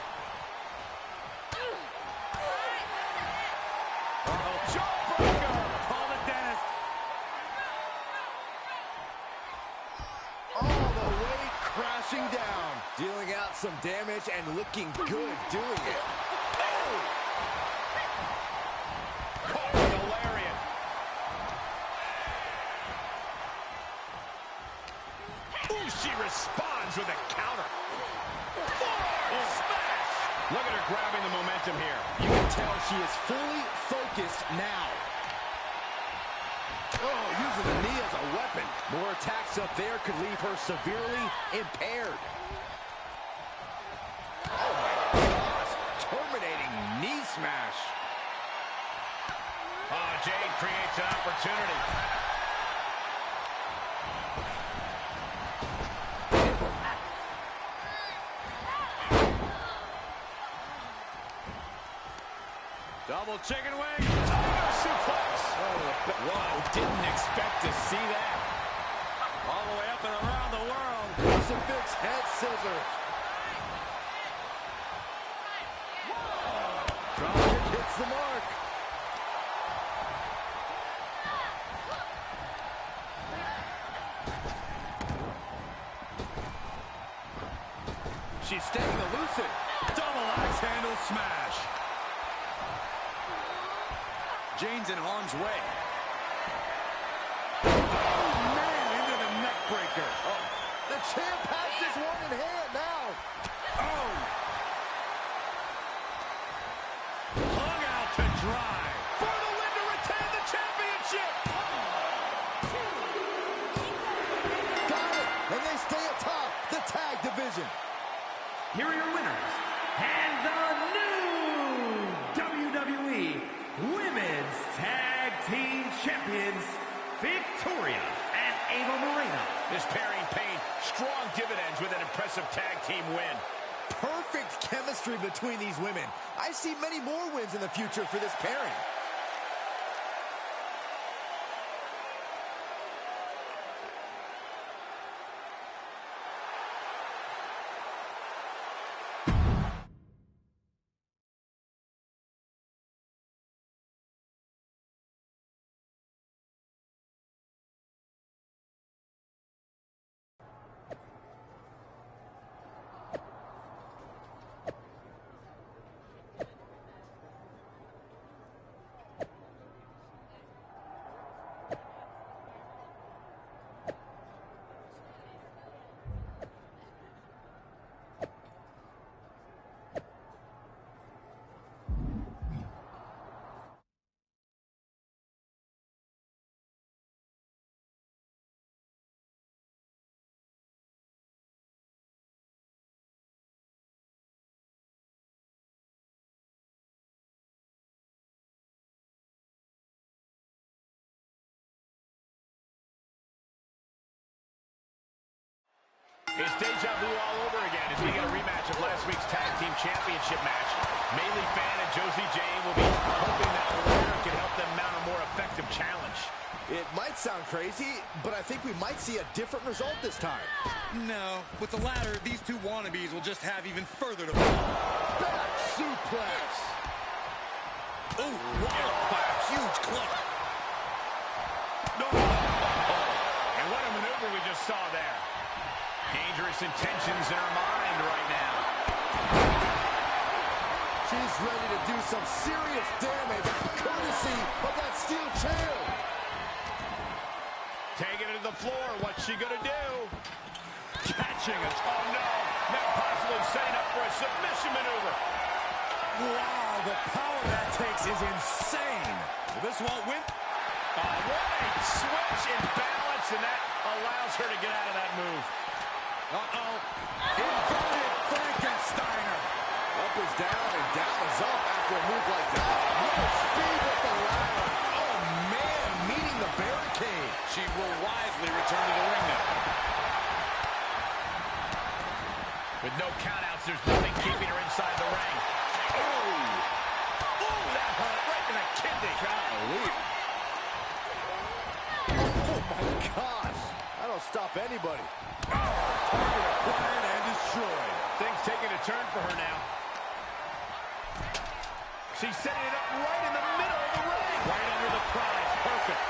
Speaker 5: Jawbreaker! Call the dentist.
Speaker 6: All the way crashing down. Dealing out some damage and looking good doing it. Oh!
Speaker 5: Caught with a lariat. Ooh, she responds with a counter. Smash! Look at her grabbing the momentum here.
Speaker 6: You can tell she is fully focused now. Oh, using the knee as a weapon. More attacks up there could leave her severely impaired. Oh my gosh, terminating knee smash.
Speaker 5: Oh, Jade creates an opportunity. Double chicken wing. Tiger suplex. Oh, whoa, didn't expect to see that. All the way up and around the world.
Speaker 6: Crucifix head scissors. Drop kick hits the mark.
Speaker 7: She's staying elusive. Double axe handle smash. Jane's in harm's way.
Speaker 6: Oh, man, into the neck breaker. Oh, the champ has this one in hand now.
Speaker 7: Oh! Hung out to dry.
Speaker 5: For the win to retain the championship.
Speaker 6: Got it, and they stay atop the tag division.
Speaker 4: Here are your winners, and the new WWE Women's Tag Team Champions, Victoria and Ava Moreno.
Speaker 5: This pairing paid strong dividends with an impressive tag team win.
Speaker 6: Perfect chemistry between these women. I see many more wins in the future for this pairing.
Speaker 5: It's deja vu all over again as we get a rematch of last week's Tag Team Championship match. Melee Fan and Josie Jane will be hoping that the winner can help them mount a more effective challenge.
Speaker 6: It might sound crazy, but I think we might see a different result this time.
Speaker 7: No, with the ladder, these two wannabes will just have even further to fall.
Speaker 6: Back suplex.
Speaker 7: Oh, wow, by a huge club.
Speaker 5: No. And what a maneuver we just saw there. Dangerous intentions in her mind right now.
Speaker 6: She's ready to do some serious damage, courtesy of that steel chair.
Speaker 5: Taking it to the floor. What's she going to do?
Speaker 7: Catching it.
Speaker 5: Oh, no. Now possibly setting up for a submission maneuver.
Speaker 7: Wow, the power that takes is insane. This won't win.
Speaker 5: What a switch in balance, and that allows her to get out of that move.
Speaker 7: Uh-oh. Inverted Frankensteiner.
Speaker 6: Up is down and down is up after a move like that. What speed with the ladder. Oh, man, meeting the barricade.
Speaker 7: She will wisely return to the ring now.
Speaker 5: With no countouts, there's nothing keeping her inside the ring. Oh, that hurt right in the kidney.
Speaker 6: Golly. Oh, my gosh. That'll stop anybody.
Speaker 7: Target acquired and destroyed.
Speaker 5: Things taking a turn for her now. She's setting it up right in the middle of the ring.
Speaker 7: Right under the prize. Perfect.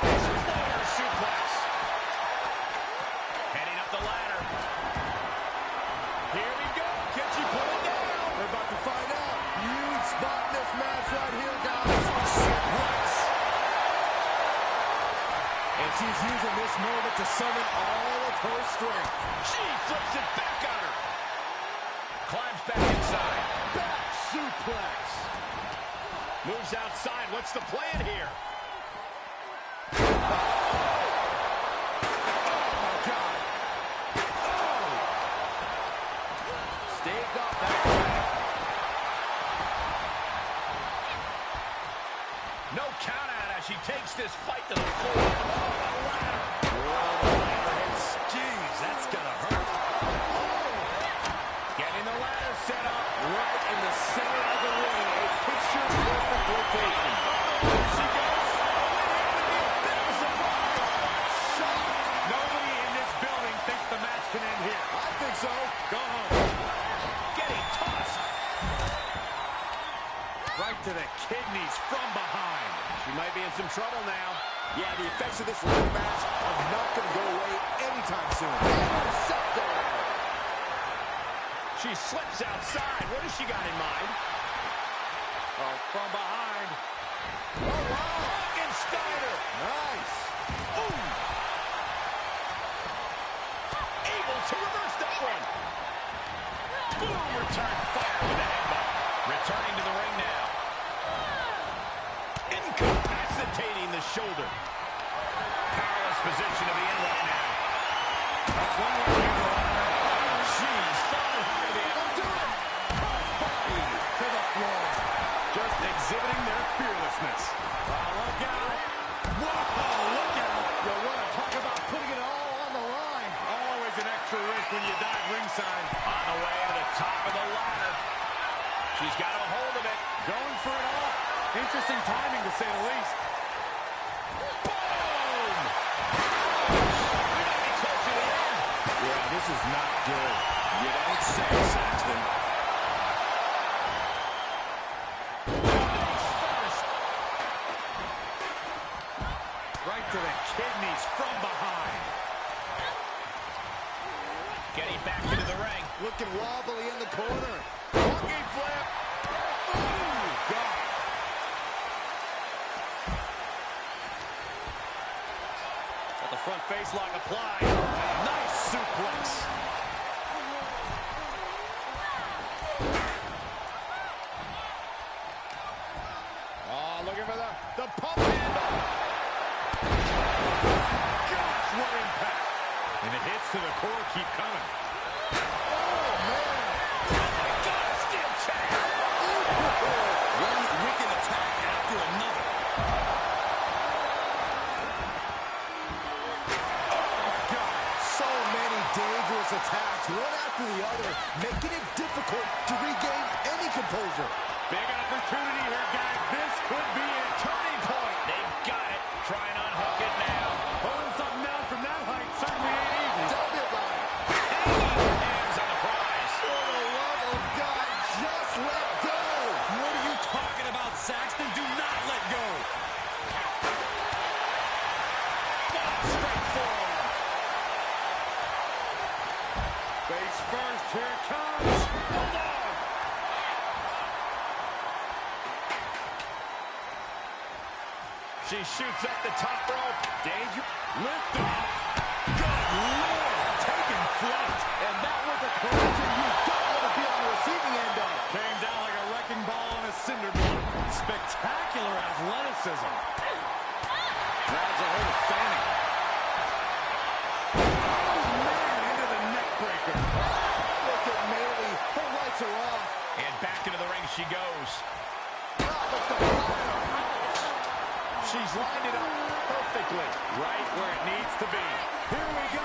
Speaker 5: Exploder suplex. Heading up the ladder. Here we go. Can she pull it down?
Speaker 6: We're about to find out. Huge spot in this match right here, guys.
Speaker 5: Suplex.
Speaker 6: And she's using this moment to summon all of her strength.
Speaker 5: She flips it back on her. Climbs back inside.
Speaker 6: Back suplex.
Speaker 5: Moves outside. What's the plan here?
Speaker 6: Oh, my God. Oh. Staved off that attack.
Speaker 5: No count out as she takes this fight to the floor. Oh, the ladder.
Speaker 7: Jeez, that's gonna hurt.
Speaker 5: Getting the ladder set up.
Speaker 6: Right in the center of the ring. A picture-perfect location.
Speaker 5: There she goes. Bit of a surprise.
Speaker 6: Shot.
Speaker 5: Nobody in this building thinks the match can end here.
Speaker 6: I think so.
Speaker 5: Go home. Getting tossed.
Speaker 7: Right to the kidneys from behind.
Speaker 5: She might be in some trouble now.
Speaker 6: Yeah, the effects of this ring match are not going to go away anytime soon. Interceptor.
Speaker 5: She slips outside. What has she got in mind?
Speaker 7: Oh, from behind.
Speaker 6: Oh, wow.
Speaker 5: Frankensteiner.
Speaker 6: Nice.
Speaker 5: Ooh. Able to reverse that one. Boom. Return fire with a headbutt. Returning to the ring now. Incapacitating the shoulder. Powerless position to be in right now.
Speaker 7: That's one way to go.
Speaker 5: She's falling hard to the
Speaker 6: Don't do it.
Speaker 7: Body to the floor.
Speaker 5: just exhibiting their fearlessness.
Speaker 7: Look out. Whoa, look out.
Speaker 6: You want to talk about putting it all on the line.
Speaker 7: Always an extra risk when you dive ringside.
Speaker 5: On the way to the top of the ladder. She's got a hold of it.
Speaker 7: Going for it all. Interesting timing, to say the least.
Speaker 5: Boom! We might be close to the end.
Speaker 6: Yeah, this is not good.
Speaker 7: You don't say, Saxton.
Speaker 5: First.
Speaker 7: Right to the kidneys from behind.
Speaker 5: Getting back into the ring.
Speaker 6: Looking wobbly in the corner. Monkey flip. Oh, God.
Speaker 7: Got the front face lock applied. Nice suplex.
Speaker 6: Oh, looking for the pump handle.
Speaker 7: Gosh, what impact. And the hits to the core keep coming.
Speaker 6: Oh, man.
Speaker 5: God, steel chair.
Speaker 7: One wicked attack after another.
Speaker 6: So many dangerous
Speaker 5: She shoots up the top rope. Danger.
Speaker 6: Lift off. Good Lord. Taking flight. And that was a collision you don't want to be on the receiving end of.
Speaker 7: Came down like a wrecking ball on a cinder block. Spectacular athleticism. Grabs a hold of Fanning. Oh, man, into the neck breaker.
Speaker 6: Look at Bayley. Her lights are off.
Speaker 5: And back into the ring she goes.
Speaker 6: She's lined it up perfectly.
Speaker 5: Right where it needs to be.
Speaker 7: Here we go,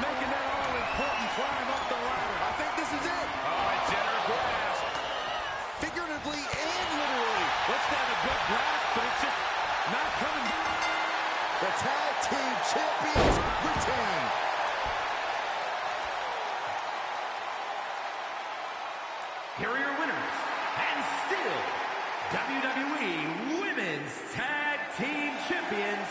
Speaker 7: making that all-important climb up the ladder.
Speaker 6: I think this is it.
Speaker 5: Oh, it's in her grasp.
Speaker 6: Figuratively and literally.
Speaker 7: Looks like a good grasp, but it's just not coming.
Speaker 6: The tag team champions retain.
Speaker 4: Here are your winners, and still WWE Women's Tag Team Champions,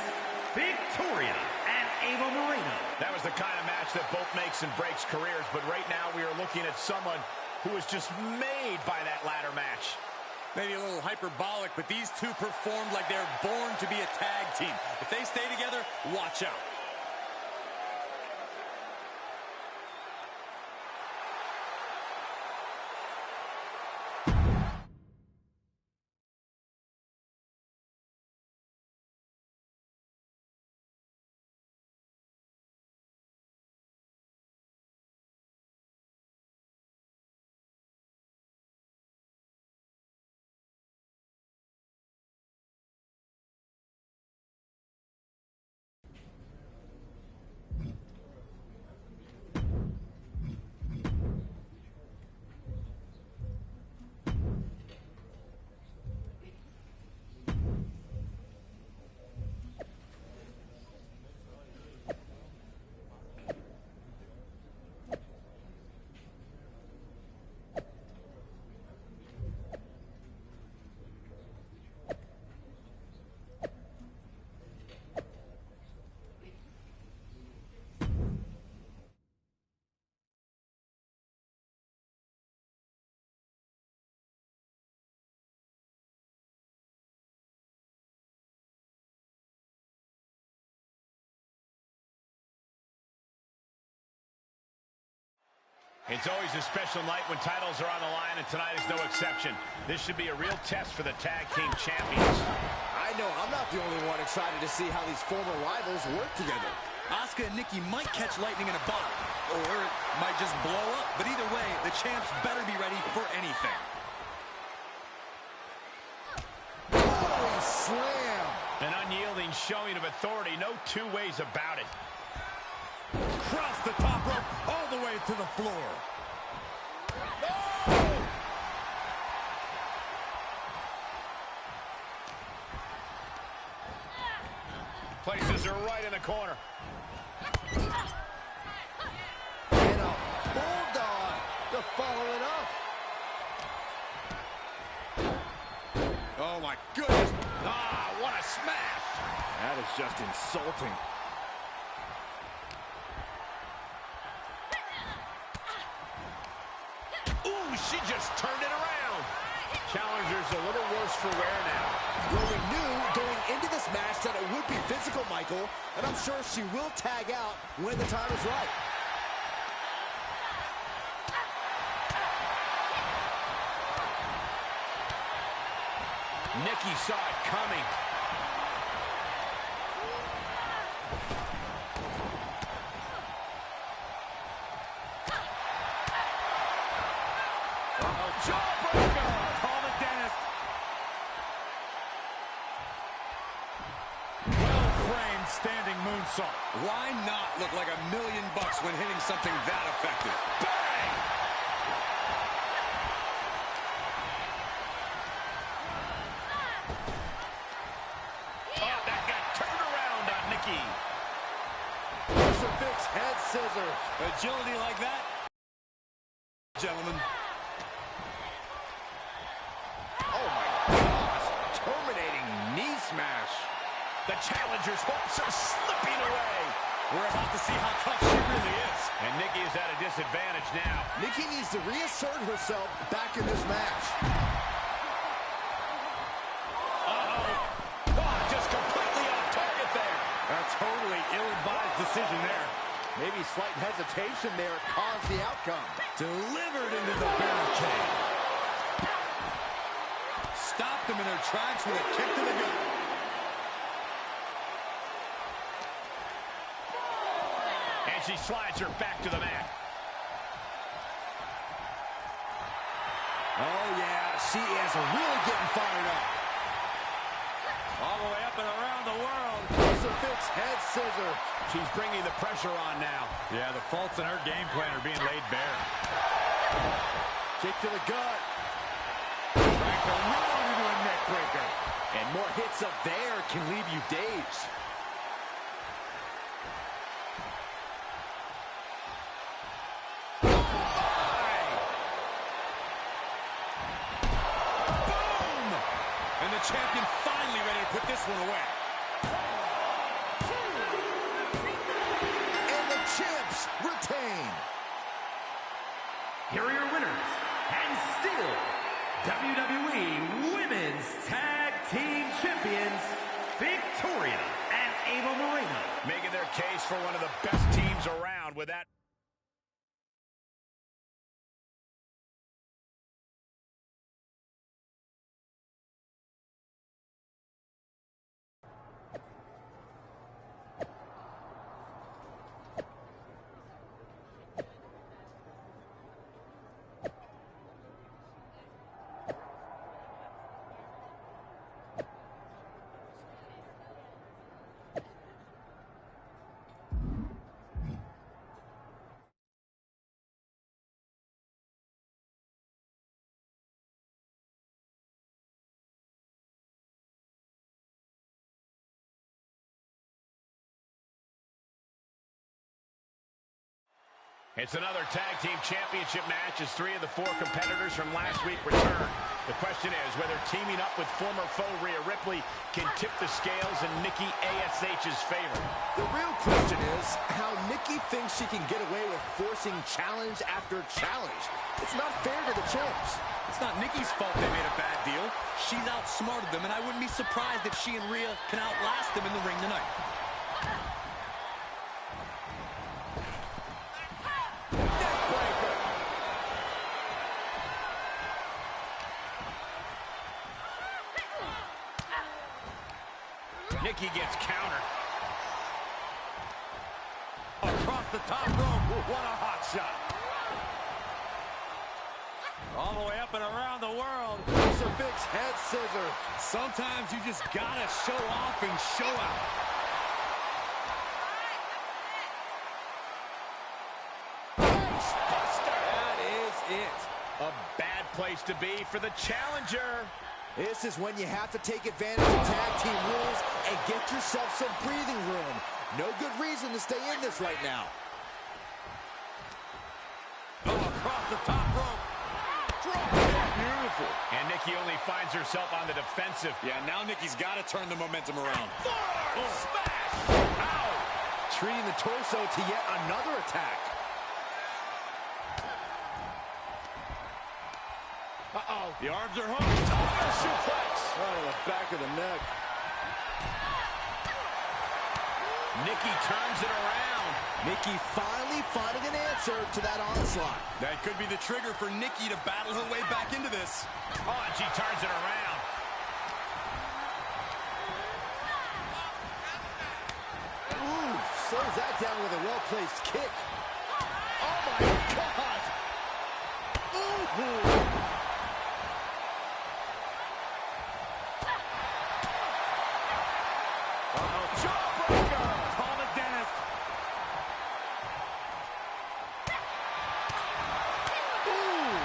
Speaker 4: Victoria and Ava Moreno.
Speaker 5: That was the kind of match that both makes and breaks careers, but right now we are looking at someone who was just made by that ladder match.
Speaker 7: Maybe a little hyperbolic, but these two performed like they're born to be a tag team. If they stay together, watch out.
Speaker 5: It's always a special night when titles are on the line, and tonight is no exception. This should be a real test for the tag team champions.
Speaker 6: I know I'm not the only one excited to see how these former rivals work together.
Speaker 7: Asuka and Nikki might catch lightning in a bottle, or it might just blow up. But either way, the champs better be ready for anything.
Speaker 6: Holy slam!
Speaker 5: An unyielding showing of authority, no two ways about it.
Speaker 7: Cross the top rope all the way to the floor.
Speaker 6: Oh!
Speaker 5: Places her right in the corner.
Speaker 6: And a bulldog to follow it up.
Speaker 7: Oh my goodness.
Speaker 5: Ah, what a smash.
Speaker 6: That is just insulting.
Speaker 5: Ooh, she just turned it around. Challenger's a little worse for wear now.
Speaker 6: Well, we knew going into this match that it would be physical, Michael, and I'm sure she will tag out when the time is right.
Speaker 5: Nikki saw it coming.
Speaker 7: Jawbreaker! Call the dentist. Well-framed standing moonsault. Why not look like $1 million when hitting something that effective? Bang!
Speaker 5: Oh, that got turned around on Nikki.
Speaker 6: Crucifix head scissors.
Speaker 7: Agility like that, gentlemen.
Speaker 6: Oh my gosh, terminating knee smash.
Speaker 5: The challenger's hopes are slipping away.
Speaker 7: We're about to see how tough she really is.
Speaker 5: And Nikki is at a disadvantage now.
Speaker 6: Nikki needs to reassert herself back in this match.
Speaker 5: Uh-oh. Oh, just completely
Speaker 7: decision there.
Speaker 6: Maybe slight hesitation there caused the outcome.
Speaker 7: Delivered into the barricade. Stopped them in their tracks with a kick to the gut.
Speaker 5: And she slides her back to the mat.
Speaker 7: Oh, yeah, she is really getting fired up. All the way up and around the world.
Speaker 6: Crucifix head scissor.
Speaker 5: She's bringing the pressure on now.
Speaker 7: Yeah, the faults in her game plan are being laid bare.
Speaker 6: Kick to the gut. Cracked around into a neck breaker. And more hits up there can leave you dazed.
Speaker 7: And the champion finally ready to put this one away.
Speaker 6: And the champs retain.
Speaker 4: Here are your winners, and still WWE Women's Tag Team Champions, Victoria and Ava Moreno.
Speaker 5: Making their case for one of the best teams around with that. It's another tag team championship match as 3 of the 4 competitors from last week return. The question is whether teaming up with former foe Rhea Ripley can tip the scales in Nikki ASH's favor.
Speaker 6: The real question is how Nikki thinks she can get away with forcing challenge after challenge. It's not fair to the champs.
Speaker 7: It's not Nikki's fault they made a bad deal. She's outsmarted them, and I wouldn't be surprised if she and Rhea can outlast them in the ring tonight.
Speaker 5: Nikki gets countered.
Speaker 7: Across the top rope. What a hot shot. All the way up and around the world.
Speaker 6: Crucifix head scissor.
Speaker 7: Sometimes you just gotta show off and show out.
Speaker 6: Buster. That is it.
Speaker 5: A bad place to be for the challenger.
Speaker 6: This is when you have to take advantage of tag team rules and get yourself some breathing room. No good reason to stay in this right now.
Speaker 7: Oh, across the top rope.
Speaker 6: Drop kick. Beautiful.
Speaker 5: And Nikki only finds herself on the defensive.
Speaker 7: Yeah, now Nikki's got to turn the momentum around.
Speaker 6: Forward smash. Ow. Treating the torso to yet another attack. Uh-oh.
Speaker 7: The arms are hooked.
Speaker 6: Tiger suplex. Right on the back of the neck.
Speaker 5: Nikki turns it around.
Speaker 6: Nikki finally finding an answer to that onslaught.
Speaker 7: That could be the trigger for Nikki to battle her way back into this.
Speaker 5: Oh, and she turns it around.
Speaker 6: Ooh, slows that down with a well-placed kick. Oh, my God. Ooh. Jawbreaker!
Speaker 7: Call the dentist.
Speaker 6: Ooh!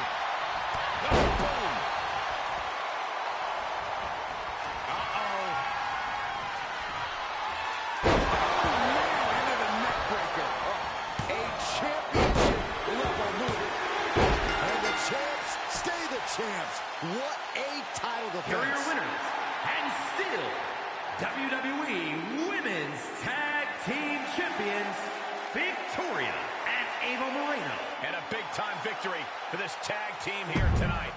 Speaker 6: Boom! Uh-oh. Into the neck breaker. A championship level move. And the champs stay the champs. What a title defense.
Speaker 4: Here are your winners, and still WWE Women's Tag Team Champions, Victoria and Ava Moreno.
Speaker 5: And a big-time victory for this tag team here tonight.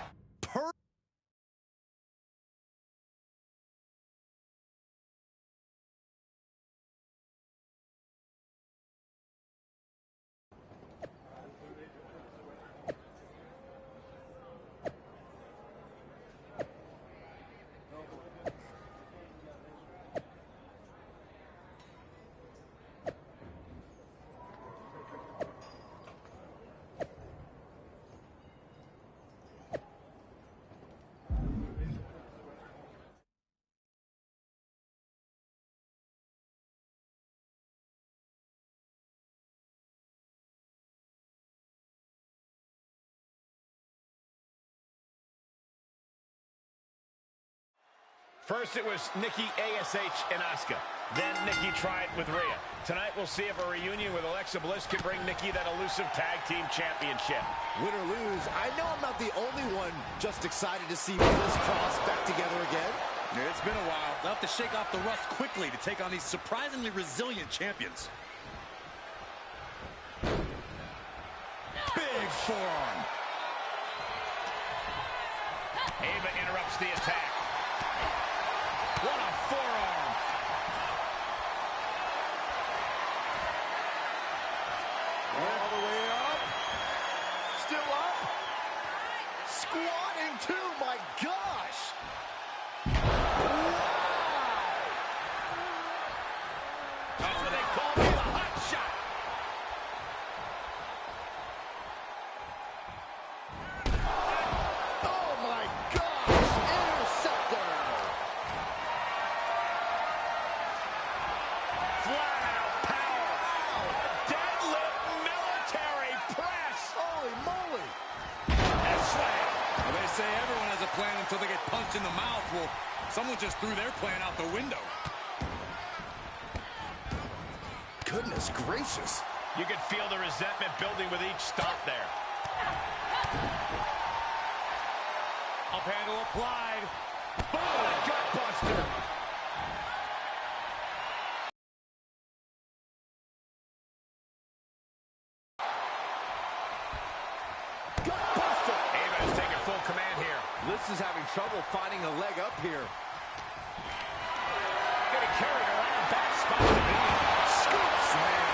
Speaker 5: First it was Nikki ASH and Asuka. Then Nikki tried with Rhea. Tonight we'll see if a reunion with Alexa Bliss can bring Nikki that elusive tag team championship.
Speaker 6: Win or lose, I know I'm not the only one just excited to see Bliss Cross back together again.
Speaker 7: Yeah, it's been a while. They'll have to shake off the rust quickly to take on these surprisingly resilient champions. Big forearm.
Speaker 5: Ava interrupts the attack. What a forearm.
Speaker 6: All the way up. Still up. Squatting too, my gosh.
Speaker 5: That's what they call me, the hot shot.
Speaker 6: Oh my gosh. Interceptor.
Speaker 5: Flat out power. A deadlift military press.
Speaker 6: Holy moly.
Speaker 5: And slam.
Speaker 7: Well, they say everyone has a plan until they get punched in the mouth. Well, someone just threw their plan out the window.
Speaker 6: Goodness gracious.
Speaker 5: You could feel the resentment building with each stomp there.
Speaker 7: Up handle applied.
Speaker 5: Boom! Gutbuster.
Speaker 6: Gutbuster.
Speaker 5: Ava has taken full command here.
Speaker 6: Bliss is having trouble finding a leg up here.
Speaker 5: Getting carried around, back spot to me.
Speaker 6: Scoop slam.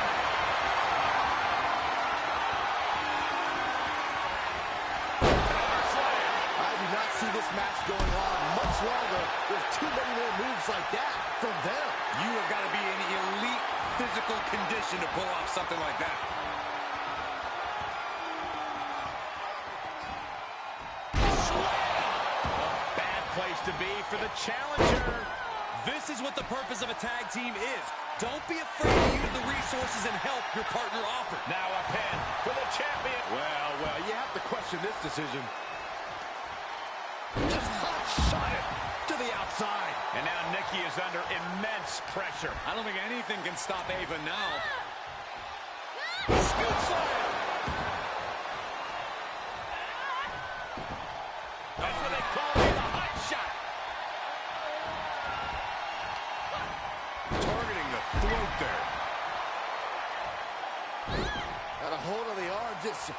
Speaker 6: I do not see this match going on much longer with too many more moves like that from them.
Speaker 7: You have got to be in elite physical condition to pull off something like that.
Speaker 5: Bad place to be for the challenger.
Speaker 7: This is what the purpose of a tag team is. Don't be afraid to use the resources and help your partner offer.
Speaker 5: Now a pin for the champion.
Speaker 6: Well, you have to question this decision. Just hot shot it to the outside.
Speaker 5: And now Nikki is under immense pressure.
Speaker 7: I don't think anything can stop Ava now.
Speaker 5: Scoop slam. That's what they call me, the hot shot.
Speaker 7: Targeting the throat there.
Speaker 6: Got a hold of the arm, just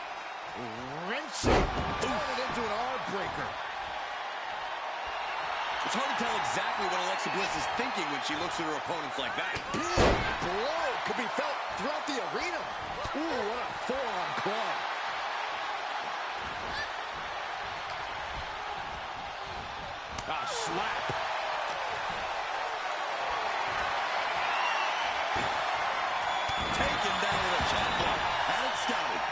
Speaker 6: wrenching. Throwing it into an arm breaker.
Speaker 7: It's hard to tell exactly what Alexa Bliss is thinking when she looks at her opponents like that.
Speaker 6: Big blow could be felt throughout the arena. Ooh, what a forearm club.
Speaker 5: A slap.
Speaker 7: Taken down with a chop block. Had it scouted.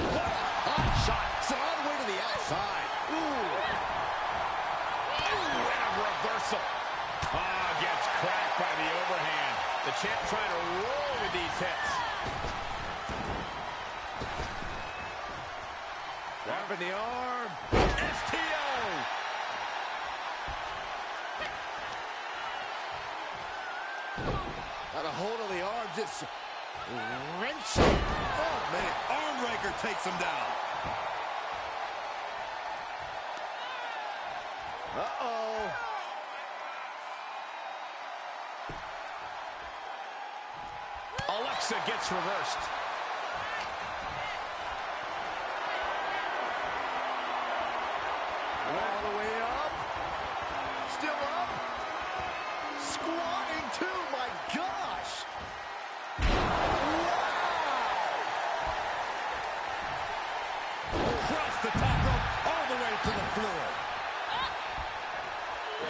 Speaker 6: What a hot shot. Sent all the way to the outside. Ooh.
Speaker 5: Ooh, and a reversal. Ah, gets cracked by the overhand. The champ trying to roll with these hits.
Speaker 6: Grabbing the arm.
Speaker 5: STO.
Speaker 6: Got a hold of the arm, just wrenching. Oh, man.
Speaker 7: Arm breaker takes him down.
Speaker 6: Uh-oh.
Speaker 5: Alexa gets reversed.
Speaker 6: All the way up. Still up. Squatting too, my gosh. Wow.
Speaker 7: Across the top rope, all the way to the floor.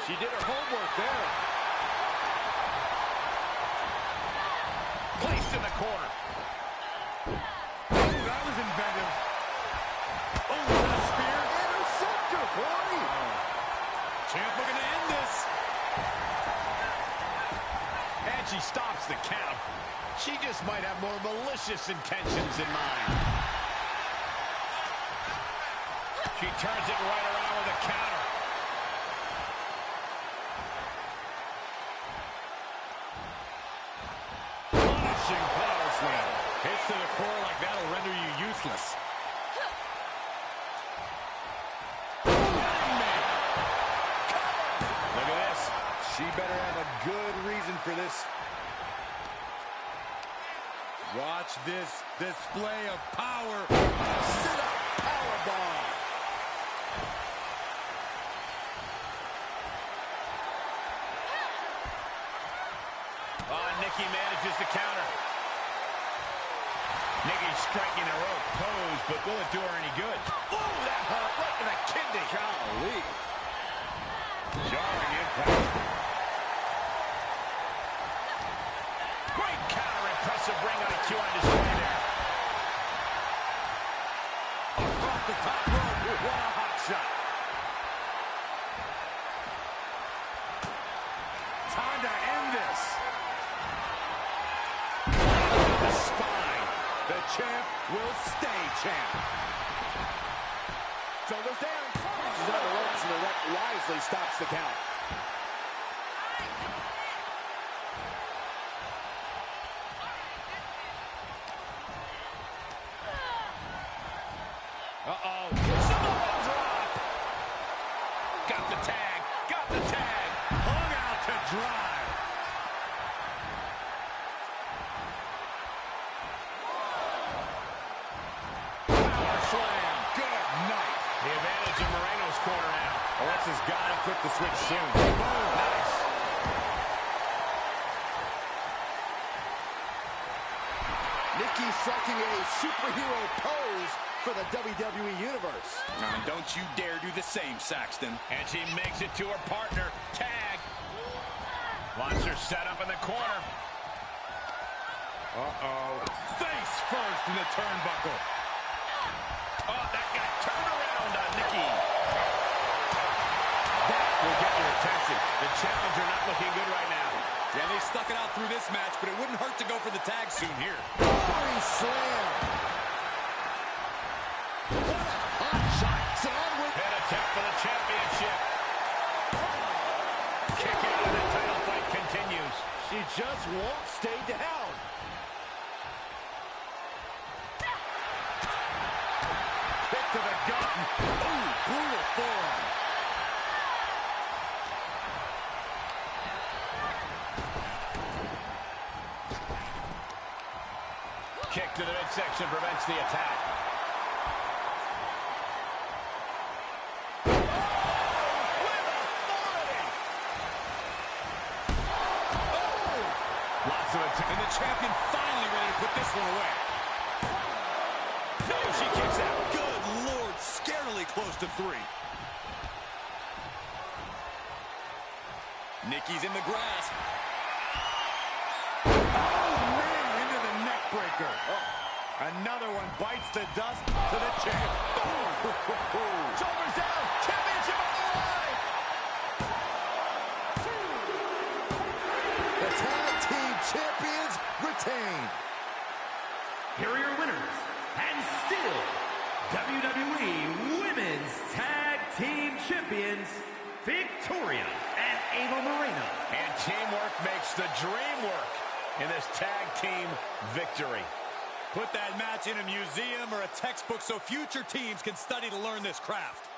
Speaker 6: She did her homework there.
Speaker 5: Placed in the corner.
Speaker 7: Oh, that was inventive. Oh, is that a spear?
Speaker 6: Interceptor, boy.
Speaker 7: Champ looking to end this.
Speaker 5: And she stops the count. She just might have more malicious intentions in mind. She turns it right around with a counter.
Speaker 7: She better have a good reason for this. Watch this display of power.
Speaker 6: Sit-up powerbomb.
Speaker 5: Nikki manages to counter. Nikki striking a rope pose, but will it do her any good? Oh, that hurt right to the kidney.
Speaker 6: Golly.
Speaker 5: Jarring impact. Great counter, impressive ring IQ on display there.
Speaker 7: Across the top rope. What a hot shot. Time to end this. The spine. The champ will stay champ.
Speaker 6: Shoulders down. She's on the ropes, and the ref wisely stops the count.
Speaker 5: Uh-oh. Samoa drop. Got the tag. Got the tag.
Speaker 7: Hung out to dry. Power slam. Good night.
Speaker 5: The advantage in Moreno's corner now.
Speaker 7: Alexa's got to flip the switch soon.
Speaker 5: Boom. Nice.
Speaker 6: Nikki striking a superhero pose for the WWE Universe.
Speaker 7: Don't you dare do the same, Saxton.
Speaker 5: And she makes it to her partner. Tag. Wants her set up in the corner.
Speaker 7: Uh-oh. Face first in the turnbuckle.
Speaker 5: Oh, that got turned around on Nikki. That will get your attention. The challenger not looking good right now.
Speaker 7: Yeah, they stuck it out through this match, but it wouldn't hurt to go for the tag soon here.
Speaker 6: Body slam. What a hot shot. Son with
Speaker 5: Pin attempt for the championship. Kick out and the title fight continues.
Speaker 6: She just won't stay down.
Speaker 7: Kick to the gut. Ooh, brutal forearm.
Speaker 5: Kick to the midsection prevents the attack.
Speaker 7: Lots of attack. And the champion finally ready to put this one away.
Speaker 5: No, she kicks out.
Speaker 7: Good Lord, scarily close to 3. Nikki's in the grasp. Oh, man, into the neck breaker. Oh. Another one bites the dust to the champ.
Speaker 6: Shoulders down. Championship on the line. The tag team champions retain.
Speaker 4: Here are your winners, and still WWE Women's Tag Team Champions, Victoria and Ava Moreno.
Speaker 5: And teamwork makes the dream work in this tag team victory.
Speaker 7: Put that match in a museum or a textbook so future teams can study to learn this craft.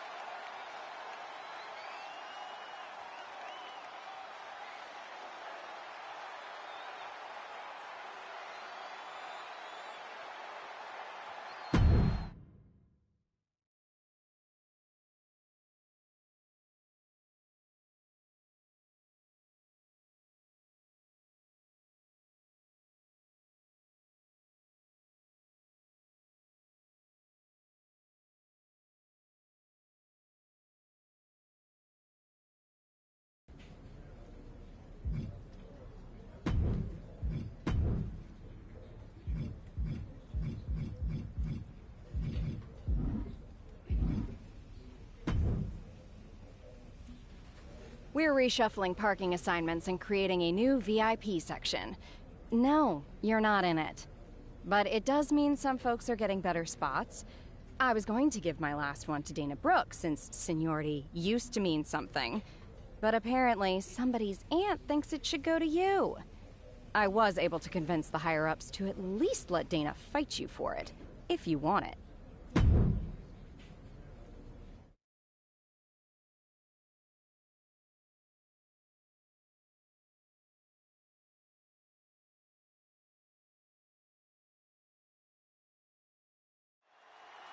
Speaker 14: We're reshuffling parking assignments and creating a new VIP section. No, you're not in it. But it does mean some folks are getting better spots. I was going to give my last one to Dana Brooke, since seniority used to mean something. But apparently, somebody's aunt thinks it should go to you. I was able to convince the higher-ups to at least let Dana fight you for it, if you want it.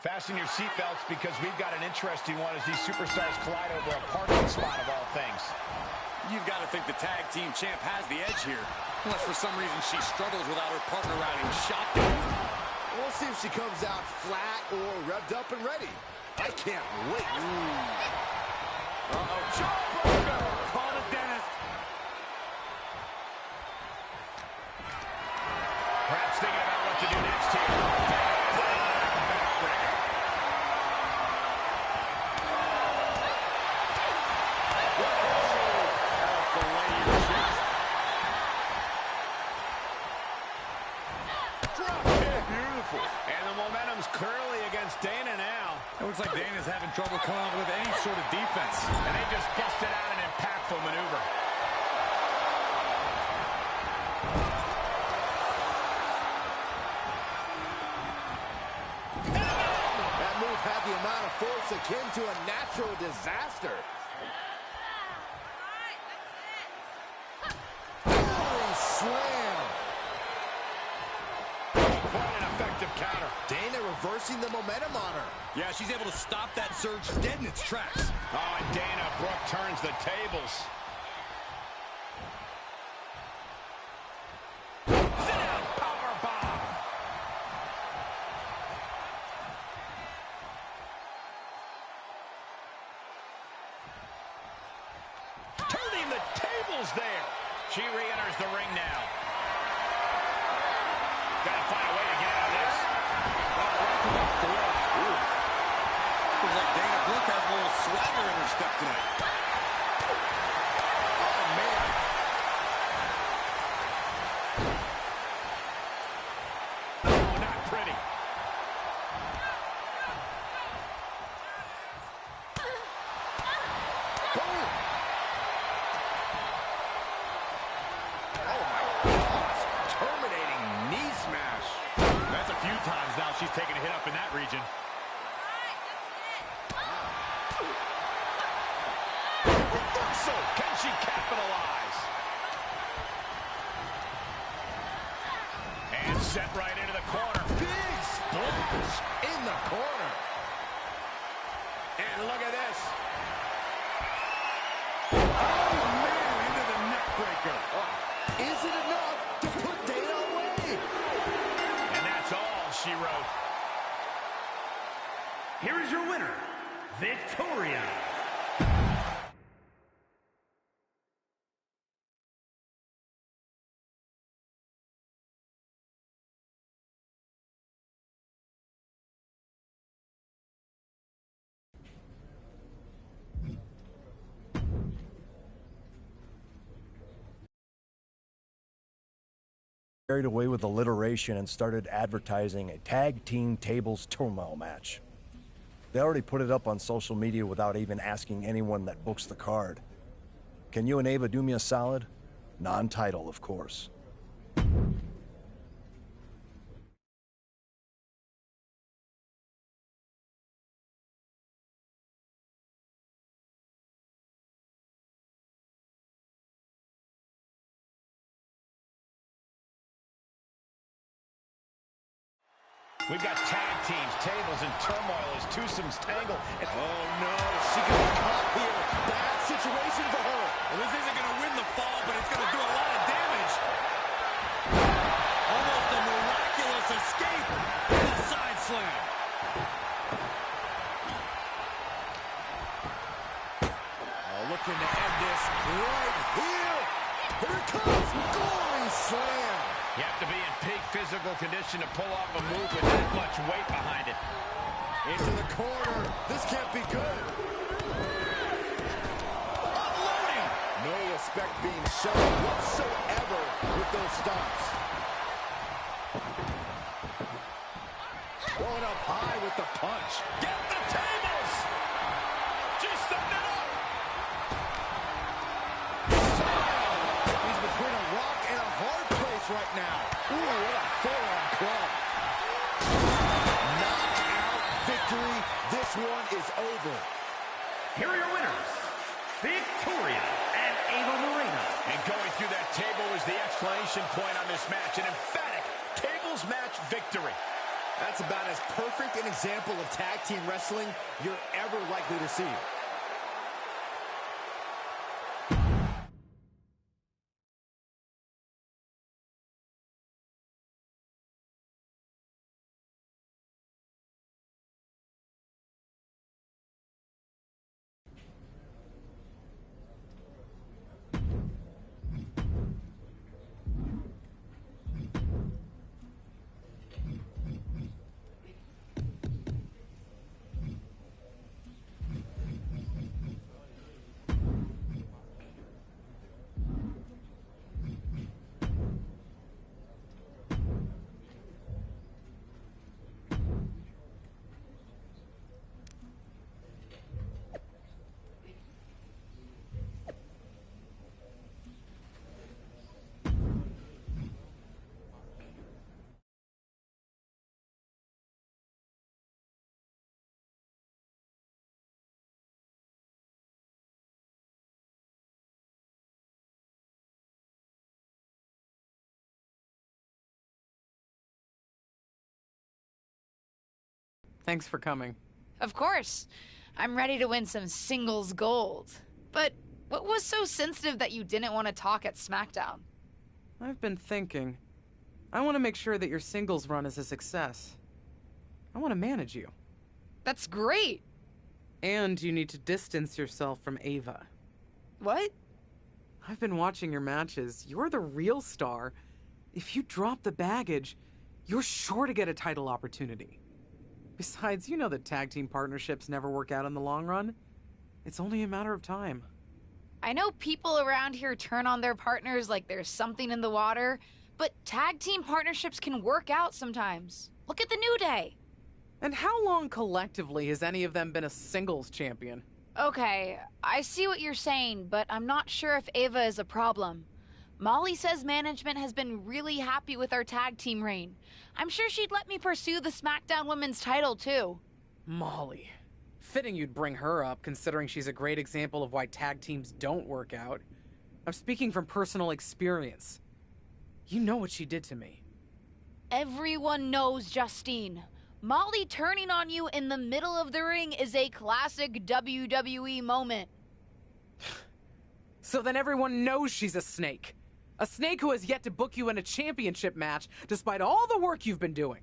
Speaker 5: Fasten your seatbelts because we've got an interesting one as these superstars collide over a parking spot of all things.
Speaker 7: You've got to think the tag team champ has the edge here. Unless for some reason she struggles without her partner riding shotgun.
Speaker 6: We'll see if she comes out flat or revved up and ready. I can't wait.
Speaker 7: Uh-oh, jawbreaker! Call it Dennis.
Speaker 5: Perhaps thinking about what to do next here. And the momentum's clearly against Dana now.
Speaker 7: It looks like Dana's having trouble coming up with any sort of defense.
Speaker 5: And they just busted out an impactful maneuver.
Speaker 6: That move had the amount of force akin to a natural disaster. Holy slam!
Speaker 5: Quite an effective counter.
Speaker 6: Dana reversing the momentum on her.
Speaker 7: Yeah, she's able to stop that surge dead in its tracks.
Speaker 5: Oh, and Dana Brooke turns the tables. Sit-down powerbomb. Turning the tables there. She re-enters the ring now. Gotta find a way to get out of this.
Speaker 7: Right to the throat. Looks like Dana Brooke has a little swagger in her step tonight. Oh, man.
Speaker 5: Oh, not pretty.
Speaker 6: Boom! Oh, my gosh. Terminating knee smash.
Speaker 7: That's a few times now she's taken a hit up in that region.
Speaker 5: Reversal. Can she capitalize? And set right into the corner.
Speaker 6: Big splash in the corner.
Speaker 5: And look at this.
Speaker 7: Oh, man, into the neck breaker.
Speaker 6: Is it enough to put Dana away?
Speaker 5: And that's all she wrote.
Speaker 4: Here is your winner, Victoria.
Speaker 15: Carried away with alliteration and started advertising a tag team tables turmoil match. They already put it up on social media without even asking anyone that books the card. Can you and Ava do me a solid? Non-title, of course.
Speaker 5: We've got tag teams, tables, and turmoil as twosomes tangle.
Speaker 6: Oh, no. She got caught here. Bad situation for her.
Speaker 7: Well, this isn't going to win the fall, but it's going to do a lot of damage. Almost a miraculous escape. And a side slam.
Speaker 6: Oh, looking to end this right here. Here it comes. Gory slam.
Speaker 5: You have to be in peak physical condition to pull off a move with that much weight behind it.
Speaker 6: Into the corner. This can't be good.
Speaker 5: Unloading.
Speaker 6: No respect being shown whatsoever with those stops. Going up high with the punch.
Speaker 5: Get the tables. Just setting it up.
Speaker 6: He's between a rock and a hard place right now. Ooh, what a forearm club. Knockout victory. This one is over.
Speaker 4: Here are your winners, Victoria and Ava Moreno.
Speaker 5: And going through that table was the exclamation point on this match. An emphatic tables match victory.
Speaker 6: That's about as perfect an example of tag team wrestling you're ever likely to see.
Speaker 3: Thanks for coming.
Speaker 2: Of course. I'm ready to win some singles gold. But what was so sensitive that you didn't want to talk at SmackDown?
Speaker 3: I've been thinking. I want to make sure that your singles run is a success. I want to manage you.
Speaker 2: That's great.
Speaker 3: And you need to distance yourself from Ava.
Speaker 2: What?
Speaker 3: I've been watching your matches. You're the real star. If you drop the baggage, you're sure to get a title opportunity. Besides, you know that tag team partnerships never work out in the long run. It's only a matter of time.
Speaker 2: I know people around here turn on their partners like there's something in the water, but tag team partnerships can work out sometimes. Look at the New Day.
Speaker 3: And how long collectively has any of them been a singles champion?
Speaker 2: Okay, I see what you're saying, but I'm not sure if Ava is a problem. Molly says management has been really happy with our tag team reign. I'm sure she'd let me pursue the SmackDown Women's title, too.
Speaker 3: Molly. Fitting you'd bring her up, considering she's a great example of why tag teams don't work out. I'm speaking from personal experience. You know what she did to me.
Speaker 2: Everyone knows, Justine. Molly turning on you in the middle of the ring is a classic WWE moment.
Speaker 3: So then everyone knows she's a snake. A snake who has yet to book you in a championship match, despite all the work you've been doing.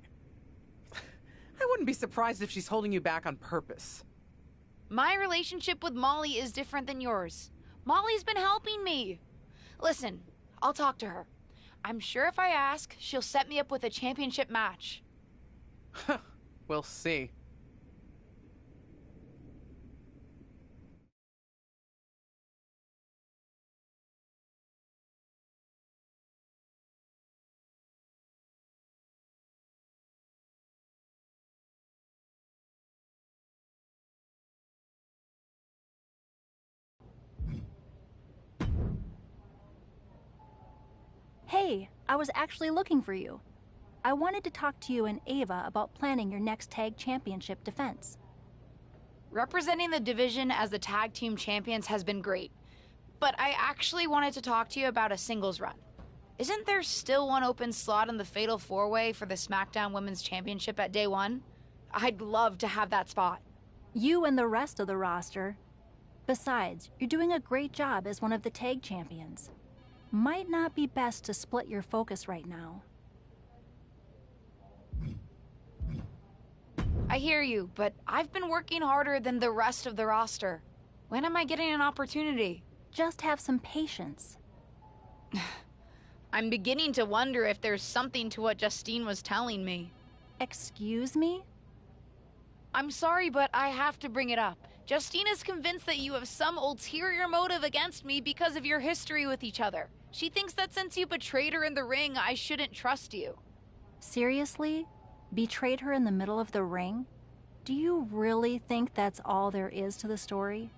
Speaker 3: I wouldn't be surprised if she's holding you back on purpose.
Speaker 2: My relationship with Molly is different than yours. Molly's been helping me. Listen, I'll talk to her. I'm sure if I ask, she'll set me up with a championship match.
Speaker 3: We'll see.
Speaker 13: Hey, I was actually looking for you. I wanted to talk to you and Ava about planning your next tag championship defense.
Speaker 2: Representing the division as the tag team champions has been great, but I actually wanted to talk to you about a singles run. Isn't there still one open slot in the Fatal 4-Way for the SmackDown Women's Championship at Day 1? I'd love to have that spot.
Speaker 13: You and the rest of the roster. Besides, you're doing a great job as one of the tag champions. Might not be best to split your focus right now.
Speaker 2: I hear you, but I've been working harder than the rest of the roster. When am I getting an opportunity?
Speaker 13: Just have some patience.
Speaker 2: I'm beginning to wonder if there's something to what Justine was telling me.
Speaker 13: Excuse me?
Speaker 2: I'm sorry, but I have to bring it up. Justine is convinced that you have some ulterior motive against me because of your history with each other. She thinks that since you betrayed her in the ring, I shouldn't trust you.
Speaker 13: Seriously? Betrayed her in the middle of the ring? Do you really think that's all there is to the story?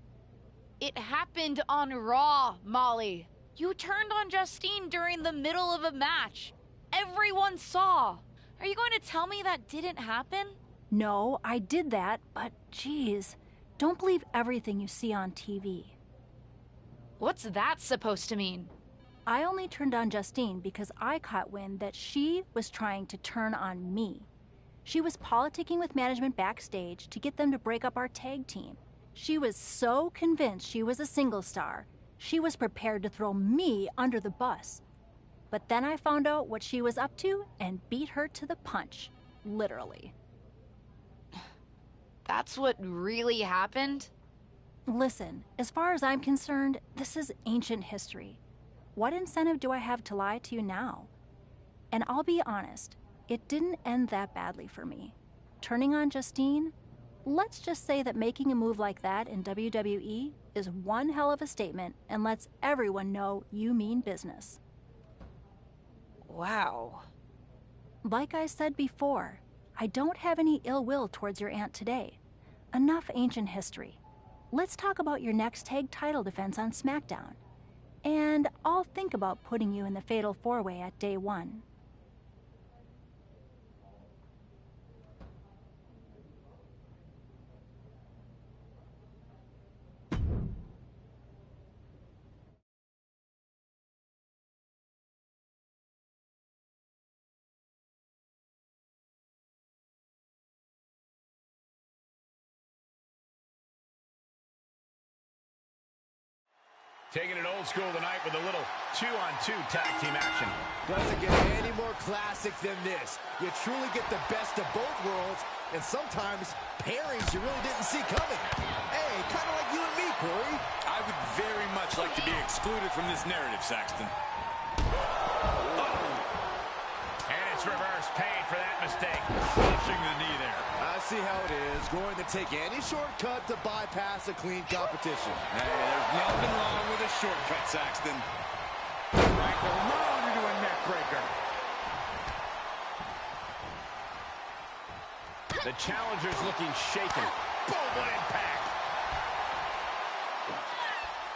Speaker 2: It happened on Raw, Molly. You turned on Justine during the middle of a match. Everyone saw. Are you going to tell me that didn't happen?
Speaker 13: No, I did that, but geez, don't believe everything you see on TV.
Speaker 2: What's that supposed to mean?
Speaker 13: I only turned on Justine because I caught wind that she was trying to turn on me. She was politicking with management backstage to get them to break up our tag team. She was so convinced she was a single star, she was prepared to throw me under the bus. But then I found out what she was up to and beat her to the punch, literally.
Speaker 2: That's what really happened?
Speaker 13: Listen, as far as I'm concerned, this is ancient history. What incentive do I have to lie to you now? And I'll be honest, it didn't end that badly for me. Turning on Justine, let's just say that making a move like that in WWE is one hell of a statement and lets everyone know you mean business.
Speaker 2: Wow.
Speaker 13: Like I said before, I don't have any ill will towards your aunt today. Enough ancient history. Let's talk about your next tag title defense on SmackDown. And I'll think about putting you in the Fatal 4-Way at day 1.
Speaker 5: Taking it old school tonight with a little 2-on-2 tag team action.
Speaker 6: Doesn't get any more classic than this. You truly get the best of both worlds, and sometimes pairings you really didn't see coming. Hey, kind of like you and me, Corey.
Speaker 7: I would very much like to be excluded from this narrative, Saxton.
Speaker 5: And it's reverse pain for that mistake.
Speaker 7: Crushing the knee there.
Speaker 6: I see how it is. Going to take any shortcut to bypass a clean competition.
Speaker 7: Hey, there's nothing wrong with a shortcut, Saxton.
Speaker 6: Right around into a neck breaker.
Speaker 5: The challenger's looking shaken. Boom, what impact.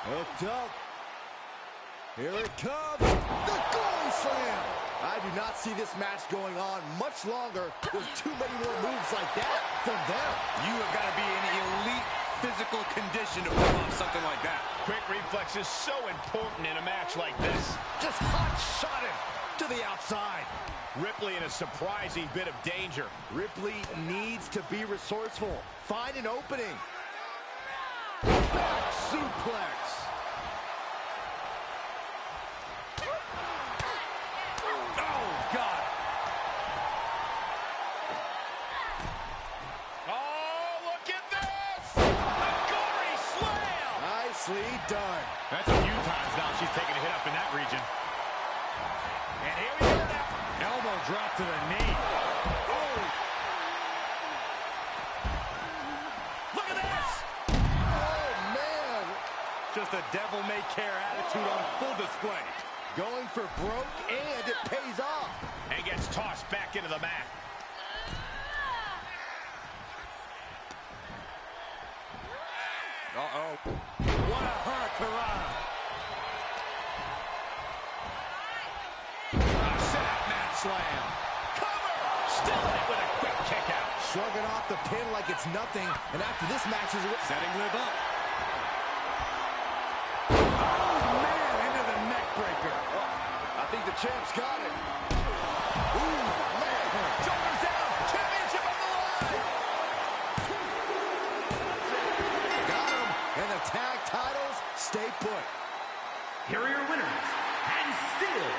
Speaker 6: Hooked up. Here it comes. The goal slam. I do not see this match going on much longer. There's too many more moves like that from them.
Speaker 7: You have got to be in elite physical condition to pull off something like that.
Speaker 5: Quick reflex is so important in a match like this.
Speaker 6: Just hot shot him to the outside.
Speaker 5: Ripley in a surprising bit of danger.
Speaker 6: Ripley needs to be resourceful. Find an opening. Back suplex. Nicely done.
Speaker 7: That's a few times now she's taken a hit up in that region.
Speaker 5: And here we go now.
Speaker 7: Elbow drop to the knee.
Speaker 5: Oh! Look at this!
Speaker 6: Oh, man.
Speaker 7: Just a devil-may-care attitude on full display.
Speaker 6: Going for broke, and it pays off.
Speaker 5: And gets tossed back into the mat.
Speaker 7: Uh-oh.
Speaker 6: What a hurricanrana.
Speaker 5: Set mat slam. Cover! Still hit with a quick kick out.
Speaker 6: Shrugging off the pin like it's nothing, and after this match is
Speaker 7: setting Liv up.
Speaker 6: Oh, man, into the neck breaker. Oh, I think the champ's got it. Ooh, man.
Speaker 5: Shoulders down. Championship on the line.
Speaker 6: Got him. And the tag titles stay put.
Speaker 4: Here are your winners, and still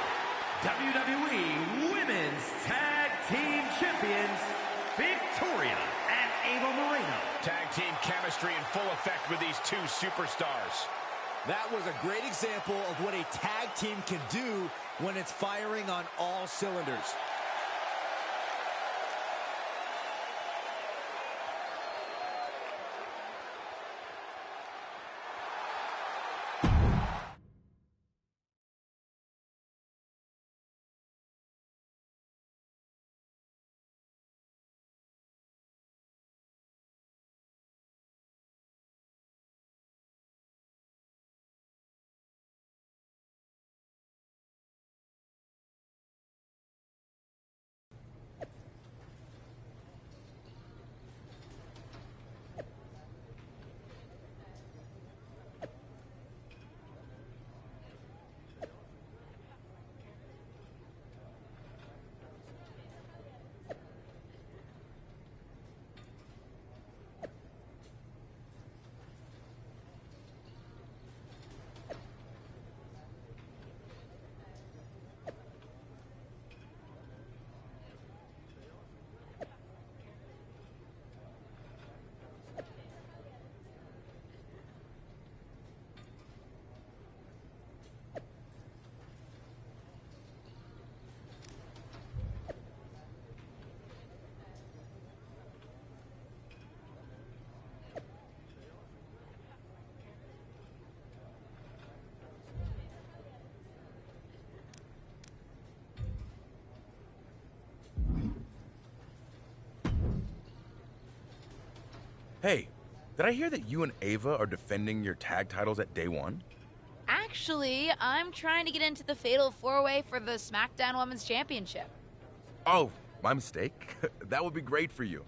Speaker 4: WWE Women's Tag Team Champions, Victoria and Ava Moreno.
Speaker 5: Tag team chemistry in full effect with these two superstars.
Speaker 6: That was a great example of what a tag team can do when it's firing on all cylinders.
Speaker 16: Hey, did I hear that you and Ava are defending your tag titles at day one?
Speaker 2: Actually, I'm trying to get into the Fatal 4-Way for the SmackDown Women's Championship.
Speaker 16: Oh, my mistake. That would be great for you.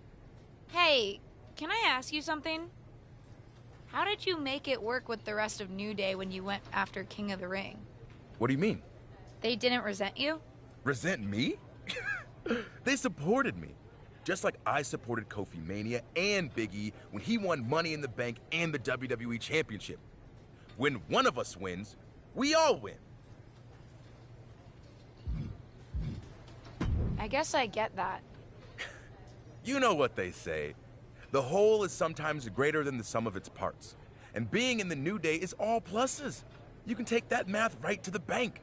Speaker 2: Hey, can I ask you something? How did you make it work with the rest of New Day when you went after King of the Ring?
Speaker 16: What do you mean?
Speaker 2: They didn't resent you?
Speaker 16: Resent me? They supported me. Just like I supported Kofi Mania and Big E when he won Money in the Bank and the WWE Championship. When one of us wins, we all win.
Speaker 2: I guess I get that.
Speaker 16: You know what they say. The whole is sometimes greater than the sum of its parts. And being in the New Day is all pluses. You can take that math right to the bank.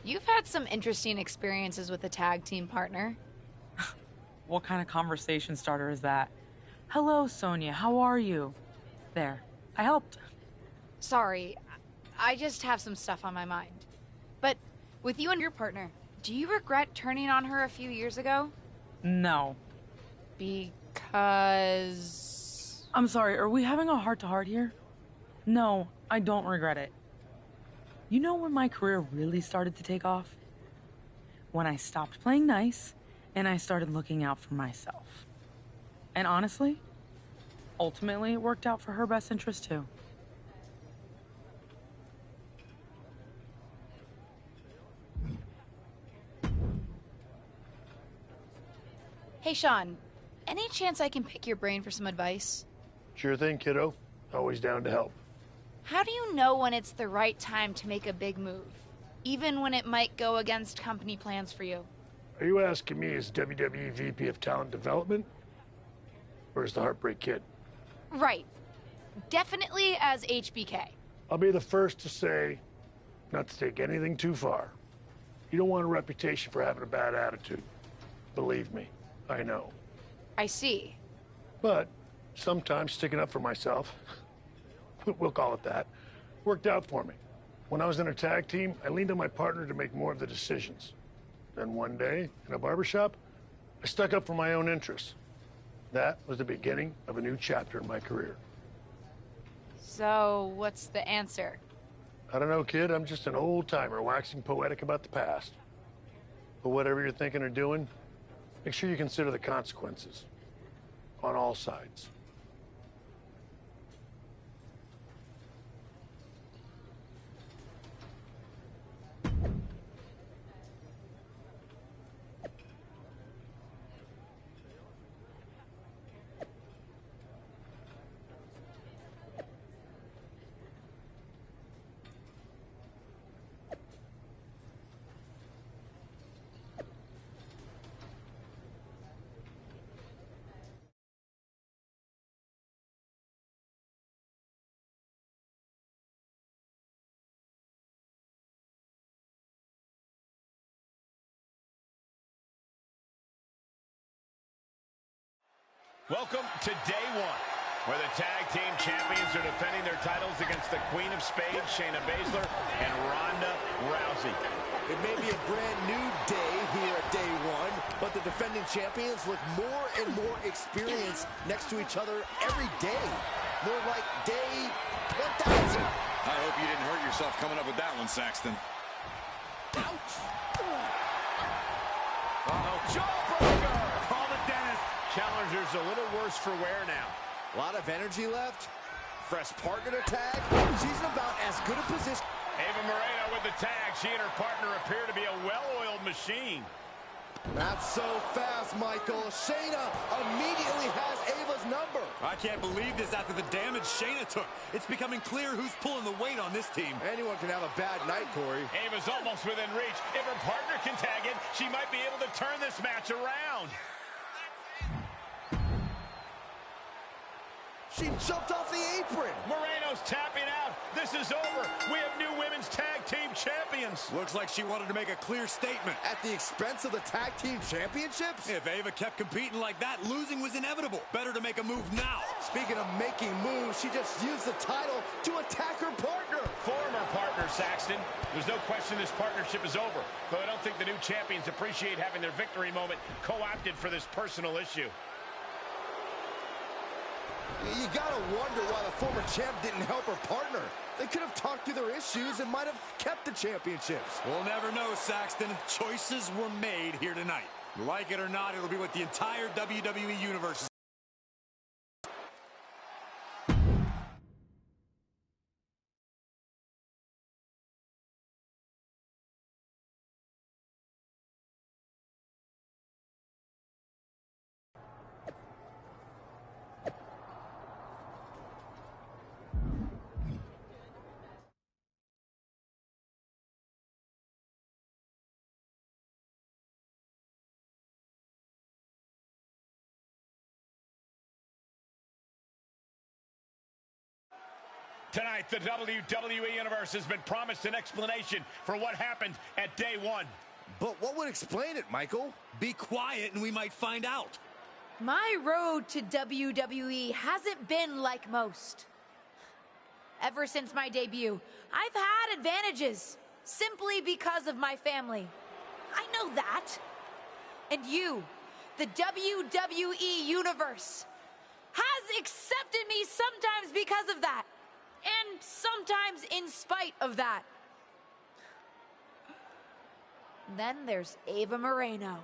Speaker 2: You've had some interesting experiences with a tag team partner.
Speaker 10: What kind of conversation starter is that? Hello, Sonia, how are you? There, I helped.
Speaker 2: Sorry, I just have some stuff on my mind. But with you and your partner, do you regret turning on her a few years ago?
Speaker 10: No.
Speaker 2: Because...
Speaker 10: I'm sorry, are we having a heart-to-heart here? No, I don't regret it. You know when my career really started to take off? When I stopped playing nice, and I started looking out for myself. And honestly, ultimately it worked out for her best interest too.
Speaker 2: Hey, Sean, any chance I can pick your brain for some advice?
Speaker 17: Sure thing, kiddo. Always down to help.
Speaker 2: How do you know when it's the right time to make a big move, even when it might go against company plans for you?
Speaker 17: Are you asking me as WWE VP of Talent Development? Or as the Heartbreak Kid?
Speaker 2: Right. Definitely as HBK.
Speaker 17: I'll be the first to say, not to take anything too far. You don't want a reputation for having a bad attitude. Believe me, I know.
Speaker 2: I see.
Speaker 17: But sometimes sticking up for myself, we'll call it that, worked out for me. When I was in a tag team, I leaned on my partner to make more of the decisions. Then one day, in a barbershop, I stuck up for my own interests. That was the beginning of a new chapter in my career.
Speaker 2: So, what's the answer?
Speaker 17: I don't know, kid. I'm just an old-timer waxing poetic about the past. But whatever you're thinking or doing, make sure you consider the consequences. On all sides.
Speaker 5: Welcome to day one, where the tag team champions are defending their titles against the Queen of Spades, Shayna Baszler, and Ronda Rousey.
Speaker 6: It may be a brand new day here at day one, but the defending champions look more and more experienced next to each other every day. More like day 1,000.
Speaker 7: I hope you didn't hurt yourself coming up with that one, Saxton.
Speaker 6: Ouch!
Speaker 5: Jawbreaker! Call the dentist. Challenger's a little worse for wear now.
Speaker 6: A lot of energy left. Fresh partner to tag. She's in about as good a position.
Speaker 5: Ava Moreno with the tag. She and her partner appear to be a well-oiled machine.
Speaker 6: Not so fast, Michael. Shayna immediately has Ava's number.
Speaker 7: I can't believe this after the damage Shayna took. It's becoming clear who's pulling the weight on this team.
Speaker 6: Anyone can have a bad night, Corey.
Speaker 5: Ava's almost within reach. If her partner can tag in, she might be able to turn this match around.
Speaker 6: She jumped off the apron.
Speaker 5: Moreno's tapping out. This is over. We have new women's tag team champions.
Speaker 7: Looks like she wanted to make a clear statement.
Speaker 6: At the expense of the tag team championships?
Speaker 7: If Ava kept competing like that, losing was inevitable. Better to make a move now.
Speaker 6: Speaking of making moves, she just used the title to attack her partner.
Speaker 5: Former partner, Saxton. There's no question this partnership is over, though I don't think the new champions appreciate having their victory moment co-opted for this personal issue.
Speaker 6: You gotta wonder why the former champ didn't help her partner. They could have talked through their issues and might have kept the championships.
Speaker 7: We'll never know, Saxton. Choices were made here tonight. Like it or not, it'll be what the entire WWE Universe is.
Speaker 5: Tonight, the WWE Universe has been promised an explanation for what happened at Day 1.
Speaker 6: But what would explain it, Michael?
Speaker 7: Be quiet and we might find out.
Speaker 2: My road to WWE hasn't been like most. Ever since my debut, I've had advantages simply because of my family. I know that. And you, the WWE Universe, has accepted me sometimes because of that. And sometimes in spite of that. Then there's Ava Moreno.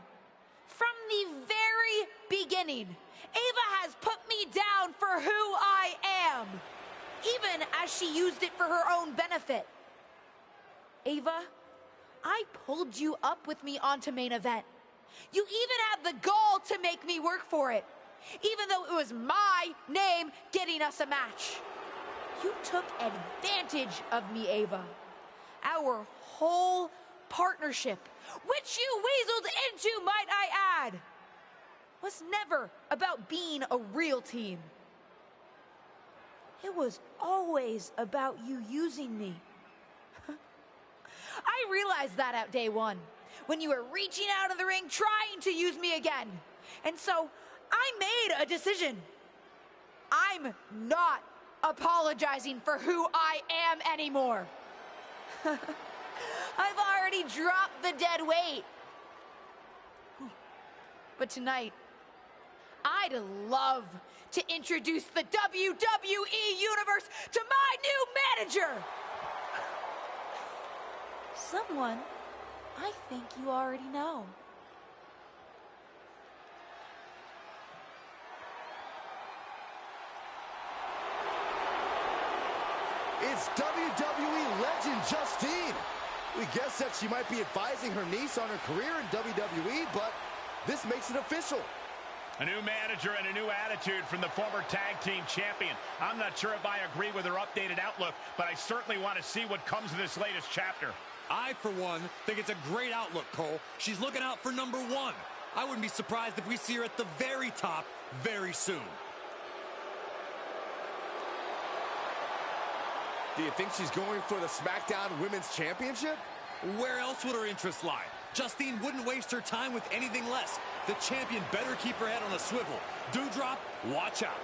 Speaker 2: From the very beginning, Ava has put me down for who I am, even as she used it for her own benefit. Ava, I pulled you up with me onto Main Event. You even had the gall to make me work for it, even though it was my name getting us a match. You took advantage of me, Ava. Our whole partnership, which you weaseled into, might I add, was never about being a real team. It was always about you using me. I realized that at Day 1, when you were reaching out of the ring trying to use me again. And so I made a decision. I'm not apologizing for who I am anymore. I've already dropped the dead weight. But tonight, I'd love to introduce the WWE Universe to my new manager. Someone I think you already know.
Speaker 6: It's WWE legend Justine. We guessed that she might be advising her niece on her career in WWE, but this makes it official.
Speaker 5: A new manager and a new attitude from the former tag team champion. I'm not sure if I agree with her updated outlook, but I certainly want to see what comes of this latest chapter.
Speaker 7: I, for one, think it's a great outlook, Cole. She's looking out for number 1. I wouldn't be surprised if we see her at the very top very soon.
Speaker 6: Do you think she's going for the SmackDown Women's Championship?
Speaker 7: Where else would her interest lie? Justine wouldn't waste her time with anything less. The champion better keep her head on a swivel. Dewdrop, watch out.